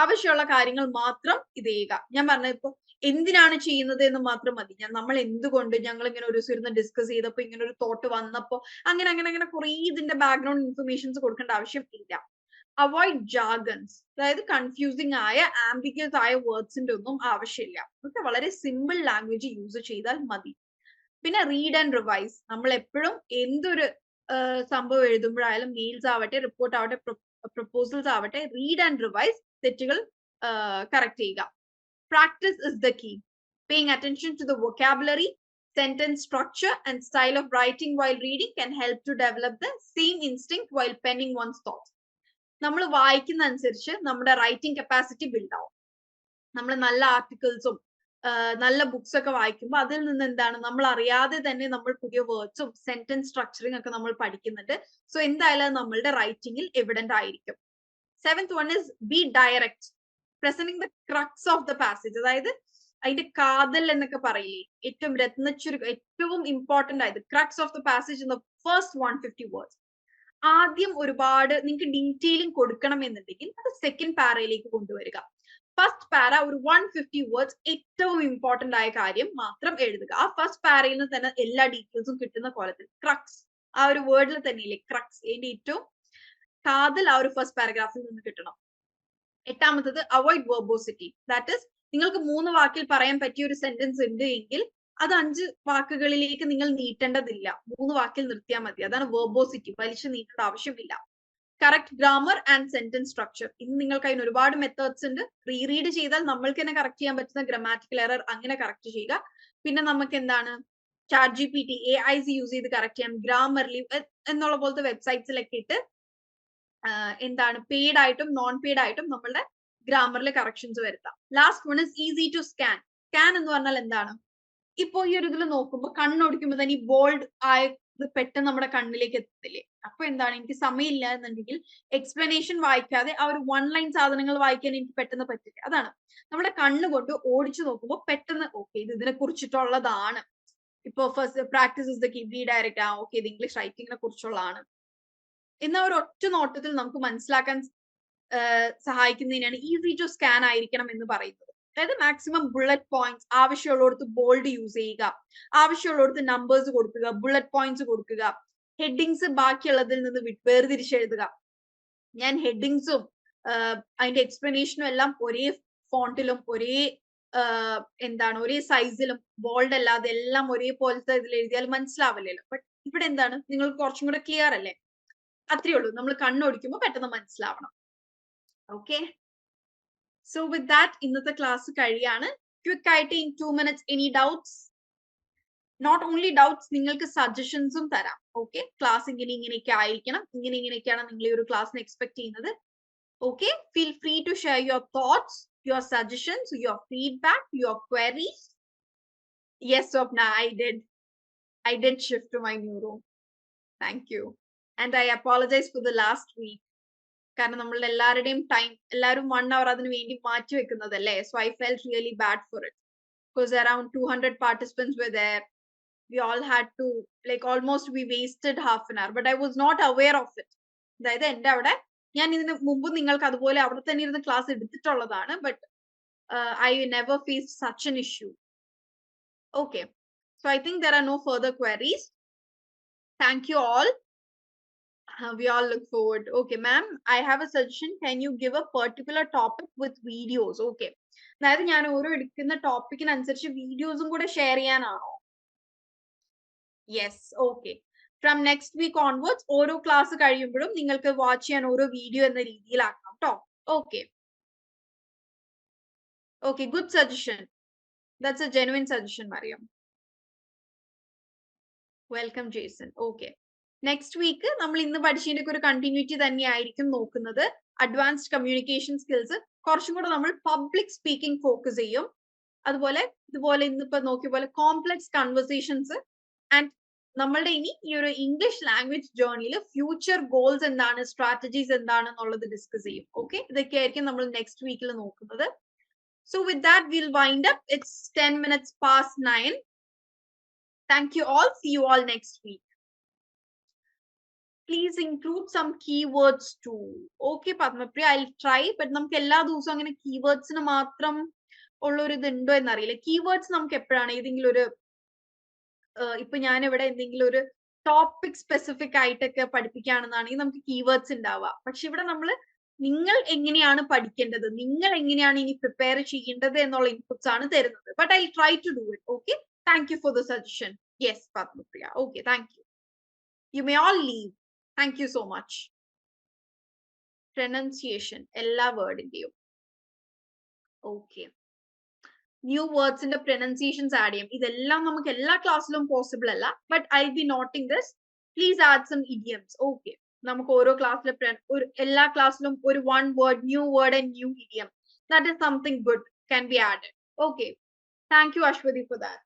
[SPEAKER 1] ആവശ്യമുള്ള കാര്യങ്ങൾ മാത്രം ഇത് ചെയ്യുക. ഞാൻ പറഞ്ഞത് ഇപ്പൊ എന്തിനാണ് ചെയ്യുന്നത് എന്ന് മാത്രം മതി. നമ്മൾ എന്തുകൊണ്ട് ഞങ്ങൾ ഇങ്ങനെ ഒരു ദിവസം ഇരുന്ന് ഡിസ്കസ് ചെയ്തപ്പോ ഇങ്ങനെ ഒരു തോട്ട് വന്നപ്പോ അങ്ങനെ കുറെ ഇതിന്റെ ബാക്ക്ഗ്രൗണ്ട് ഇൻഫർമേഷൻസ് കൊടുക്കേണ്ട ആവശ്യം ഇല്ല. അവോയ്ഡ് ജാർഗൻസ്, അതായത് കൺഫ്യൂസിംഗ് ആയ ആംബിഗ്യസ് ആയ വേർഡ്സിന്റെ ഒന്നും ആവശ്യമില്ല. ഒക്കെ വളരെ സിമ്പിൾ ലാംഗ്വേജ് യൂസ് ചെയ്താൽ മതി. പിന്നെ റീഡ് ആൻഡ് റിവൈസ്. നമ്മൾ എപ്പോഴും എന്തൊരു സംഭവം എഴുതുമ്പോഴായാലും മെയിൽസ് ആവട്ടെ, റിപ്പോർട്ട് ആവട്ടെ, പ്രപ്പോസൽസ് ആവട്ടെ, റീഡ് ആൻഡ് റിവൈസ്, തെറ്റുകൾ കറക്റ്റ് ചെയ്യുക. Practice is the key. Paying attention to the vocabulary, sentence structure, and style of writing while reading can help to develop the same instinct while penning one's thoughts. നമ്മൾ വായിക്കുന്ന അനുസരിച്ച് നമ്മുടെ writing capacity build ആവും. നമ്മൾ നല്ല ആർട്ടിക്കിൾസും നല്ല books ഒക്കെ വായിക്കുമ്പോൾ അതിൽ നിന്ന് എന്താണ് നമ്മൾ അറിയാതെ തന്നെ നമ്മൾ പുതിയ വേർഡ്സും സെന്റൻസ് സ്ട്രക്ചറിങ് ഒക്കെ നമ്മൾ പഠിക്കുന്നുണ്ട്. സോ എന്തായാലും നമ്മളുടെ റൈറ്റിംഗിൽ എവിഡന്റ് ആയിരിക്കും. Seventh one is B direct, presenting the crux of the passage. അതായത് അതിന്റെ കാതൽ എന്നൊക്കെ പറയില്ലേ, ഏറ്റവും ഏറ്റവും ഇമ്പോർട്ടന്റ് ആയത് crux of the passage in the first 150 words. ആദ്യം ഒരുപാട് നിങ്ങൾക്ക് ഡീറ്റെയിലിംഗ് കൊടുക്കണം എന്നുണ്ടെങ്കിൽ അത് സെക്കൻഡ് പാരയിലേക്ക് കൊണ്ടുവരിക. ഫസ്റ്റ് പാര ഒരു 150 വേർഡ്സ് ഏറ്റവും ഇമ്പോർട്ടന്റ് ആയ കാര്യം മാത്രം എഴുതുക. ആ ഫസ്റ്റ് പാരയിൽ നിന്ന് തന്നെ എല്ലാ ഡീറ്റെയിൽസും കിട്ടുന്ന കോലത്തിൽ ക്രക്സ്, ആ ഒരു വേർഡിൽ തന്നെയില്ലേ ക്രക്സ്, അതിന്റെ ഏറ്റവും കാതൽ ആ ഒരു ഫസ്റ്റ് പാരഗ്രാഫിൽ നിന്ന് കിട്ടണം. എട്ടാമത്തത് അവോയ്ഡ് വെർബോസിറ്റി. ദാറ്റ് ഇസ്, നിങ്ങൾക്ക് 3 വാക്കിൽ പറയാൻ പറ്റിയ ഒരു സെന്റൻസ് ഉണ്ട് എങ്കിൽ അത് 5 വാക്കുകളിലേക്ക് നിങ്ങൾ നീട്ടേണ്ടതില്ല, 3 വാക്കിൽ നിർത്തിയാൽ മതി. അതാണ് വെർബോസിറ്റി, വലിച്ചു നീട്ടേണ്ട ആവശ്യമില്ല. Correct grammar and sentence structure. ഇന്ന് നിങ്ങൾക്ക് അതിന് ഒരുപാട് മെത്തേഡ്സ് ഉണ്ട്. റീഡ് ചെയ്താൽ നമ്മൾക്ക് തന്നെ കറക്റ്റ് ചെയ്യാൻ പറ്റുന്ന ഗ്രാമാറ്റിക്കൽ എറർ അങ്ങനെ കറക്റ്റ് ചെയ്യുക. പിന്നെ നമുക്ക് എന്താണ് ChatGPT, AIs യൂസ് ചെയ്ത് കറക്റ്റ് ചെയ്യാം. ഗ്രാമർലി എന്നുള്ള പോലത്തെ വെബ്സൈറ്റ്സിലൊക്കെ ഇട്ട് എന്താണ് പെയ്ഡ് ആയിട്ടും നോൺ പെയ്ഡ് ആയിട്ടും നമ്മളുടെ ഗ്രാമറിൽ കറക്ഷൻസ് വരുത്താം. Last one is easy to scan. Scan എന്ന് പറഞ്ഞാൽ എന്താണ്? ഇപ്പൊ ഈ ഒരു ഇതിൽ നോക്കുമ്പോൾ കണ്ണോടിക്കുമ്പോൾ തന്നെ ഈ ബോൾഡ് ആയത് പെട്ടെന്ന് നമ്മുടെ കണ്ണിലേക്ക് എത്തത്തില്ലേ? അപ്പൊ എന്താണ്, എനിക്ക് സമയമില്ല എന്നുണ്ടെങ്കിൽ എക്സ്പ്ലനേഷൻ വായിക്കാതെ ആ ഒരു 1 ലൈൻ സാധനങ്ങൾ വായിക്കാൻ എനിക്ക് പെട്ടെന്ന് പറ്റില്ല. അതാണ് നമ്മുടെ കണ്ണ് കൊണ്ട് ഓടിച്ചു നോക്കുമ്പോൾ പെട്ടെന്ന് ഓക്കെ ഇത് ഇതിനെ കുറിച്ചിട്ടുള്ളതാണ്. ഇപ്പൊ first practice is the key, be direct, okay ഇത് ഇംഗ്ലീഷ് റൈറ്റിംഗിനെ കുറിച്ചുള്ളതാണ് എന്ന ഒരു ഒറ്റ നോട്ടത്തിൽ നമുക്ക് മനസ്സിലാക്കാൻ സഹായിക്കുന്നതിനാണ് ഈസി ടു സ്കാൻ ആയിരിക്കണം എന്ന് പറയുന്നത്. അതായത് മാക്സിമം ബുള്ളറ്റ് പോയിന്റ്സ്, ആവശ്യമുള്ളിടത്ത് ബോൾഡ് യൂസ് ചെയ്യുക, ആവശ്യമുള്ളിടത്ത് നമ്പേഴ്സ് കൊടുക്കുക, ബുള്ളറ്റ് പോയിന്റ്സ് കൊടുക്കുക, ഹെഡിങ്സ് ബാക്കിയുള്ളതിൽ നിന്ന് വേർതിരിച്ചെഴുതുക. ഞാൻ ഹെഡിങ്സും അതിന്റെ എക്സ്പ്ലനേഷനും എല്ലാം ഒരേ ഫോണ്ടിലും ഒരേ ഒരേ സൈസിലും ബോൾഡ് അല്ലാതെ എല്ലാം ഒരേപോലത്തെ ഇതിൽ എഴുതിയാൽ മനസ്സിലാവില്ലല്ലോ. ബട്ട് ഇവിടെ എന്താണ്, നിങ്ങൾക്ക് കുറച്ചും കൂടെ ക്ലിയർ അല്ലേ? അത്രേ ഉള്ളൂ, നമ്മൾ കണ്ണോടിക്കുമ്പോൾ പെട്ടെന്ന് മനസ്സിലാവണം. ഓക്കെ, സോ വിത്ത് ദാറ്റ് ഇന്നത്തെ ക്ലാസ് കഴിയാണ്. ക്വിക്ക് ആയിട്ട് in 2 minutes any doubts? Not only doubts, നിങ്ങൾക്ക് സജഷൻസും തരാം. ഓക്കെ, ക്ലാസ് ഇങ്ങനെയൊക്കെ ആയിരിക്കണം, ഇങ്ങനെയൊക്കെയാണ് നിങ്ങൾ ഈ ഒരു ക്ലാസ്സിന് എക്സ്പെക്ട് ചെയ്യുന്നത്. Okay, feel free to share your thoughts, your suggestions, your feedback, your queries. Yes Swapna, I did shift to my new room. Thank you. And I apologize for the last week. കാരണം നമ്മളുടെ എല്ലാവരുടെയും time, എല്ലാവരും 1 hour അതിന് വേണ്ടി മാറ്റി വെക്കുന്നതല്ലേ. So I felt really bad for it because around 200 participants were there. We all had to almost we wasted half an hour, but I was not aware of it. അതായത് എന്റെ അവിടെ ഞാൻ ഇതിന് മുമ്പ് നിങ്ങൾക്ക് അതുപോലെ അവിടെ തന്നെ ഇരുന്ന് ക്ലാസ് എടുത്തിട്ടുള്ളതാണ്, but I never faced such an issue. Okay, so I think there are no further queries. Thank you all. We all look forward. Okay, ma'am, I have a suggestion. Can you give a particular topic with videos? Okay. അതായത് ഞാൻ ഓരോ എടുക്കുന്ന ടോപ്പിക്കിനനുസരിച്ച് വീഡിയോസും കൂടെ share ചെയ്യാനാണോ? Yes, okay. From next week onwards ഓരോ class കഴിയുമ്പോഴും നിങ്ങൾക്ക് വാച്ച് ചെയ്യാൻ ഓരോ വീഡിയോ എന്ന രീതിയിലാക്കാം കേട്ടോ. Okay okay, good suggestion. That's a genuine suggestion Mariyam. Welcome Jason. Okay, next week നമ്മൾ ഇന്ന് പഠിച്ചതിന്റെ ഒരു കണ്ടിന്യൂറ്റി തന്നെയായിരിക്കും നോക്കുന്നത്. അഡ്വാൻസ്ഡ് കമ്മ്യൂണിക്കേഷൻ സ്കിൽസ്, കുറച്ചും കൂടെ നമ്മൾ പബ്ലിക് സ്പീക്കിംഗ് ഫോക്കസ് ചെയ്യും. അതുപോലെ ഇതുപോലെ ഇന്നിപ്പോ നോക്കിയ പോലെ കോംപ്ലക്സ് കൺവെർസേഷൻസ് ആൻഡ് നമ്മളുടെ ഇനി ഈ ഒരു ഇംഗ്ലീഷ് ലാംഗ്വേജ് ജേർണിയിൽ ഫ്യൂച്ചർ ഗോൾസ് എന്താണ്, സ്ട്രാറ്റജീസ് എന്താണ് എന്നുള്ളത് ഡിസ്കസ് ചെയ്യും. ഓക്കെ, ഇതൊക്കെ ആയിരിക്കും നമ്മൾ നെക്സ്റ്റ് വീക്കിൽ നോക്കുന്നത്. So with that will wind up. It's 10 minutes past 9. Thank you all. See you all next week. Please include some keywords too. Okay, Padmapriya, I'll try. But നമുക്ക് എല്ലാ ദിവസവും അങ്ങനെ കീവേഡ്സിന് മാത്രം ഉള്ളൊരു ഇതുണ്ടോ എന്നറിയില്ല. കീവേഡ്സ് നമുക്ക് എപ്പോഴാണ് ഏതെങ്കിലും ഒരു ഇപ്പൊ ഞാൻ ഇവിടെ എന്തെങ്കിലും ഒരു ടോപ്പിക് സ്പെസിഫിക് ആയിട്ടൊക്കെ പഠിപ്പിക്കുകയാണെന്നാണെങ്കിൽ നമുക്ക് കീവേഡ്സ് ഉണ്ടാവുക. പക്ഷെ ഇവിടെ നമ്മൾ നിങ്ങൾ എങ്ങനെയാണ് പഠിക്കേണ്ടത്, നിങ്ങൾ എങ്ങനെയാണ് ഇനി പ്രിപ്പയർ ചെയ്യേണ്ടത് എന്നുള്ള ഇൻപുട്സ് ആണ് തരുന്നത്. But I try to do it. Okay, thank you for the suggestion. Yes Padmapriya. Okay, thank you. You may all leave. Thank you so much. Pronunciation എല്ലാ വേർഡിന്റെയും. ഓക്കെ, ന്യൂ വേർഡ്സിന്റെ പ്രൊനൗൺസിയേഷൻസ് ആഡ് ചെയ്യും. ഇതെല്ലാം നമുക്ക് എല്ലാ ക്ലാസ്സിലും പോസിബിൾ അല്ല. But I be noting this. Please add some idioms. Okay, നമുക്ക് ഓരോ ക്ലാസ്സിലെ എല്ലാ ക്ലാസ്സിലും ഒരു 1 word, new word and new idiom. That is something good can be added. Okay, thank you Ashwati for that.